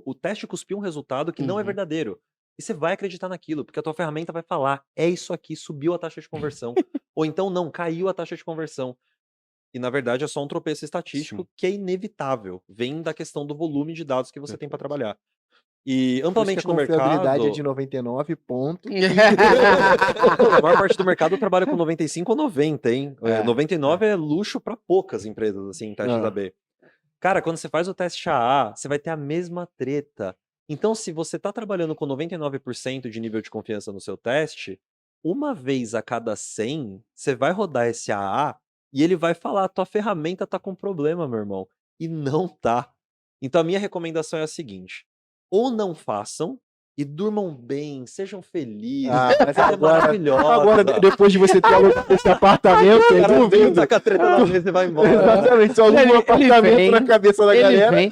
Speaker 3: o teste cuspiu um resultado que não é
Speaker 1: Uhum.
Speaker 3: verdadeiro. E você vai acreditar naquilo, porque a tua ferramenta vai falar, é isso aqui, subiu a taxa de conversão. Ou então, não, caiu a taxa de conversão. E, na verdade, é só um tropeço estatístico
Speaker 1: Sim.
Speaker 3: que é inevitável. Vem da questão do volume de dados que você tem para trabalhar.
Speaker 2: Por
Speaker 3: E
Speaker 2: isso que a
Speaker 3: amplamente no
Speaker 2: confiabilidade
Speaker 3: mercado...
Speaker 2: é de 99 pontos.
Speaker 3: A maior parte do mercado trabalha com 95 ou 90, hein? 99 é luxo para poucas empresas, assim, em testes
Speaker 2: Ah.
Speaker 3: AB. Cara, quando você faz o teste AA, você vai ter a mesma treta. Então, se você tá trabalhando com 99% de nível de confiança no seu teste, uma vez a cada 100, você vai rodar esse AA e ele vai falar, tua ferramenta tá com problema, meu irmão. E não tá. Então, a minha recomendação é a seguinte: ou não façam e durmam bem, sejam felizes.
Speaker 2: Mas
Speaker 3: Ela é maravilhosa.
Speaker 2: agora, depois de você ter alugado esse apartamento, eu
Speaker 3: Cara,
Speaker 2: duvido.
Speaker 3: taca a treta na mesa e vai embora.
Speaker 2: Exatamente, só aluga um
Speaker 1: Ele
Speaker 2: apartamento
Speaker 1: vem,
Speaker 2: na cabeça da
Speaker 1: Ele
Speaker 2: galera.
Speaker 1: vem,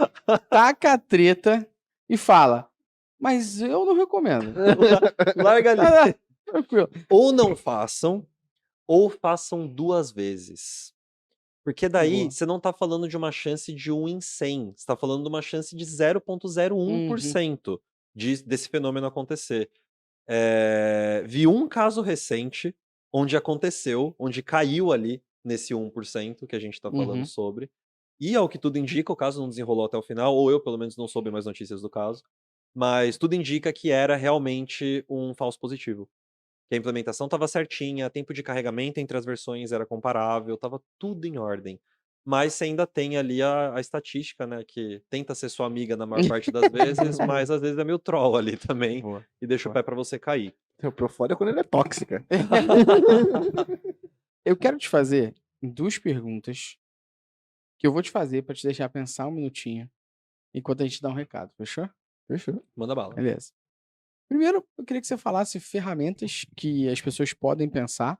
Speaker 1: taca a treta e fala, mas eu não recomendo.
Speaker 3: Larga ali.
Speaker 1: Tranquilo.
Speaker 3: Ou não façam, ou façam 2 vezes. Porque daí
Speaker 1: Boa.
Speaker 3: você não tá falando de uma chance de 1 em 100, você tá falando de uma chance de 0,01% desse fenômeno acontecer. Vi um caso recente onde aconteceu, onde caiu ali nesse 1% que a gente tá falando
Speaker 1: Uhum.
Speaker 3: sobre. E ao que tudo indica, o caso não desenrolou até o final, ou eu pelo menos não soube mais notícias do caso. Mas tudo indica que era realmente um falso positivo. Que a implementação estava certinha, tempo de carregamento entre as versões era comparável, estava tudo em ordem. Mas você ainda tem ali a estatística, né, que tenta ser sua amiga na maior parte das vezes, mas às vezes é meio troll ali também,
Speaker 2: Boa.
Speaker 3: e deixa o pé para você cair.
Speaker 2: O pior foda é quando ele é tóxica.
Speaker 1: Eu quero te fazer 2 perguntas que eu vou te fazer pra te deixar pensar um minutinho enquanto a gente dá um recado, fechou?
Speaker 2: Fechou.
Speaker 3: Manda bala.
Speaker 1: Beleza. Primeiro, eu queria que você falasse ferramentas que as pessoas podem pensar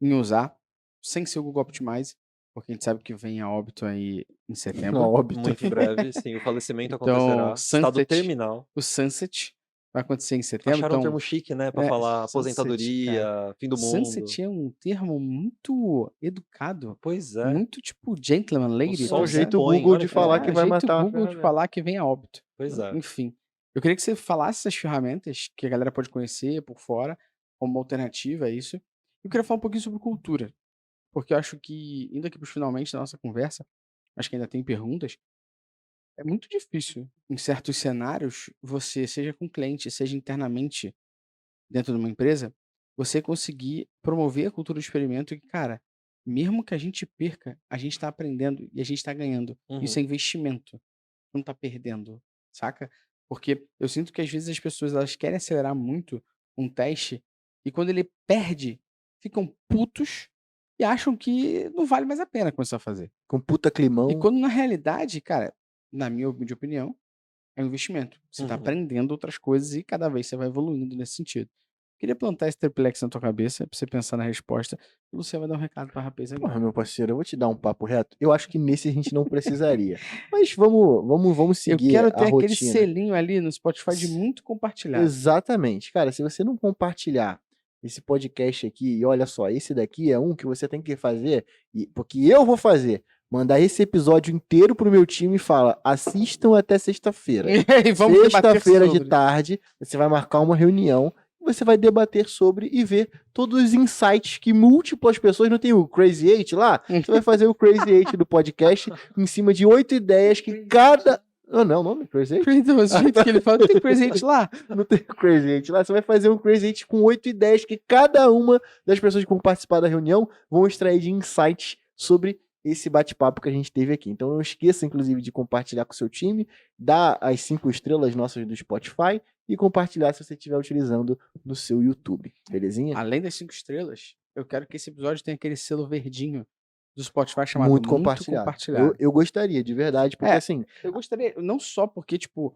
Speaker 1: em usar sem ser o Google Optimize, porque a gente sabe que vem a óbito aí em setembro.
Speaker 2: Não, óbito.
Speaker 3: Muito em breve, sim, o falecimento
Speaker 1: Então,
Speaker 3: acontecerá. Estado
Speaker 1: Sunset,
Speaker 3: terminal.
Speaker 1: O Sunset vai acontecer em setembro.
Speaker 3: Acharam um
Speaker 1: Então,
Speaker 3: termo chique, né, pra falar
Speaker 1: Sunset,
Speaker 3: aposentadoria, fim do mundo.
Speaker 1: Sunset é um termo muito educado,
Speaker 3: Pois é.
Speaker 1: muito tipo gentleman, lady.
Speaker 3: sol
Speaker 2: É o
Speaker 1: tá
Speaker 3: se
Speaker 2: jeito
Speaker 1: ligado?
Speaker 3: põe,
Speaker 2: Google
Speaker 3: olha
Speaker 2: de
Speaker 3: que
Speaker 2: falar
Speaker 3: legal.
Speaker 2: que vai
Speaker 1: jeito
Speaker 2: matar. a
Speaker 1: Google de
Speaker 2: ferramenta.
Speaker 1: falar que vem a óbito.
Speaker 3: Pois é.
Speaker 1: Enfim, eu queria que você falasse essas ferramentas que a galera pode conhecer por fora, como uma alternativa a isso. Eu queria falar um pouquinho sobre cultura, porque eu acho que, indo aqui para os finalmente da nossa conversa, acho que ainda tem perguntas, é muito difícil, em certos cenários, você, seja com cliente, seja internamente dentro de uma empresa, você conseguir promover a cultura do experimento e, cara, mesmo que a gente perca, a gente tá aprendendo e a gente tá ganhando. Isso
Speaker 3: Uhum.
Speaker 1: é investimento, não tá perdendo, saca? Porque eu sinto que às vezes as pessoas elas querem acelerar muito um teste e quando ele perde, ficam putos e acham que não vale mais a pena começar a fazer.
Speaker 2: Com puta
Speaker 1: E
Speaker 2: climão.
Speaker 1: quando na realidade, cara, na minha humilde opinião, é um investimento. Você tá
Speaker 3: Uhum.
Speaker 1: aprendendo outras coisas e cada vez você vai evoluindo nesse sentido. Queria plantar esse triplex na tua cabeça pra você pensar na resposta e você vai dar um recado pra rapaz
Speaker 2: Porra,
Speaker 1: agora.
Speaker 2: meu parceiro, eu vou te dar um papo reto. Eu acho que nesse a gente não precisaria. Mas vamos
Speaker 1: Eu
Speaker 2: seguir
Speaker 1: quero
Speaker 2: a
Speaker 1: ter aquele
Speaker 2: rotina.
Speaker 1: selinho ali no Spotify de
Speaker 2: S-
Speaker 1: muito compartilhado.
Speaker 2: Exatamente. Cara, se você não compartilhar esse podcast aqui, e olha só, esse daqui é um que você tem que fazer, porque eu vou fazer, mandar esse episódio inteiro pro meu time e fala, assistam até sexta-feira.
Speaker 1: E vamos debater
Speaker 2: Sexta-feira de
Speaker 1: sobre.
Speaker 2: tarde, você vai marcar uma reunião, e você vai debater sobre e ver todos os insights que múltiplas pessoas, não tem o Crazy Eight lá? Você vai fazer o Crazy Eight do podcast em cima de 8 ideias que cada... Ah, não, o nome é Crazy Eight?
Speaker 1: Então, o jeito que ele fala, tem presente lá.
Speaker 2: Não tem o Crazy Eight lá. Você vai fazer um Crazy Eight com 8 ideias que cada uma das pessoas que vão participar da reunião vão extrair de insights sobre esse bate-papo que a gente teve aqui. Então não esqueça, inclusive, de compartilhar com o seu time, dar as 5 estrelas nossas do Spotify e compartilhar se você estiver utilizando no seu YouTube. Belezinha?
Speaker 1: Além das 5 estrelas, eu quero que esse episódio tenha aquele selo verdinho do Spotify chamado
Speaker 2: Muito
Speaker 1: Muito
Speaker 2: compartilhado.
Speaker 1: Compartilhado.
Speaker 2: Eu gostaria, de verdade, porque
Speaker 1: É,
Speaker 2: assim,
Speaker 1: eu gostaria, não só porque, tipo,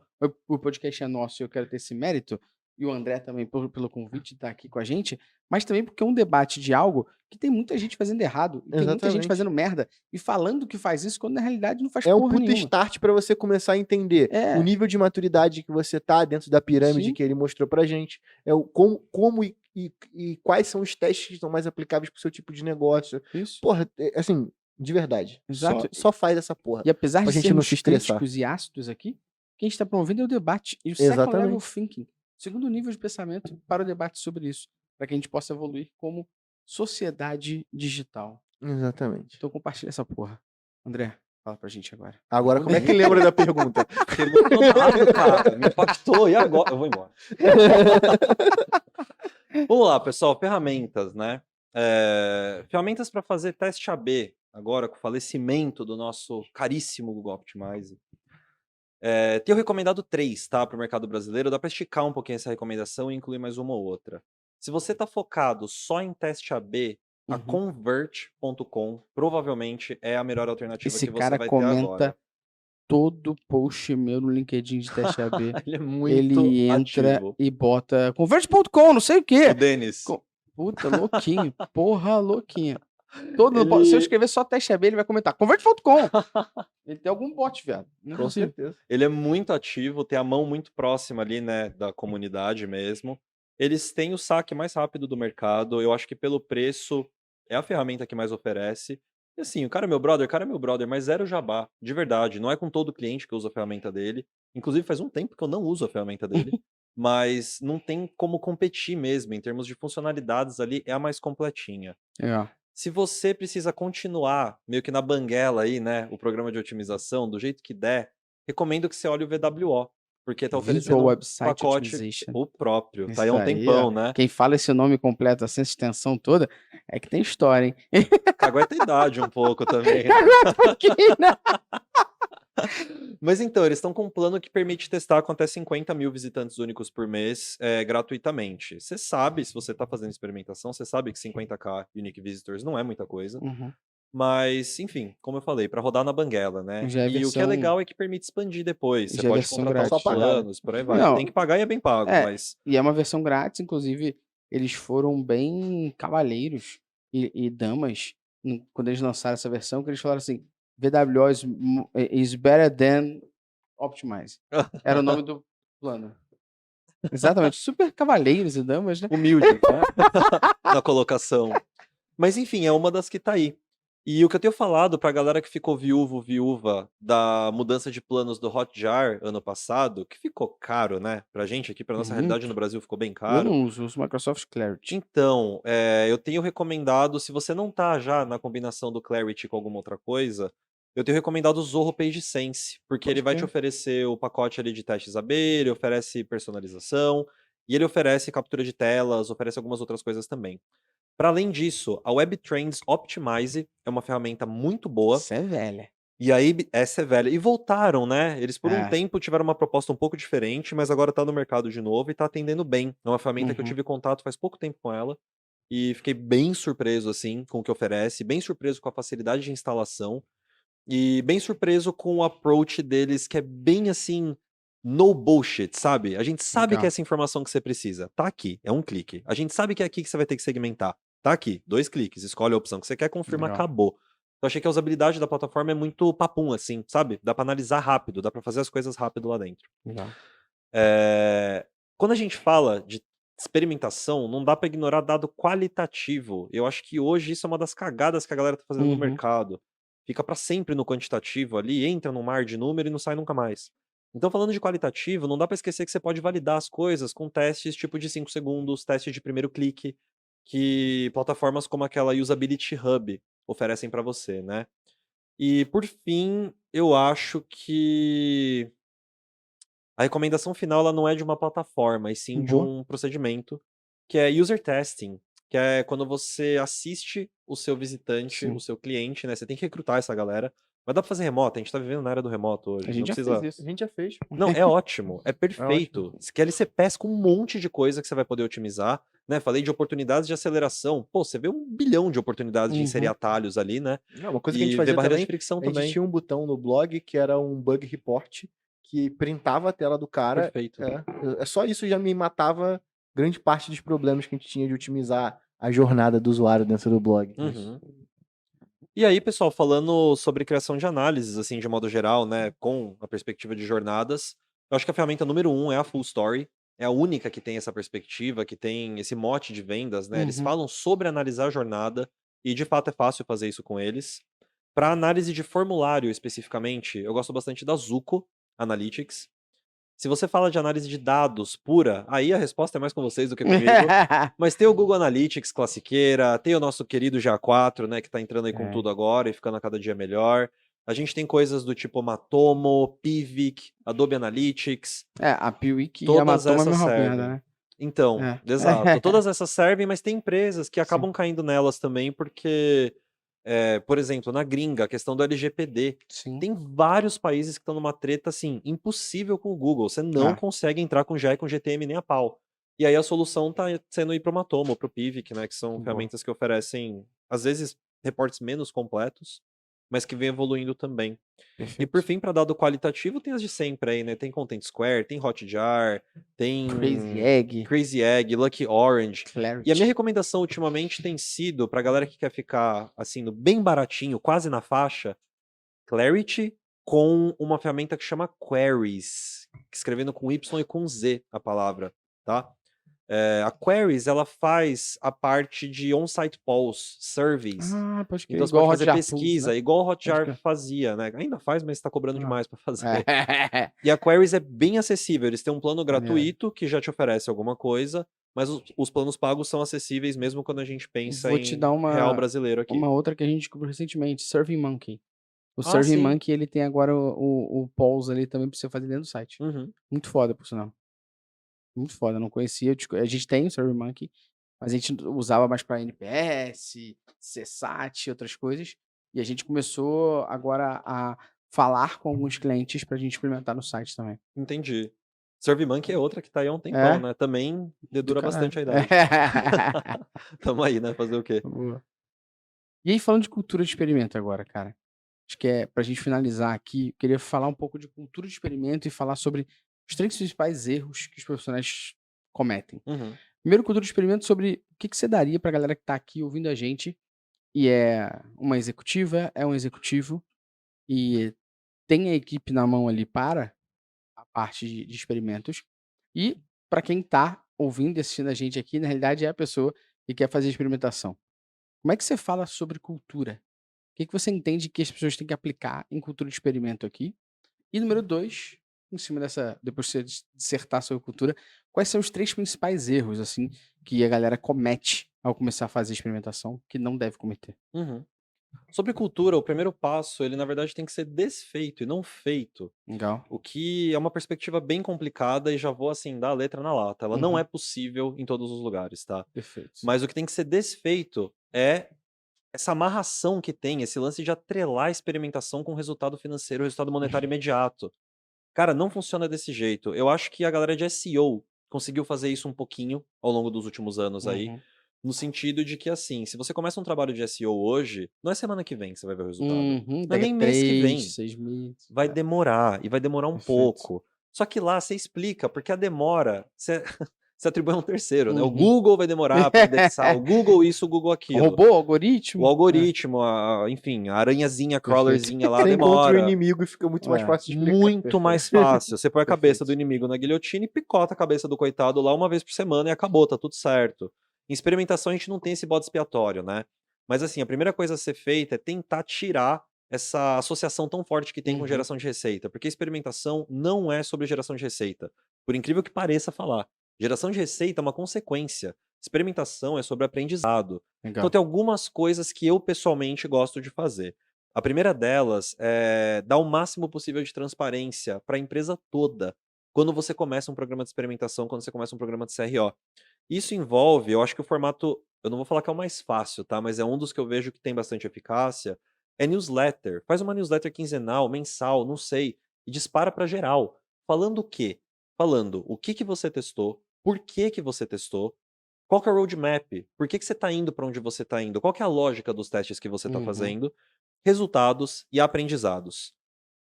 Speaker 1: o podcast é nosso e eu quero ter esse mérito, e o André também pelo convite de estar aqui com a gente, mas também porque é um debate de algo que tem muita gente fazendo errado, e tem muita gente
Speaker 2: exatamente.
Speaker 1: fazendo merda, e falando que faz isso, quando na realidade não faz
Speaker 2: É um
Speaker 1: porra
Speaker 2: puta
Speaker 1: nenhuma.
Speaker 2: start pra você começar a entender o
Speaker 1: É,
Speaker 2: nível de maturidade que você tá dentro da pirâmide
Speaker 1: sim,
Speaker 2: que ele mostrou pra gente. É o como e quais são os testes que estão mais aplicáveis pro seu tipo de negócio.
Speaker 1: isso,
Speaker 2: Porra, assim, de verdade.
Speaker 1: exato.
Speaker 2: Só faz essa porra.
Speaker 1: E apesar
Speaker 2: Pra
Speaker 1: de
Speaker 2: gente não
Speaker 1: sermos
Speaker 2: se estressar.
Speaker 1: críticos e ácidos aqui, o que a gente está promovendo é o debate e o second level
Speaker 2: Exatamente.
Speaker 1: thinking, segundo nível de pensamento para o debate sobre isso, para que a gente possa evoluir como sociedade digital.
Speaker 2: Exatamente.
Speaker 1: Então compartilha essa porra. André, fala pra gente agora.
Speaker 2: Agora, como é que lembra da pergunta?
Speaker 3: Fiquei emocionado, cara. Me impactou. E agora? Eu vou embora. Vamos lá, pessoal. Ferramentas, né? Ferramentas para fazer teste AB, agora com o falecimento do nosso caríssimo Google Optimize. Tenho recomendado 3, tá? Para o mercado brasileiro. Dá para esticar um pouquinho essa recomendação e incluir mais uma ou outra. Se você está focado só em teste AB, a
Speaker 1: Uhum.
Speaker 3: Convert.com provavelmente é a melhor alternativa
Speaker 1: Esse
Speaker 3: que você
Speaker 1: cara
Speaker 3: vai ter agora.
Speaker 1: comenta todo post meu no LinkedIn de teste AB.
Speaker 3: Ele é muito
Speaker 1: Ele entra
Speaker 3: ativo.
Speaker 1: e bota convert.com, não sei o quê.
Speaker 3: O Denis.
Speaker 1: Puta, louquinho. Porra, louquinho. Se eu
Speaker 3: Ele,
Speaker 1: escrever só teste AB, ele vai comentar convert.com. Ele tem algum bot, viado. Não é
Speaker 2: Com
Speaker 1: possível.
Speaker 2: certeza.
Speaker 3: ele é muito ativo, tem a mão muito próxima ali, né, da comunidade mesmo. Eles têm o saque mais rápido do mercado. Eu acho que pelo preço é a ferramenta que mais oferece. E assim, o cara é meu brother, mas zero jabá, de verdade. Não é com todo cliente que usa a ferramenta dele. Inclusive, faz um tempo que eu não uso a ferramenta dele. Mas não tem como competir mesmo. Em termos de funcionalidades ali, é a mais completinha.
Speaker 1: É.
Speaker 3: Se você precisa continuar meio que na banguela aí, né, o programa de otimização, do jeito que der, recomendo que você olhe o VWO, porque tá oferecendo
Speaker 1: Visual
Speaker 3: um
Speaker 1: Website
Speaker 3: pacote
Speaker 1: Optimization.
Speaker 3: o próprio, tá
Speaker 1: Isso
Speaker 3: aí há um
Speaker 1: aí,
Speaker 3: tempão,
Speaker 1: ó.
Speaker 3: né?
Speaker 1: Quem fala esse nome completo, assim, essa extensão toda, é que tem história, hein?
Speaker 3: Cagueta a idade um pouco também, né?
Speaker 1: Cagou um pouquinho, né?
Speaker 3: Mas então, eles estão com um plano que permite testar com até 50 mil visitantes únicos por mês gratuitamente. Você sabe, se você está fazendo experimentação, você sabe que 50k Unique Visitors não é muita coisa.
Speaker 1: Uhum.
Speaker 3: Mas, enfim, como eu falei, para rodar na banguela, né?
Speaker 1: Já é
Speaker 3: E o que é
Speaker 1: versão-
Speaker 3: legal é que permite expandir depois. Você
Speaker 1: já é
Speaker 3: pode
Speaker 1: versão
Speaker 3: contratar
Speaker 1: grátis.
Speaker 3: os planos, por aí vai.
Speaker 1: Não.
Speaker 3: Tem que pagar e é bem pago,
Speaker 1: É.
Speaker 3: mas
Speaker 1: E é uma versão grátis, inclusive, eles foram bem cavalheiros e damas quando eles lançaram essa versão, que eles falaram assim, VWO is better than Optimize. Era o nome do plano. Exatamente. Super cavalheiros e damas, né?
Speaker 3: humilde, né? Na colocação. Mas enfim, é uma das que tá aí. E o que eu tenho falado pra galera que ficou viúva da mudança de planos do Hotjar ano passado, que ficou caro, né? Pra gente aqui, pra nossa realidade no Brasil, ficou bem
Speaker 1: Eu
Speaker 3: caro.
Speaker 1: não uso Microsoft Clarity.
Speaker 3: Então, eu tenho recomendado, se você não tá já na combinação do Clarity com alguma outra coisa, eu tenho recomendado o Zorro PageSense, porque
Speaker 1: Pode
Speaker 3: ele vai te
Speaker 1: crer.
Speaker 3: oferecer o pacote ali de testes AB, ele oferece personalização, E ele oferece captura de telas, oferece algumas outras coisas também. Para além disso, a WebTrends Optimize é uma ferramenta muito boa.
Speaker 1: Isso é velha.
Speaker 3: E aí, essa é velha. E voltaram, né? Eles por um
Speaker 1: É.
Speaker 3: tempo tiveram uma proposta um pouco diferente, mas agora tá no mercado de novo e tá atendendo bem. É uma ferramenta que eu
Speaker 1: Uhum.
Speaker 3: tive contato faz pouco tempo com ela e fiquei bem surpreso, assim, com o que oferece, bem surpreso com a facilidade de instalação e bem surpreso com o approach deles, que é bem assim, no bullshit, sabe? A gente sabe que
Speaker 1: Legal.
Speaker 3: essa informação que você precisa tá aqui, é um clique. A gente sabe que é aqui que você vai ter que segmentar. Tá aqui, 2 cliques, escolhe a opção que você quer, confirma,
Speaker 1: Legal.
Speaker 3: acabou. Eu achei que a usabilidade da plataforma é muito papum, assim, sabe? Dá pra analisar rápido, dá pra fazer as coisas rápido lá dentro.
Speaker 1: Legal.
Speaker 3: Quando a gente fala de experimentação, não dá pra ignorar dado qualitativo. Eu acho que hoje isso é uma das cagadas que a galera tá fazendo no
Speaker 1: Uhum.
Speaker 3: mercado. Fica pra sempre no quantitativo ali, entra num mar de número e não sai nunca mais. Então, falando de qualitativo, não dá pra esquecer que você pode validar as coisas com testes tipo de 5 segundos, testes de primeiro clique, que plataformas como aquela Usability Hub oferecem pra você, né? E por fim, eu acho que a recomendação final ela não é de uma plataforma, e sim de
Speaker 1: Boa.
Speaker 3: um procedimento, que é user testing, que é quando você assiste o seu visitante,
Speaker 1: Sim.
Speaker 3: o seu cliente, né? Você tem que recrutar essa galera. Mas dá pra fazer remoto, a gente tá vivendo na era do remoto hoje.
Speaker 1: A
Speaker 3: Não
Speaker 1: gente já
Speaker 3: precisa.
Speaker 1: fez isso.
Speaker 2: A gente já fez.
Speaker 3: Não, é ótimo, é
Speaker 2: É ótimo.
Speaker 3: perfeito. Que ali você pesca um monte de coisa que você vai poder otimizar, né? Falei de oportunidades de aceleração. Pô, você vê 1 bilhão de oportunidades de inserir
Speaker 1: Uhum.
Speaker 3: atalhos ali, né?
Speaker 2: Não, uma coisa que a gente
Speaker 3: E vê
Speaker 2: fazia
Speaker 3: barreiras de
Speaker 2: também,
Speaker 3: fricção
Speaker 2: a gente
Speaker 3: também.
Speaker 2: tinha um botão no blog que era um bug report, que printava a tela do cara.
Speaker 3: Perfeito.
Speaker 2: É só isso já me matava grande parte dos problemas que a gente tinha de otimizar a jornada do usuário dentro do blog.
Speaker 3: Uhum. E aí, pessoal, falando sobre criação de análises, assim, de modo geral, né, com a perspectiva de jornadas, eu acho que a ferramenta número 1 é a Full Story. É a única que tem essa perspectiva, que tem esse mote de vendas, né? Eles
Speaker 1: Uhum.
Speaker 3: falam sobre analisar a jornada e, de fato, é fácil fazer isso com eles. Para análise de formulário, especificamente, eu gosto bastante da Zuko Analytics. Se você fala de análise de dados pura, aí a resposta é mais com vocês do que comigo. Mas tem o Google Analytics classiqueira, tem o nosso querido GA4, né, que tá entrando aí com
Speaker 1: É.
Speaker 3: tudo agora e ficando a cada dia melhor. A gente tem coisas do tipo Matomo, Piwik, Adobe Analytics,
Speaker 1: A Piwik e a
Speaker 3: todas
Speaker 1: Matoma é a
Speaker 3: essas
Speaker 1: mesma merda,
Speaker 3: servem.
Speaker 1: né?
Speaker 3: Então,
Speaker 1: É.
Speaker 3: exato. Todas essas servem, mas tem empresas que
Speaker 1: Sim.
Speaker 3: acabam caindo nelas também, porque, por exemplo, na gringa, a questão do LGPD.
Speaker 1: Sim.
Speaker 3: Tem vários países que estão numa treta, assim, impossível com o Google. Você não
Speaker 1: Ah.
Speaker 3: consegue entrar com GE e com GTM nem a pau. E aí a solução tá sendo ir pro Matomo, pro Piwik, né, que são
Speaker 1: Boa.
Speaker 3: ferramentas que oferecem, às vezes, reportes menos completos, mas que vem evoluindo também. E por
Speaker 1: Perfeito.
Speaker 3: fim, para dado qualitativo, tem as de sempre aí, né? Tem Content Square, tem Hotjar, tem
Speaker 1: Crazy Egg,
Speaker 3: Crazy Egg, Lucky Orange. E a minha
Speaker 1: Clarity.
Speaker 3: recomendação ultimamente tem sido, pra galera que quer ficar, assim, no bem baratinho, quase na faixa, Clarity com uma ferramenta que chama Queries, escrevendo com Y e com Z a palavra, tá? A Queries, ela faz a parte de on-site polls, surveys.
Speaker 1: Ah, pode crer.
Speaker 3: Então você
Speaker 1: Igual
Speaker 3: pode fazer
Speaker 1: Hotjar Tools,
Speaker 3: pesquisa,
Speaker 1: né?
Speaker 3: igual o
Speaker 1: Pode
Speaker 3: Hotjar
Speaker 1: crer.
Speaker 3: fazia, né? Ainda faz, mas tá cobrando
Speaker 1: Ah.
Speaker 3: demais pra fazer.
Speaker 1: É.
Speaker 3: E a Queries é bem acessível, eles têm um plano
Speaker 1: Maneiro.
Speaker 3: gratuito que já te oferece alguma coisa, mas os planos pagos são acessíveis mesmo quando a gente pensa
Speaker 1: Vou te
Speaker 3: em
Speaker 1: dar
Speaker 3: real brasileiro aqui.
Speaker 1: uma outra que a gente descobriu recentemente, SurveyMonkey. O
Speaker 3: Ah, sim.
Speaker 1: SurveyMonkey, ele tem agora o polls ali também pra você fazer dentro do site.
Speaker 3: Uhum.
Speaker 1: Muito foda, por sinal. Muito foda, eu não conhecia. A gente tem o SurveyMonkey, mas a gente usava mais pra NPS, CSAT e outras coisas. E a gente começou agora a falar com alguns clientes pra gente implementar no site também.
Speaker 3: Entendi. SurveyMonkey é outra que tá aí há um tempão,
Speaker 1: É,
Speaker 3: né? Também
Speaker 1: do
Speaker 3: dedura
Speaker 1: caralho.
Speaker 3: bastante a idade. Tamo aí, né? Fazer o quê?
Speaker 1: Boa. E aí, falando de cultura de experimento agora, cara. Acho que pra gente finalizar aqui, eu queria falar um pouco de cultura de experimento e falar sobre os 3 principais erros que os profissionais cometem.
Speaker 3: Uhum.
Speaker 1: Primeiro, cultura de experimento sobre o que você daria pra galera que tá aqui ouvindo a gente e é uma executiva, é um executivo e tem a equipe na mão ali para a parte de experimentos. E pra quem tá ouvindo e assistindo a gente aqui, na realidade é a pessoa que quer fazer experimentação. Como é que você fala sobre cultura? O que você entende que as pessoas têm que aplicar em cultura de experimento aqui? E número 2, em cima dessa, depois de você dissertar sobre cultura, quais são os 3 principais erros, assim, que a galera comete ao começar a fazer experimentação, que não deve cometer?
Speaker 3: Uhum. Sobre cultura, o primeiro passo, ele na verdade tem que ser desfeito e não feito.
Speaker 1: Legal.
Speaker 3: O que é uma perspectiva bem complicada e já vou assim dar a letra na lata. Ela não é possível em todos os lugares, tá?
Speaker 1: Perfeito.
Speaker 3: Mas o que tem que ser desfeito é essa amarração que tem, esse lance de atrelar a experimentação com resultado financeiro, resultado monetário imediato. Cara, não funciona desse jeito. Eu acho que a galera de SEO conseguiu fazer isso um pouquinho ao longo dos últimos anos aí,
Speaker 1: Uhum.
Speaker 3: no sentido de que, assim, se você começa um trabalho de SEO hoje, não é semana que vem que você vai ver o resultado.
Speaker 1: Uhum.
Speaker 3: Não é
Speaker 1: Daqui
Speaker 3: nem
Speaker 1: a
Speaker 3: mês que vem.
Speaker 1: 3, 6 meses.
Speaker 3: Vai demorar, e vai demorar um
Speaker 1: Perfeito.
Speaker 3: pouco. Só que lá você explica, porque a demora você atribui a um terceiro, né? O
Speaker 1: Uhum.
Speaker 3: Google vai demorar para indexar, o Google isso, o Google
Speaker 1: O
Speaker 3: aquilo.
Speaker 1: robô, o
Speaker 3: O
Speaker 1: algoritmo.
Speaker 3: algoritmo, enfim, a aranhazinha, a crawlerzinha lá
Speaker 2: Você encontra o
Speaker 3: demora.
Speaker 2: inimigo e fica muito mais
Speaker 1: É,
Speaker 2: fácil de explicar.
Speaker 3: Muito mais fácil. Você põe a cabeça do
Speaker 1: Perfeito.
Speaker 3: inimigo na guilhotina e picota a cabeça do coitado lá uma vez por semana e acabou, tá tudo certo. Em experimentação a gente não tem esse bode expiatório, né? Mas assim, a primeira coisa a ser feita é tentar tirar essa associação tão forte que tem com
Speaker 1: Uhum.
Speaker 3: geração de receita, porque experimentação não é sobre geração de receita. Por incrível que pareça falar. Geração de receita é uma consequência. Experimentação é sobre aprendizado. Então
Speaker 1: Legal.
Speaker 3: tem algumas coisas que eu pessoalmente gosto de fazer. A primeira delas é dar o máximo possível de transparência para a empresa toda quando você começa um programa de experimentação, quando você começa um programa de CRO. Isso envolve, eu acho que o formato, eu não vou falar que é o mais fácil, tá? Mas é um dos que eu vejo que tem bastante eficácia. É newsletter. Faz uma newsletter quinzenal, mensal, não sei, e dispara para geral. Falando o quê? Falando o que você testou, por que você testou, qual que é o roadmap, por que você está indo para onde você está indo, qual que é a lógica dos testes que você está
Speaker 1: Uhum.
Speaker 3: fazendo, resultados e aprendizados.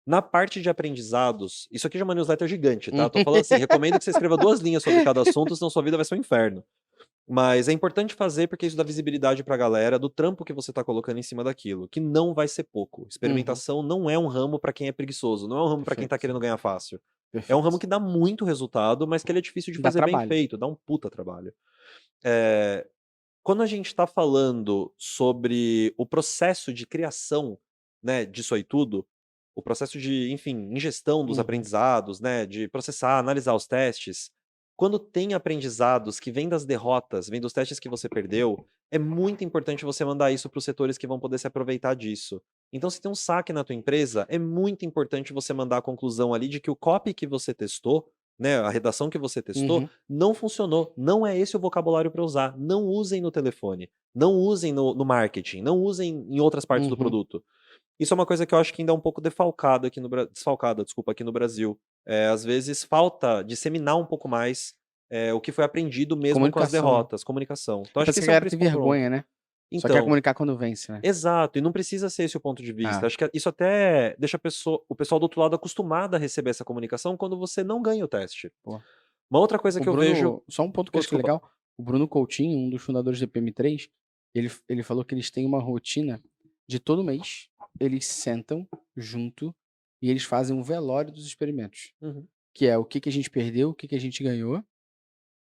Speaker 3: Na parte de aprendizados, isso aqui já é uma newsletter gigante, tá? Tô falando assim, recomendo que você escreva 2 linhas sobre cada assunto, senão sua vida vai ser um inferno. Mas é importante fazer porque isso dá visibilidade pra galera do trampo que você tá colocando em cima daquilo, que não vai ser pouco.
Speaker 1: Uhum.
Speaker 3: Experimentação não é um ramo pra quem é preguiçoso, não é um ramo pra quem tá
Speaker 1: Perfeito.
Speaker 3: querendo ganhar fácil. É um ramo
Speaker 1: Perfeito.
Speaker 3: que dá muito resultado, mas que ele é difícil de
Speaker 1: Dá
Speaker 3: fazer bem
Speaker 1: trabalho.
Speaker 3: feito, dá um puta trabalho. Eh, Quando a gente tá falando sobre o processo de criação, né, disso aí tudo, o processo de, enfim, ingestão dos
Speaker 1: Uhum.
Speaker 3: aprendizados, né, de processar, analisar os testes, quando tem aprendizados que vêm das derrotas, vêm dos testes que você perdeu, é muito importante você mandar isso para os setores que vão poder se aproveitar disso. Então, se tem um saque na tua empresa, é muito importante você mandar a conclusão ali de que o copy que você testou, né, a redação que você testou,
Speaker 1: Uhum.
Speaker 3: não funcionou. Não é esse o vocabulário para usar. Não usem no telefone. Não usem no marketing. Não usem em outras partes do
Speaker 1: Uhum.
Speaker 3: produto. Isso é uma coisa que eu acho que ainda é um pouco defalcada aqui no desfalcada, desculpa, aqui no Brasil. Às vezes falta disseminar um pouco mais o que foi aprendido mesmo com as
Speaker 1: Comunicação, né?
Speaker 3: derrotas, comunicação. Então acho
Speaker 1: Parece
Speaker 3: que
Speaker 1: que a
Speaker 3: esse é um
Speaker 1: galera tem
Speaker 3: principal ponto.
Speaker 1: vergonha, né? Só quer
Speaker 3: Então,
Speaker 1: comunicar quando vence, né?
Speaker 3: exato, e não precisa ser esse o ponto de vista.
Speaker 1: Ah.
Speaker 3: Acho que isso até deixa o pessoal do outro lado acostumado a receber essa comunicação quando você não ganha o teste.
Speaker 1: Pô.
Speaker 3: Uma outra coisa
Speaker 1: O
Speaker 3: que eu vejo.
Speaker 1: Bruno, só um ponto que eu
Speaker 3: Oh,
Speaker 1: acho que é
Speaker 3: desculpa.
Speaker 1: legal. O Bruno Coutinho, um dos fundadores do EPM3, ele falou que eles têm uma rotina de todo mês. Eles sentam junto e eles fazem um velório dos experimentos.
Speaker 3: Uhum.
Speaker 1: Que é o que a gente perdeu, o que a gente ganhou.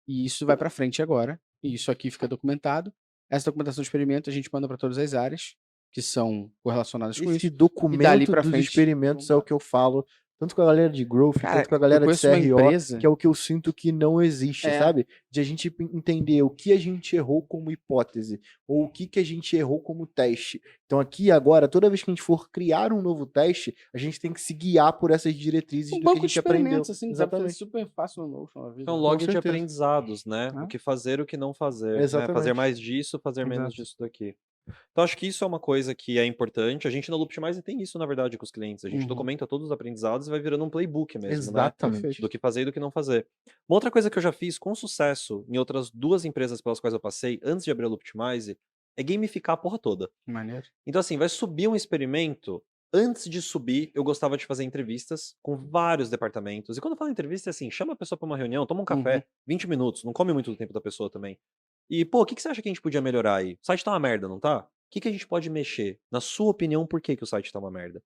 Speaker 1: E isso vai pra frente agora. E isso aqui fica documentado. Essa documentação do experimento a gente manda pra todas as áreas que são correlacionadas com
Speaker 2: Esse
Speaker 1: isso. E dali
Speaker 2: documento
Speaker 1: pra
Speaker 2: dos
Speaker 1: frente.
Speaker 2: experimentos é o que eu falo, tanto com a galera de growth,
Speaker 1: Cara,
Speaker 2: tanto com a
Speaker 1: eu
Speaker 2: galera de
Speaker 1: conheço uma
Speaker 2: CRO,
Speaker 1: empresa.
Speaker 2: que é o que eu sinto que não existe,
Speaker 1: É.
Speaker 2: sabe? De a gente entender o que a gente errou como hipótese, ou o que a gente errou como teste. Então aqui agora, toda vez que a gente for criar um novo teste, a gente tem que se guiar por essas diretrizes
Speaker 1: Um
Speaker 2: do que a
Speaker 1: banco de
Speaker 2: gente aprendeu.
Speaker 1: experimentos, assim, que dá pra fazer
Speaker 2: Exatamente.
Speaker 1: super fácil no Notion, na vida.
Speaker 3: É um
Speaker 1: né?
Speaker 3: log
Speaker 2: Com
Speaker 3: de
Speaker 2: certeza.
Speaker 3: aprendizados, né?
Speaker 1: Ah.
Speaker 3: O que fazer, o que não fazer. Né? Fazer
Speaker 2: Exatamente.
Speaker 3: mais disso, fazer menos
Speaker 1: Exato.
Speaker 3: disso daqui. Então, acho que isso é uma coisa que é importante. A gente na Looptimize tem isso, na verdade, com os clientes. A gente
Speaker 1: Uhum.
Speaker 3: documenta todos os aprendizados e vai virando um playbook mesmo, né?
Speaker 2: Exatamente.
Speaker 1: Perfeito.
Speaker 3: Do que fazer e do que não fazer. Uma outra coisa que eu já fiz com sucesso em outras 2 empresas pelas quais eu passei, antes de abrir a Looptimize, é gamificar a porra toda.
Speaker 1: Maneiro.
Speaker 3: Então, assim, vai subir um experimento. Antes de subir, eu gostava de fazer entrevistas com vários departamentos. E quando eu falo entrevista, é assim, chama a pessoa para uma reunião, toma um café, 20 minutos, não come muito do tempo da pessoa também. E, pô, o que você acha que a gente podia melhorar aí? O site tá uma merda, não tá? O que a gente pode mexer? Na sua opinião, por que o site tá uma merda?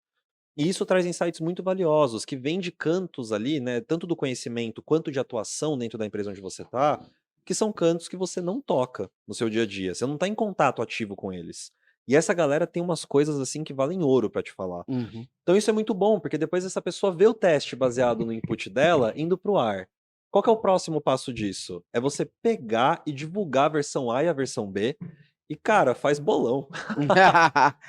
Speaker 3: E isso traz insights muito valiosos, que vêm de cantos ali, né, tanto do conhecimento quanto de atuação dentro da empresa onde você tá, que são cantos que você não toca no seu dia a dia. Você não tá em contato ativo com eles. E essa galera tem umas coisas assim que valem ouro pra te falar.
Speaker 1: Uhum.
Speaker 3: Então isso é muito bom, porque depois essa pessoa vê o teste baseado no input dela indo pro ar. Qual que é o próximo passo disso? É você pegar e divulgar a versão A e a versão B E, cara, faz bolão.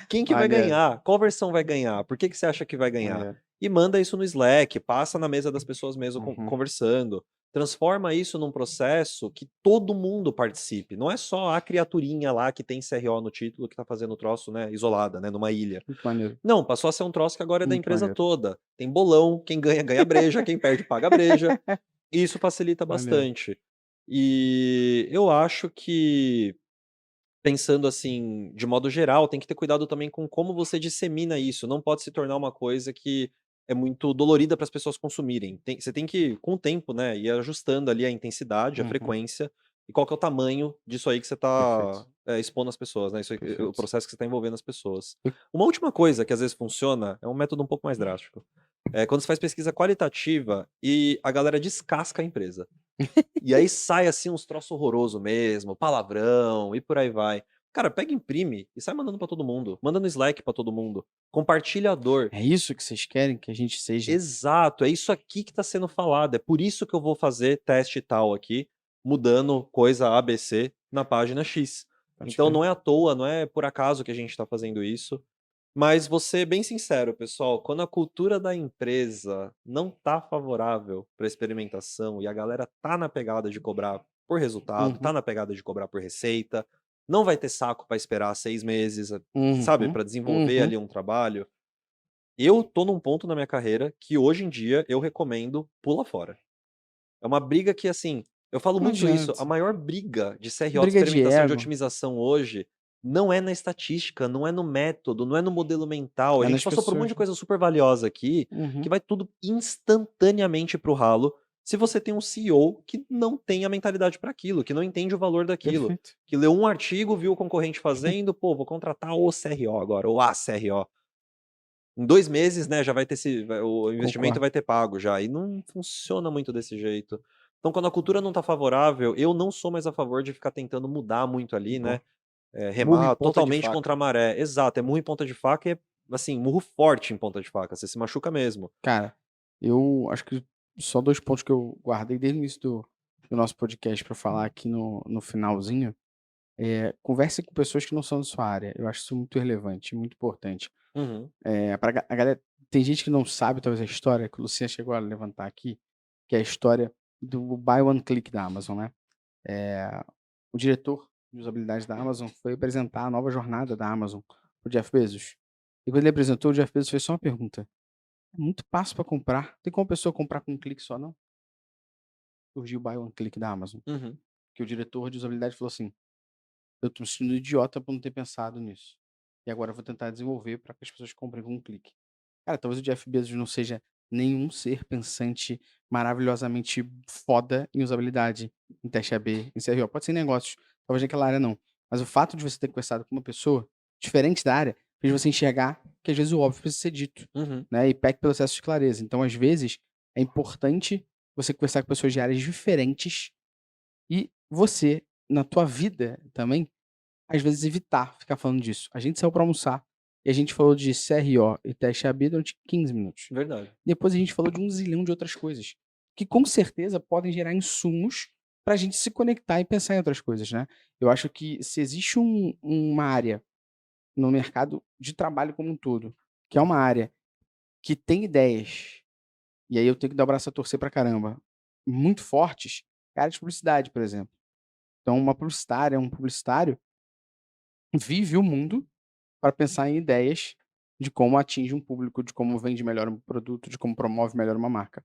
Speaker 3: Quem que vai
Speaker 1: Maneiro.
Speaker 3: ganhar? Qual versão vai ganhar? Por que que você acha que vai ganhar?
Speaker 1: Maneiro.
Speaker 3: E manda isso no Slack, passa na mesa das pessoas mesmo
Speaker 1: Uhum.
Speaker 3: conversando. Transforma isso num processo que todo mundo participe. Não é só a criaturinha lá que tem CRO no título que tá fazendo o troço, né, isolada, né, numa ilha.
Speaker 1: Muito maneiro.
Speaker 3: Não, passou a ser um troço que agora é da
Speaker 1: Muito
Speaker 3: empresa
Speaker 1: maneiro.
Speaker 3: toda. Tem bolão, quem ganha, ganha breja, quem perde, paga breja. E isso facilita
Speaker 1: Maneiro.
Speaker 3: bastante. E eu acho que, pensando assim, de modo geral, tem que ter cuidado também com como você dissemina isso. Não pode se tornar uma coisa que é muito dolorida para as pessoas consumirem. Você tem que, com o tempo, né, ir ajustando ali a intensidade, a
Speaker 1: Uhum.
Speaker 3: frequência e qual que é o tamanho disso aí que você
Speaker 1: Perfeito.
Speaker 3: tá expondo as pessoas, né? Isso aí, o
Speaker 1: Perfeito.
Speaker 3: processo que você está envolvendo as pessoas.
Speaker 1: Eu-
Speaker 3: Uma última coisa que às vezes funciona é um método um pouco mais drástico. É quando você faz pesquisa qualitativa e a galera descasca a empresa. E aí sai assim uns troços horroroso mesmo, palavrão e por aí vai. Cara, pega, imprime e sai mandando pra todo mundo. Manda no Slack pra todo mundo. Compartilha a dor.
Speaker 1: É isso que vocês querem que a gente seja?
Speaker 3: Exato, é isso aqui que tá sendo falado. É por isso que eu vou fazer teste tal aqui, mudando coisa ABC na página X.
Speaker 1: Pode
Speaker 3: Então
Speaker 1: crer.
Speaker 3: não é à toa, não é por acaso que a gente tá fazendo isso. Mas vou ser bem sincero, pessoal, quando a cultura da empresa não tá favorável para experimentação e a galera tá na pegada de cobrar por resultado, tá
Speaker 1: Uhum.
Speaker 3: na pegada de cobrar por receita, não vai ter saco para esperar 6 meses, sabe,
Speaker 1: Uhum.
Speaker 3: para desenvolver
Speaker 1: Uhum.
Speaker 3: ali um trabalho. Eu tô num ponto na minha carreira que hoje em dia eu recomendo pula fora. É uma briga que, assim, eu falo
Speaker 1: Não
Speaker 3: muito isso, a
Speaker 1: adianta.
Speaker 3: maior briga de CRO de
Speaker 1: Briga de
Speaker 3: experimentação e de
Speaker 1: ego.
Speaker 3: otimização hoje, não é na estatística, não é no método, não é no modelo mental. A
Speaker 1: É nas
Speaker 3: gente passou por um monte
Speaker 1: pessoas.
Speaker 3: de coisa super valiosa aqui, que
Speaker 1: Uhum.
Speaker 3: vai tudo instantaneamente pro ralo, se você tem um CEO que não tem a mentalidade para aquilo, que não entende o valor daquilo,
Speaker 1: Perfeito.
Speaker 3: que leu um artigo, viu o concorrente fazendo, pô, vou contratar o CRO agora, ou a CRO. Em 2 meses, né, já vai ter o investimento
Speaker 1: Concordo.
Speaker 3: vai ter pago já, e não funciona muito desse jeito. Então quando a cultura não tá favorável, eu não sou mais a favor de ficar tentando mudar muito ali, né,
Speaker 1: Boa. Murro em
Speaker 3: remar
Speaker 1: ponta de
Speaker 3: totalmente
Speaker 1: faca.
Speaker 3: contra a maré. Exato, é murro em ponta de faca e é, assim, murro forte em ponta de faca, você se machuca mesmo.
Speaker 1: Cara, eu acho que só 2 pontos que eu guardei desde o início do nosso podcast pra falar aqui no finalzinho. Converse com pessoas que não são da sua área. Eu acho isso muito relevante, muito importante.
Speaker 3: Uhum,
Speaker 1: A galera, tem gente que não sabe talvez a história que o Luciano chegou a levantar aqui, que é a história do Buy One Click da Amazon, né. O diretor de usabilidade da Amazon foi apresentar a nova jornada da Amazon para o Jeff Bezos. E quando ele apresentou, o Jeff Bezos fez só uma pergunta: "É muito passo para comprar, tem como a pessoa comprar com um clique só não?" Surgiu o Buy One Click da Amazon,
Speaker 3: uhum.
Speaker 1: que o diretor de usabilidade falou assim: "Eu tô me sentindo idiota por não ter pensado nisso. E agora eu vou tentar desenvolver para que as pessoas comprem com um clique." Cara, talvez o Jeff Bezos não seja nenhum ser pensante maravilhosamente foda em usabilidade, em teste AB, em CRO. Pode ser em negócios, talvez naquela área não. Mas o fato de você ter conversado com uma pessoa diferente da área fez você enxergar que às vezes o óbvio precisa ser dito,
Speaker 3: Uhum.
Speaker 1: né? E peque pelo excesso de clareza. Então, às vezes, é importante você conversar com pessoas de áreas diferentes e você, na tua vida também, às vezes evitar ficar falando disso. A gente saiu pra almoçar e a gente falou de CRO e teste AB durante 15 minutos.
Speaker 3: Verdade.
Speaker 1: Depois a gente falou de um zilhão de outras coisas, que com certeza podem gerar insumos pra gente se conectar e pensar em outras coisas, né. Eu acho que se existe uma área no mercado de trabalho como um todo, que é uma área que tem ideias, e aí eu tenho que dar o braço a torcer pra caramba, muito fortes, é a área de publicidade, por exemplo. Então uma publicitária, um publicitário vive o mundo para pensar em ideias de como atinge um público, de como vende melhor um produto, de como promove melhor uma marca.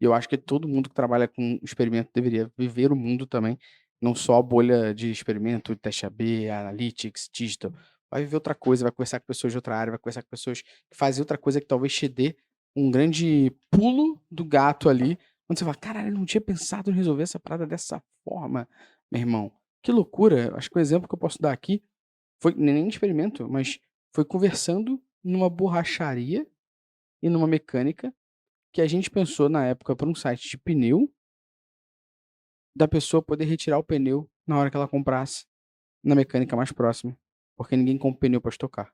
Speaker 1: E eu acho que todo mundo que trabalha com experimento deveria viver o mundo também, não só a bolha de experimento, teste AB, analytics, digital. Vai viver outra coisa, vai conversar com pessoas de outra área, vai conversar com pessoas que fazem outra coisa que talvez te dê um grande pulo do gato ali, onde você fala, caralho, eu não tinha pensado em resolver essa parada dessa forma, meu irmão. Que loucura. Acho que o exemplo que eu posso dar aqui foi nem experimento, mas foi conversando numa borracharia e numa mecânica, que a gente pensou na época para um site de pneu, da pessoa poder retirar o pneu na hora que ela comprasse na mecânica mais próxima, porque ninguém compra pneu para estocar.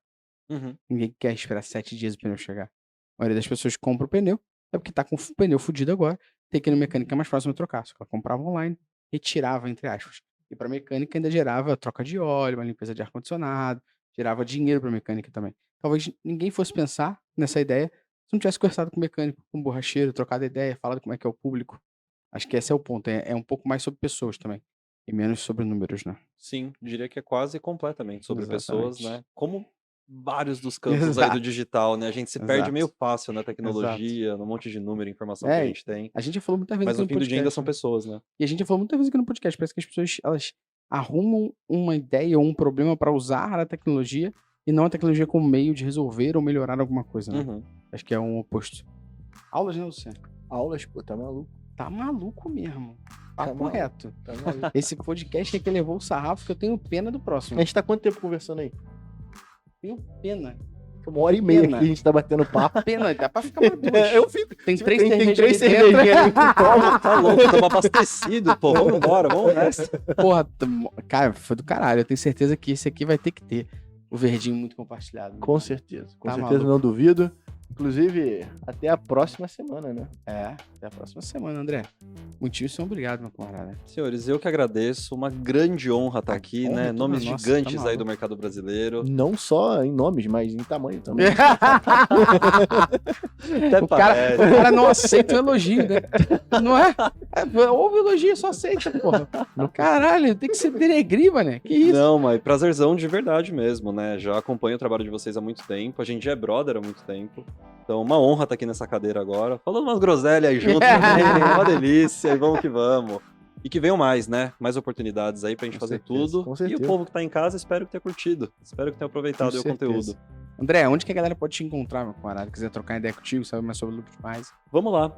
Speaker 3: Uhum.
Speaker 1: Ninguém quer esperar 7 dias o pneu chegar. A maioria das pessoas que compra o pneu é porque tá com o pneu fudido agora, tem que ir na mecânica mais próxima trocar. Só que ela comprava online, retirava, entre aspas. E para mecânica ainda gerava troca de óleo, uma limpeza de ar-condicionado, gerava dinheiro para mecânica também. Talvez ninguém fosse pensar nessa ideia se não tivesse conversado com o mecânico, com o borracheiro, trocado ideia, falado como é que é o público. Acho que esse é o ponto. É um pouco mais sobre pessoas também. E menos sobre números, né?
Speaker 3: Sim, diria que é quase completamente sobre pessoas,
Speaker 1: Exatamente.
Speaker 3: né? Como vários dos campos aí do
Speaker 1: Exato.
Speaker 3: digital, né? A gente se perde meio
Speaker 1: Exato.
Speaker 3: fácil na
Speaker 1: Exato.
Speaker 3: tecnologia, no monte de número e informação que a
Speaker 1: É,
Speaker 3: gente tem.
Speaker 1: a gente já falou muitas vezes
Speaker 3: Mas
Speaker 1: aqui
Speaker 3: no
Speaker 1: no
Speaker 3: fim do dia ainda
Speaker 1: podcast,
Speaker 3: são
Speaker 1: né?
Speaker 3: pessoas, né?
Speaker 1: E a gente já falou muitas vezes aqui no podcast. Parece que as pessoas, elas arrumam uma ideia ou um problema para usar a tecnologia e não a tecnologia como meio de resolver ou melhorar alguma coisa, né?
Speaker 3: Uhum.
Speaker 1: Acho que é um oposto. Aulas, né, Luciano?
Speaker 2: Aulas, pô, tá maluco.
Speaker 1: Tá maluco mesmo. Papo
Speaker 2: maluco.
Speaker 1: reto.
Speaker 2: Tá maluco.
Speaker 1: Esse podcast é que levou o sarrafo que eu tenho pena do próximo.
Speaker 2: A gente tá quanto tempo conversando aí?
Speaker 1: Tenho pena.
Speaker 2: 1h30
Speaker 1: Pena.
Speaker 2: aqui a gente tá batendo papo.
Speaker 1: Pena, dá pra ficar mais duas.
Speaker 2: Eu fico.
Speaker 1: Tem
Speaker 2: Se
Speaker 1: três
Speaker 2: tem
Speaker 1: cervejas
Speaker 2: três
Speaker 1: ali dentro.
Speaker 2: cervejinhas ali que toma.
Speaker 3: Tá louco, tamo abastecido, pô. Vamos embora, vamos nessa.
Speaker 1: Porra, cara, foi do caralho. Eu tenho certeza que esse aqui vai ter que ter o verdinho muito compartilhado.
Speaker 2: Com certeza. Com
Speaker 1: Tá
Speaker 2: certeza,
Speaker 1: maluco.
Speaker 2: não duvido. Inclusive, até a próxima semana, né?
Speaker 1: É, até a próxima semana, André. Muitíssimo obrigado, meu camarada.
Speaker 3: Senhores, eu que agradeço. Uma grande honra estar aqui,
Speaker 1: honra é
Speaker 3: né?
Speaker 1: toda
Speaker 3: Nomes
Speaker 1: nossa,
Speaker 3: gigantes
Speaker 1: tá
Speaker 3: aí do
Speaker 1: maluco.
Speaker 3: mercado brasileiro.
Speaker 2: Não só em nomes, mas em tamanho também.
Speaker 3: Até
Speaker 1: O cara,
Speaker 3: parece.
Speaker 1: o cara não aceita o elogio, né? Não é? Ouve o elogio, só aceita, porra. Caralho, tem que ser denegrir, mano. Que isso?
Speaker 3: Não, mas prazerzão de verdade mesmo, né? Já acompanho o trabalho de vocês há muito tempo. A gente já é brother há muito tempo. Então, uma honra estar aqui nessa cadeira agora. Falando umas groselhas aí junto também. Uma delícia. E vamos que vamos. E que venham mais, né? Mais oportunidades aí pra gente
Speaker 2: Com
Speaker 3: fazer
Speaker 2: certeza,
Speaker 3: tudo.
Speaker 2: com
Speaker 3: E
Speaker 2: certeza.
Speaker 3: o povo que tá em casa, espero que tenha curtido. Espero que tenha aproveitado
Speaker 1: Com
Speaker 3: aí o conteúdo.
Speaker 1: certeza. André, onde que a galera pode te encontrar, meu camarada? Quiser trocar ideia contigo, saber mais sobre o Loop mais?
Speaker 3: Vamos lá.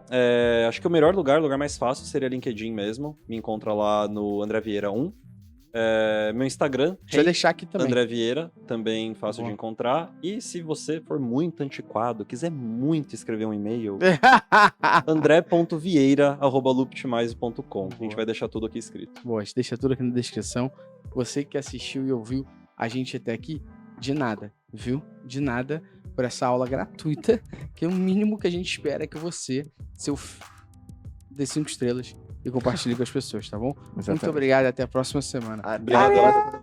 Speaker 3: Acho que o melhor lugar mais fácil seria LinkedIn mesmo. Me encontra lá no André Vieira 1. Meu Instagram,
Speaker 1: Deixa eu deixar aqui também.
Speaker 3: André Vieira, também fácil
Speaker 1: Boa.
Speaker 3: de encontrar. E se você for muito antiquado, quiser muito escrever um e-mail, andré.vieira@looptimize.com. A gente vai deixar tudo aqui escrito.
Speaker 1: Boa, a gente deixa tudo aqui na descrição. Você que assistiu e ouviu a gente até aqui, de nada, viu? De nada por essa aula gratuita, que é o mínimo que a gente espera é que você, dê 5 estrelas e compartilhe com as pessoas, tá bom? Muito
Speaker 2: Exatamente.
Speaker 1: obrigado e até a próxima semana.
Speaker 2: Até
Speaker 3: Obrigado.
Speaker 2: agora.